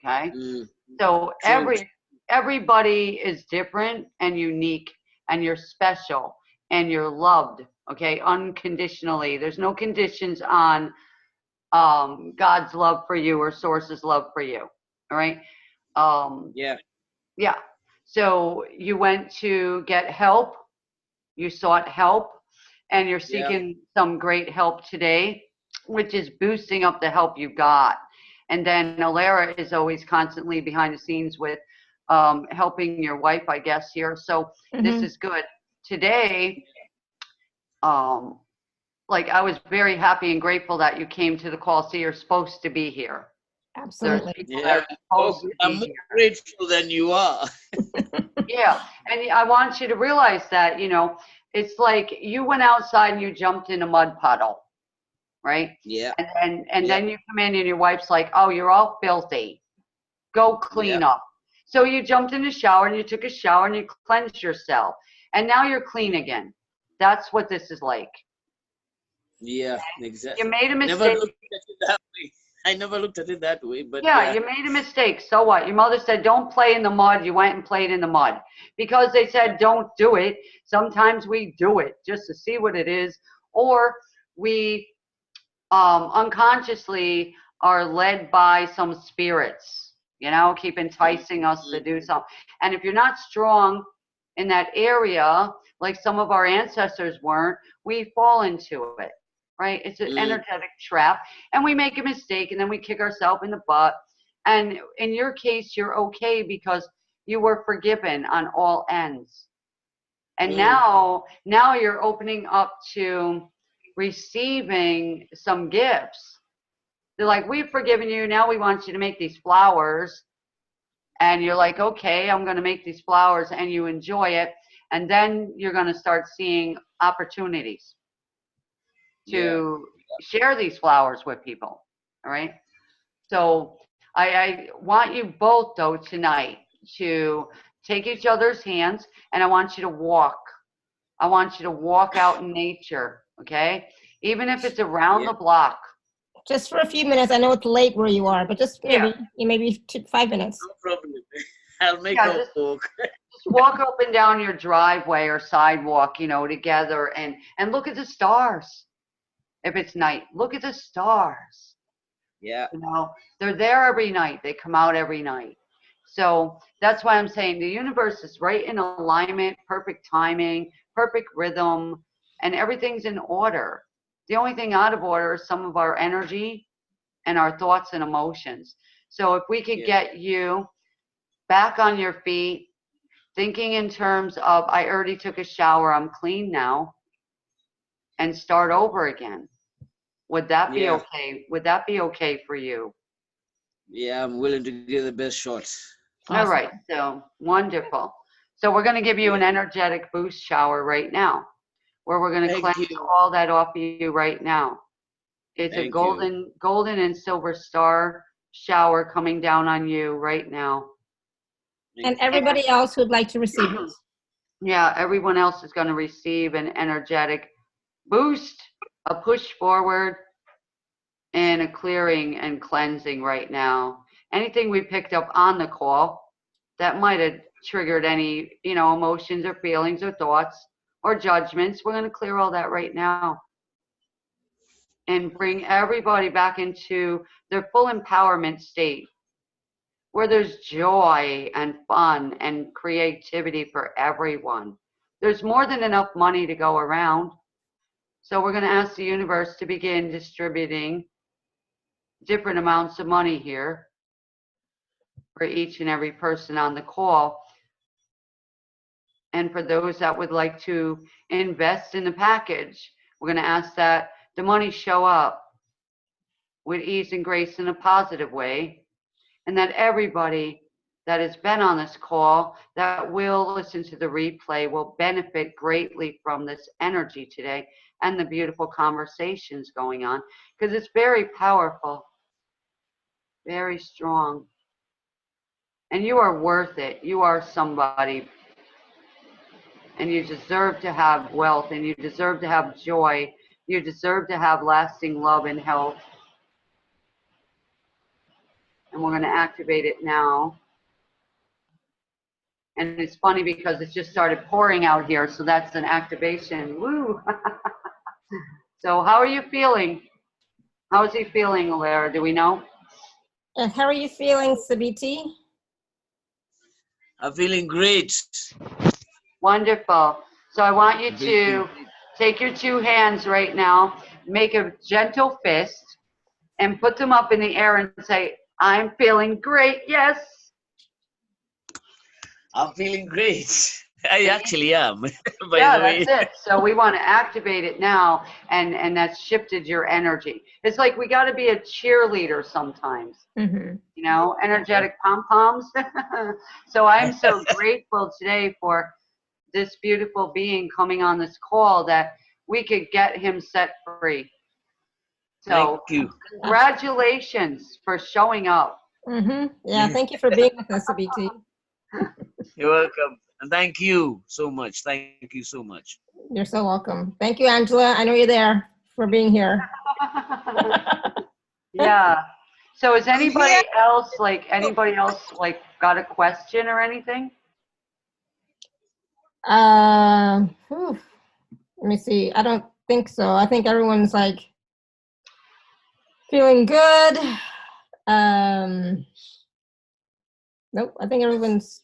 Okay. mm. So True. everybody is different and unique, and you're special and you're loved, okay, unconditionally. There's no conditions on God's love for you or source's love for you. All right. Yeah. Yeah. So you went to get help, you sought help, and you're Yeah. seeking some great help today, which is boosting up the help you got. And then Alara is always constantly behind the scenes with helping your wife, I guess, here. So this Mm-hmm. is good. Today, um, like I was very happy and grateful that you came to the call. So you're supposed to be here. There's Absolutely. people that Yeah. are supposed to I'm be more here. grateful than you are. Yeah, and I want you to realize that, it's like you went outside and you jumped in a mud puddle, right? Yeah. And Yeah. then you come in and your wife's like, oh, you're all filthy. Go clean Yeah. up. So you jumped in the shower and you took a shower and you cleansed yourself. And now you're clean again. That's what this is like. Yeah. You Exactly. made a Never mistake. looked at it that way. I never looked at it that way, but Yeah, yeah. you made a mistake. So what? Your mother said, don't play in the mud. You went and played in the mud. Because they said, don't do it. Sometimes we do it just to see what it is. Or we unconsciously are led by some spirits, keep enticing us to do something. And if you're not strong in that area, like some of our ancestors weren't, we fall into it, right? It's an energetic trap, and we make a mistake, and then we kick ourselves in the butt. And in your case, you're okay because you were forgiven on all ends. And now you're opening up to receiving some gifts. They're like, we've forgiven you. Now we want you to make these flowers. And you're like, okay, I'm going to make these flowers, and you enjoy it. And then you're going to start seeing opportunities to share these flowers with people. All right. So I want you both, though, tonight to take each other's hands, and I want you to walk. I want you to walk out in nature, okay? Even if it's around the block. Just for a few minutes. I know it's late where you are, but just maybe Yeah. maybe 5 minutes. No problem. I'll make a walk. Just walk up and down your driveway or sidewalk, together, and look at the stars. If it's night, look at the stars. Yeah. They're there every night. They come out every night. So that's why I'm saying the universe is right in alignment, perfect timing, perfect rhythm, and everything's in order. The only thing out of order is some of our energy and our thoughts and emotions. So if we could get you back on your feet, thinking in terms of, I already took a shower, I'm clean now, and start over again. Would that be okay? Would that be okay for you? Yeah, I'm willing to give the best shot. Awesome. All right, so wonderful. So we're going to give you an energetic boost shower right now, where we're going to cleanse all that off of you right now. It's a golden and silver star shower coming down on you right now. And everybody else who'd like to receive it. Yeah, everyone else is going to receive an energetic boost, a push forward, and a clearing and cleansing right now. Anything we picked up on the call that might have triggered any, emotions or feelings or thoughts or judgments, we're going to clear all that right now and bring everybody back into their full empowerment state, where there's joy and fun and creativity for everyone. There's more than enough money to go around. So we're going to ask the universe to begin distributing different amounts of money here for each and every person on the call. And for those that would like to invest in the package, we're going to ask that the money show up with ease and grace in a positive way, and that everybody that has been on this call that will listen to the replay will benefit greatly from this energy today and the beautiful conversations going on, because it's very powerful, very strong. And you are worth it. You are somebody. And you deserve to have wealth, and you deserve to have joy. You deserve to have lasting love and health. And we're going to activate it now. And it's funny because it just started pouring out here, so that's an activation. Woo! So how are you feeling? How is he feeling, Alara? Do we know? And how are you feeling, Sabiti? I'm feeling great. Wonderful. So I want you to take your two hands right now, make a gentle fist, and put them up in the air and say, I'm feeling great, yes. I'm feeling great. I actually am, by the way. That's it. So we want to activate it now, and that's shifted your energy. It's like we got to be a cheerleader sometimes, energetic pom-poms. So I'm so grateful today for this beautiful being coming on this call that we could get him set free So you. congratulations for showing up. Yeah, thank you for being with us, BT. You're welcome. And thank you so much. Thank you so much. You're so welcome. Thank you, Angela. I know you're there for being here. Yeah. So is Yeah. anybody else got a question or anything? Let me see. I don't think so. I think everyone's like feeling good. Nope. I think everyone's,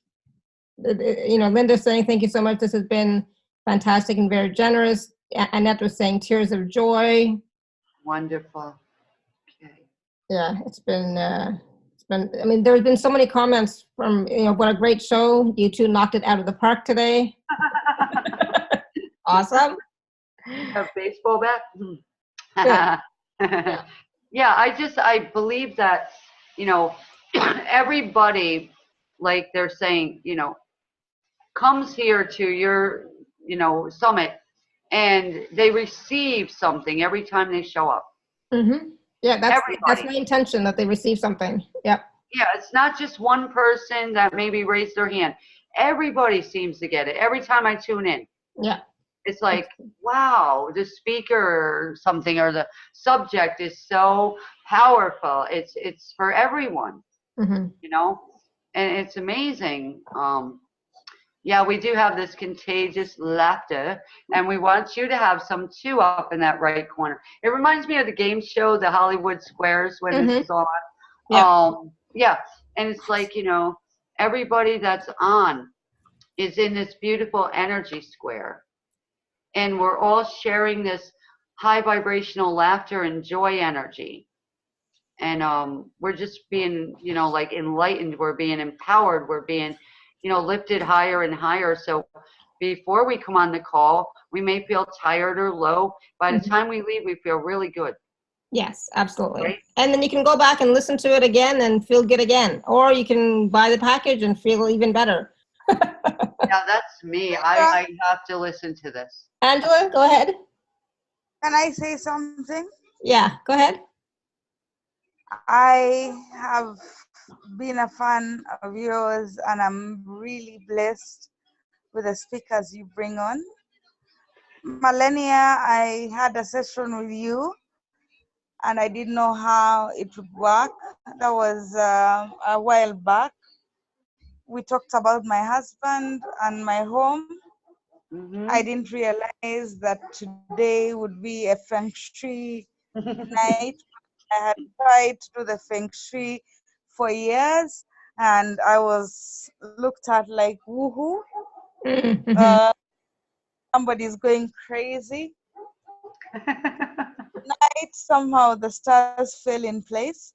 Linda's saying thank you so much. This has been fantastic and very generous. Annette was saying tears of joy. Wonderful. Okay. Yeah, it's been. I mean, there's been so many comments from, what a great show. You two knocked it out of the park today. Awesome. A baseball bat? Yeah, I believe that, everybody, like they're saying, comes here to your, summit and they receive something every time they show up. Yeah, that's Everybody. my intention, that they receive something. Yep. Yeah, it's not just one person that maybe raised their hand. Everybody seems to get it every time I tune in. Yeah. It's like, wow, the speaker or something or the subject is so powerful. It's for everyone, and it's amazing. Yeah, we do have this contagious laughter, and we want you to have some too up in that right corner. It reminds me of the game show, the Hollywood Squares, when this is on. Yeah. Yeah, and it's like, everybody that's on is in this beautiful energy square, and we're all sharing this high vibrational laughter and joy energy. And we're just being, like enlightened, we're being empowered, we're being, lifted higher and higher. So before we come on the call, we may feel tired or low. By the time we leave, we feel really good. Yes, absolutely. Right? And then you can go back and listen to it again and feel good again. Or you can buy the package and feel even better. Yeah, that's me. I have to listen to this. Angela, go ahead. Can I say something? Yeah, go ahead. I have been a fan of yours, and I'm really blessed with the speakers you bring on. Marlenea, I had a session with you, and I didn't know how it would work. That was a while back. We talked about my husband and my home. I didn't realize that today would be a Feng Shui night. I had tried to do the Feng Shui for years, and I was looked at like, woohoo, somebody's going crazy. Night, somehow the stars fell in place,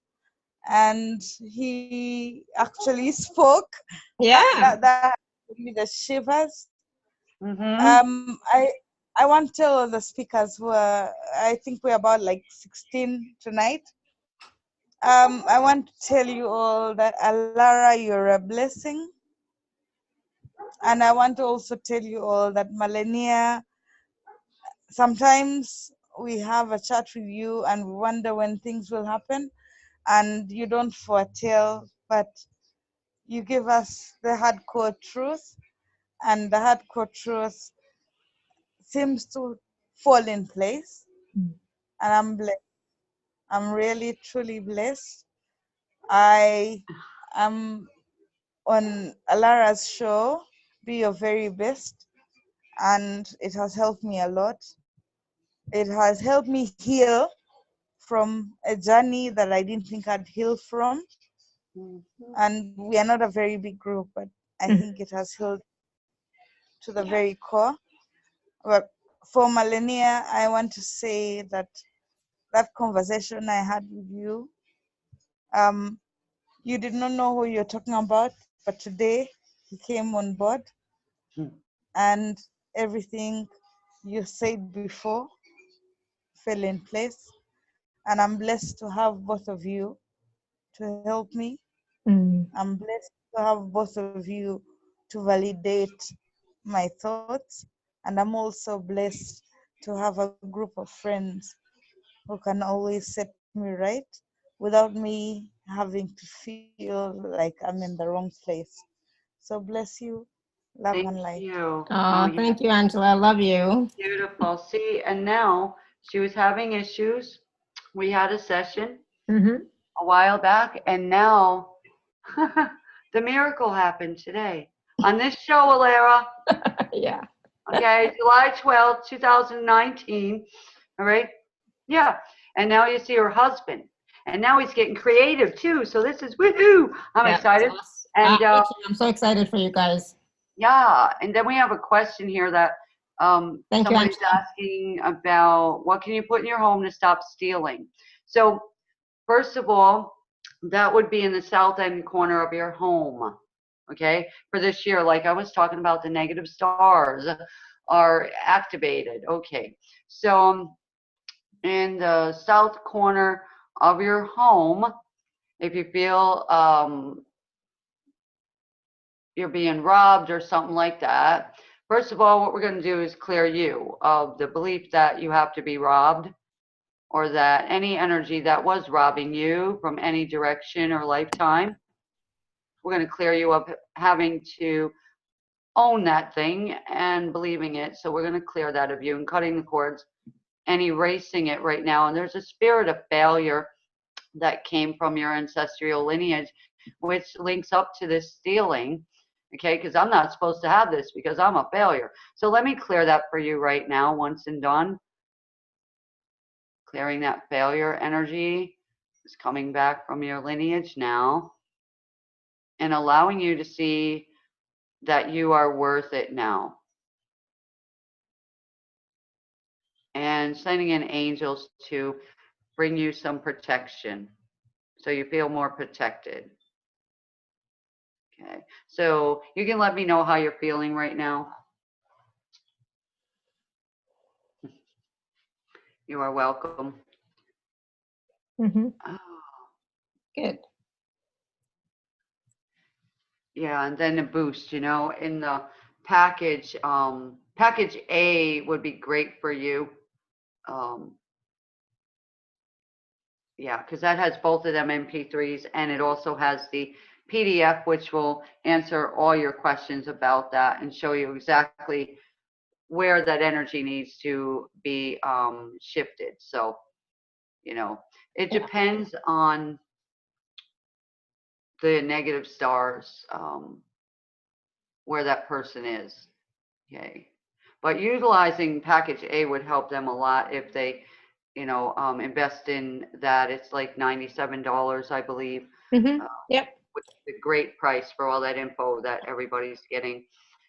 and he actually spoke. Yeah. That gave me the shivers. I want to tell the speakers who are, I think we're about like 16 tonight. I want to tell you all that Alara, you're a blessing. And I want to also tell you all that Marlenea, sometimes we have a chat with you and we wonder when things will happen, and you don't foretell, but you give us the hardcore truth, and the hardcore truth seems to fall in place. And I'm blessed. I'm really, truly blessed. I am on Alara's show, Be Your Very Best, and it has helped me a lot. It has helped me heal from a journey that I didn't think I'd heal from. And we are not a very big group, but I think it has healed to the very core. But for Marlenea, I want to say that that conversation I had with you, you did not know who you're talking about, but today he came on board, and everything you said before fell in place. And I'm blessed to have both of you to help me. I'm blessed to have both of you to validate my thoughts. And I'm also blessed to have a group of friends who can always set me right without me having to feel like I'm in the wrong place. So bless you, love Thank and light. you. Oh, Oh, yeah. thank you, Angela. I love you. Beautiful. See, and now she was having issues. We had a session Mm-hmm. a while back, and now the miracle happened today on this show, Alara. Yeah. Okay, July 12th, 2019. All right. Yeah. And now you see her husband. And now he's getting creative too. So this is woohoo. I'm Yeah. It's excited. awesome. And Me too. I'm so excited for you guys. yeah, and then we have a question here that Thank you, somebody's Angela. asking about what can you put in your home to stop stealing? So first of all, that would be in the south end corner of your home. Okay, for this year, like I was talking about, the negative stars are activated. Okay, so in the south corner of your home, if you feel you're being robbed or something like that, first of all, what we're going to do is clear you of the belief that you have to be robbed, or that any energy that was robbing you from any direction or lifetime. We're going to clear you of having to own that thing and believing it. So we're going to clear that of you and cutting the cords and erasing it right now. And there's a spirit of failure that came from your ancestral lineage, which links up to this stealing. Okay, because I'm not supposed to have this because I'm a failure. So let me clear that for you right now, once and done. Clearing that failure energy is coming back from your lineage now and allowing you to see that you are worth it now. And sending in angels to bring you some protection so you feel more protected. Okay, so you can let me know how you're feeling right now. You are welcome. Mm-hmm. Oh, Good. yeah, and then a boost, in the package, package A would be great for you. Um, yeah, because that has both of them MP3s, and it also has the PDF, which will answer all your questions about that and show you exactly where that energy needs to be shifted. So, it Yeah. depends on the negative stars, where that person is. Okay. But utilizing package A would help them a lot if they, invest in that. It's like $97, I believe, Mm-hmm. Yep. which is a great price for all that info that everybody's getting.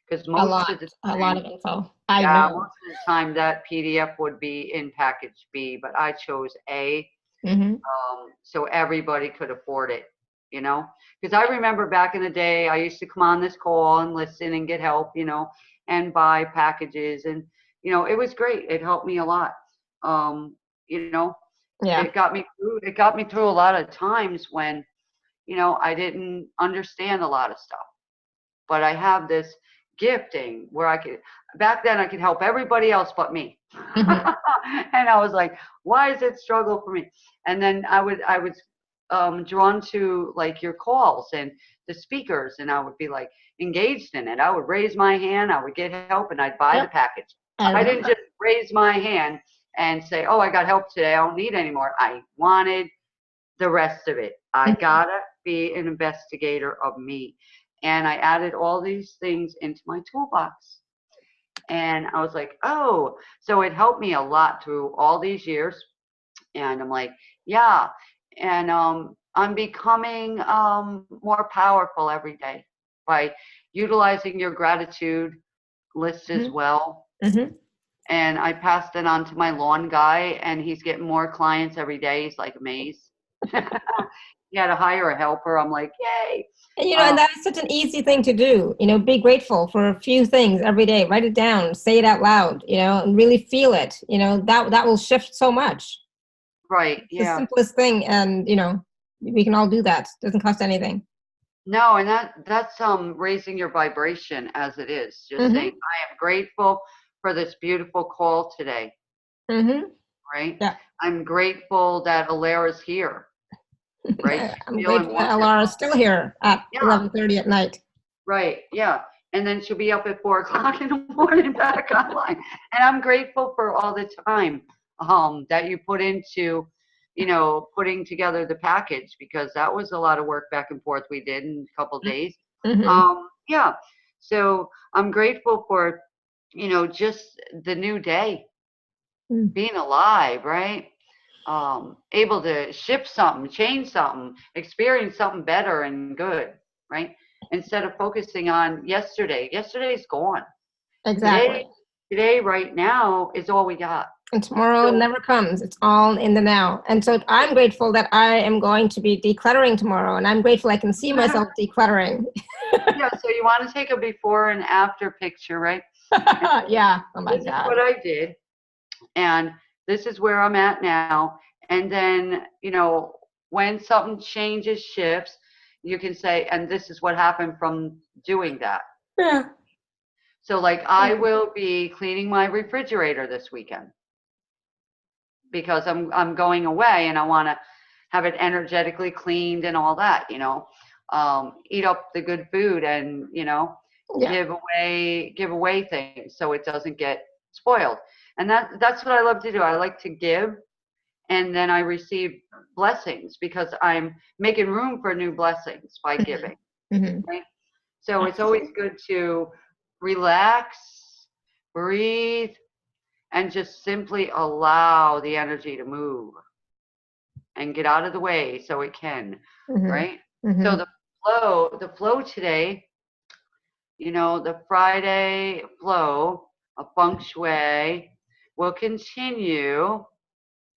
Because A most lot. of the A lot time, of info. I yeah, most know. of the time that PDF would be in package B, but I chose A, Mm-hmm. so everybody could afford it, Because I remember back in the day, I used to come on this call and listen and get help, and buy packages, and it was great. It helped me a lot. You know, Yeah. it got me through. It got me through a lot of times when, I didn't understand a lot of stuff. But I have this gifting where back then I could help everybody else but me. Mm-hmm. And I was like, why is it struggle for me? And then I was drawn to like your calls and the speakers, and I would be like engaged in it. I would raise my hand, I would get help, and I'd buy the Yep. package. I I didn't remember. just raise my hand and say, oh, I got help today, I don't need any more. I wanted the rest of it. I Mm-hmm. gotta be an investigator of me. And I added all these things into my toolbox. And I was like, oh, so it helped me a lot through all these years. And I'm like, yeah. And I'm becoming more powerful every day by utilizing your gratitude list as well. Mm-hmm. And I passed it on to my lawn guy, and he's getting more clients every day. He's like amazed. He had to hire a helper. I'm like, yay. And, Um, and that is such an easy thing to do. Be grateful for a few things every day. Write it down, say it out loud, and really feel it. That will shift so much. right. It's the Yeah. simplest thing, and we can all do that. Doesn't cost anything. No, and that's raising your vibration as it is. Just saying, Mm-hmm. I am grateful for this beautiful call today. Mm-hmm. Right. Yeah. I'm grateful that Alara's here, right? I'm Feeling grateful that wonderful. Alara's still here at Yeah. 11:30 at night. Right, yeah. And then she'll be up at 4 o'clock in the morning back online. And I'm grateful for all the time that you put into, putting together the package, because that was a lot of work back and forth we did in a couple days. Yeah. So I'm grateful for, just the new day, being alive, right? Able to shift something, change something, experience something better and good, right? Instead of focusing on yesterday. Yesterday's gone. Exactly. Today, right now, is all we got. And tomorrow never comes. It's all in the now. And so I'm grateful that I am going to be decluttering tomorrow, and I'm grateful I can see myself decluttering. Yeah, so you want to take a before and after picture, right? Yeah. Oh my This God. is what I did, and this is where I'm at now. And then, when something changes, shifts, you can say, and this is what happened from doing that. Yeah. So like I will be cleaning my refrigerator this weekend because I'm going away and I want to have it energetically cleaned and all that, eat up the good food and, give away things so it doesn't get spoiled. And that's what I love to do. I like to give, and then I receive blessings because I'm making room for new blessings by giving. Right? So it's always good to relax, breathe, and just simply allow the energy to move and get out of the way so it can, right? So the flow today, the Friday flow of Feng Shui will continue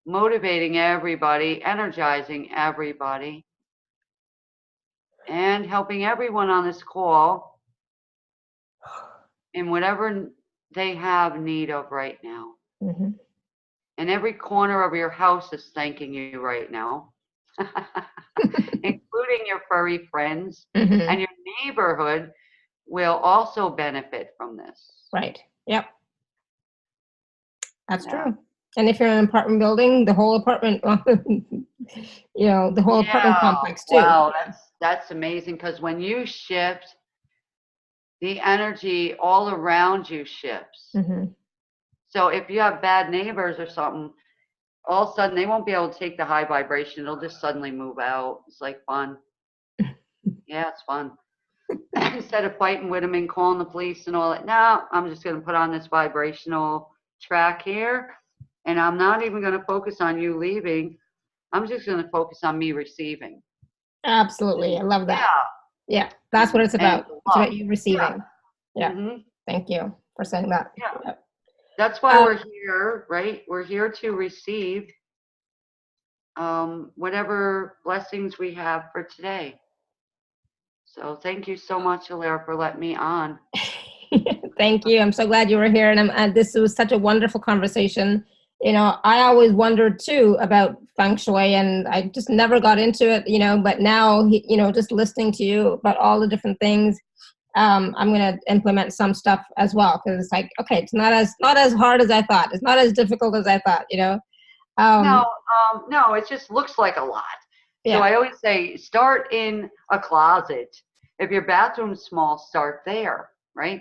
motivating everybody, energizing everybody, and helping everyone on this call in whatever they have need of right now. And every corner of your house is thanking you right now, including your furry friends, and your neighborhood will also benefit from this. Right. Yep. That's true. And if you're in an apartment building, the whole apartment, the whole apartment complex too. Wow, that's amazing, because when you shift, the energy all around you shifts. So if you have bad neighbors or something, all of a sudden they won't be able to take the high vibration. It'll just suddenly move out. It's like fun. Yeah, it's fun. Instead of fighting with them and calling the police and all that, no, I'm just going to put on this vibrational track here, and I'm not even going to focus on you leaving. I'm just going to focus on me receiving. Absolutely. I love that. Yeah, that's what it's about. It's about you receiving. Yeah. Thank you for saying that. Yeah. That's why we're here, right? We're here to receive whatever blessings we have for today. So thank you so much, Alara, for letting me on. Thank you. I'm so glad you were here. And this was such a wonderful conversation. I always wondered too about Feng Shui, and I just never got into it, but now, just listening to you about all the different things, I'm going to implement some stuff as well. Cause it's like, okay, it's not as hard as I thought. It's not as difficult as I thought, No, it just looks like a lot. Yeah. So I always say, start in a closet. If your bathroom's small, start there, right?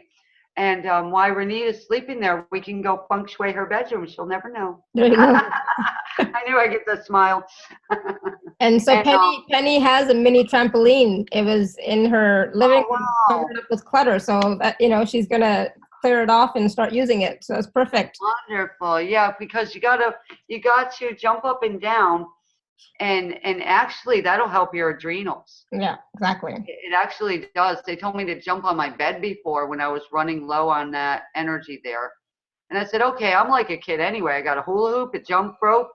And while Renita's sleeping there, we can go Feng Shui her bedroom. She'll never know. There you go. I knew I'd get the smile. And so Penny has a mini trampoline. It was in her living room, covered up with clutter. So that, she's going to clear it off and start using it. So it's perfect. Wonderful. Yeah, because you got to jump up and down, and actually that'll help your adrenals. Yeah, exactly. It actually does. They told me to jump on my bed before when I was running low on that energy there. And I said, okay, I'm like a kid anyway. I got a hula hoop, a jump rope,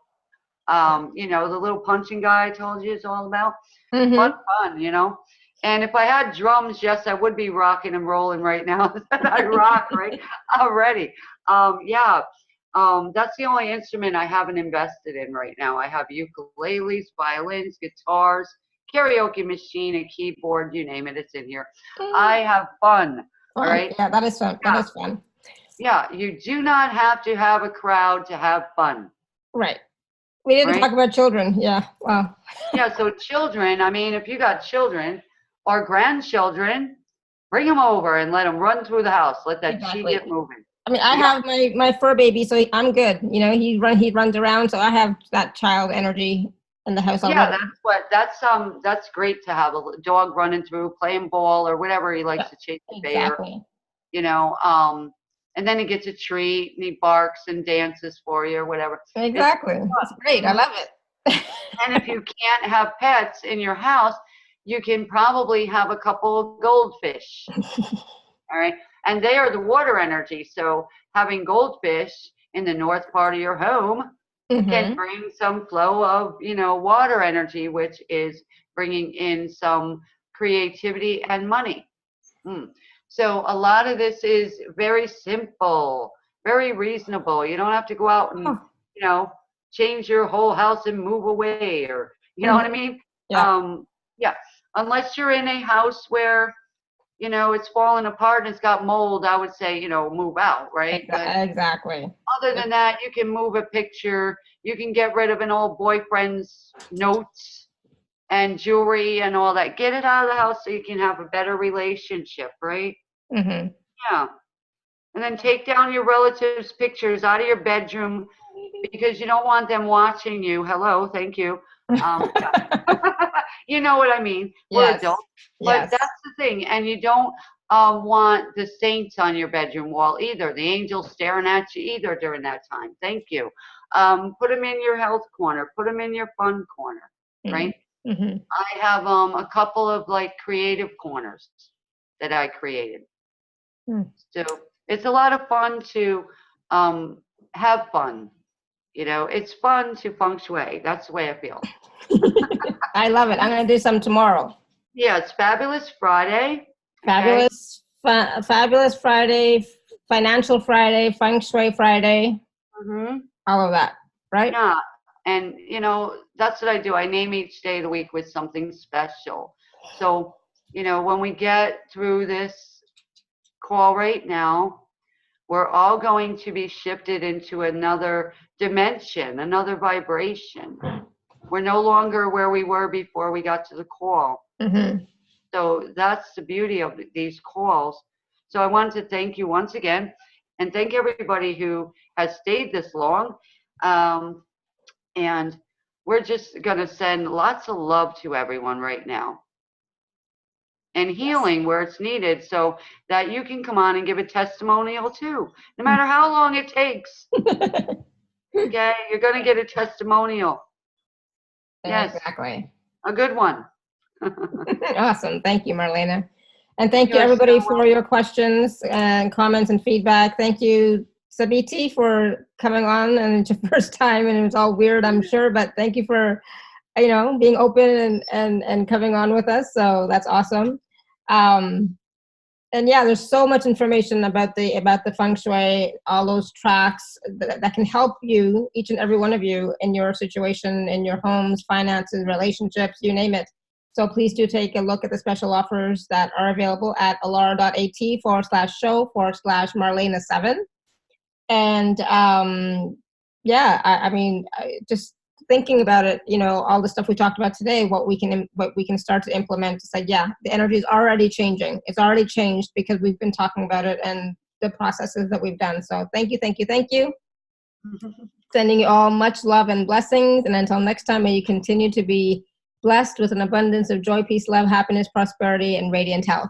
the little punching guy I told you it's all about. Fun, And if I had drums, yes, I would be rocking and rolling right now. I rock, right? Already. That's the only instrument I haven't invested in right now. I have ukuleles, violins, guitars, karaoke machine, a keyboard, you name it, it's in here. I have fun. All right. Yeah, that is fun. Yeah. That is fun. Yeah, you do not have to have a crowd to have fun. Right. We didn't right? talk about children. Yeah. Wow. Yeah, so children, I mean, if you got children or grandchildren, bring them over and let them run through the house. Let that chi Exactly. get moving. I mean, I Yeah. have my fur baby, so I'm good. You know, he runs around, so I have that child energy in the house Yeah, already. that's great to have a dog running through, playing ball or whatever he likes Yeah, to chase the bear, exactly. you know. And then he gets a treat and he barks and dances for you or whatever. It's Exactly. It's fun. great. I Mhm. love it. And if you can't have pets in your house, you can probably have a couple of goldfish. All right. And they are the water energy. So having goldfish in the north part of your home can Mm-hmm. bring some flow of, water energy, which is bringing in some creativity and money. Mm. So a lot of this is very simple, very reasonable. You don't have to go out and, Oh, change your whole house and move away, or, you know mhm. what I mean? Yeah. Yeah. Unless you're in a house where, it's falling apart and it's got mold, I would say, move out, right? But Exactly. other than that, you can move a picture. You can get rid of an old boyfriend's notes and jewelry and all that. Get it out of the house so you can have a better relationship, right? Mm-hmm. Yeah. And then take down your relatives' pictures out of your bedroom because you don't want them watching you. Hello, thank you. Yeah. You know what I mean? We're Yes. adults. But Yes. that's the thing. And you don't want the saints on your bedroom wall either. The angels staring at you either during that time. Thank you. Put them in your health corner. Put them in your fun corner, right? Mm-hmm. I have a couple of like creative corners that I created. Mm. So it's a lot of fun to have fun. It's fun to feng shui. That's the way I feel. I love it. I'm going to do some tomorrow. Yeah, it's Fabulous Friday. Okay. Fabulous Friday, Financial Friday, Feng Shui Friday, Mm-hmm. all of that, right? Yeah. And, that's what I do. I name each day of the week with something special. So, when we get through this call right now, we're all going to be shifted into another dimension, another vibration. We're no longer where we were before we got to the call. Mm-hmm. So that's the beauty of these calls. So I wanted to thank you once again and thank everybody who has stayed this long. And we're just going to send lots of love to everyone right now and healing where it's needed so that you can come on and give a testimonial too, no matter how long it takes. Okay, you're going to get a testimonial. Yes, Exactly. a good one. Awesome. Thank you, Marlena. And thank you, You're so everybody, for welcome. your questions and comments and feedback. Thank you, Sabiti, for coming on. And it's your first time, and it was all weird, I'm sure. But thank you for, being open and coming on with us. So that's awesome. And yeah, there's so much information about the feng shui, all those tracks that can help you, each and every one of you, in your situation, in your homes, finances, relationships, you name it. So please do take a look at the special offers that are available at alara.at/show/Marlena7. And yeah, I mean, just thinking about it, all the stuff we talked about today, what we can start to implement to say, yeah, the energy is already changing. It's already changed because we've been talking about it and the processes that we've done. So thank you, thank you, thank you. Sending you all much love and blessings. And until next time, may you continue to be blessed with an abundance of joy, peace, love, happiness, prosperity, and radiant health.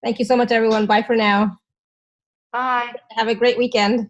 Thank you so much, everyone. Bye for now. Bye. Have a great weekend.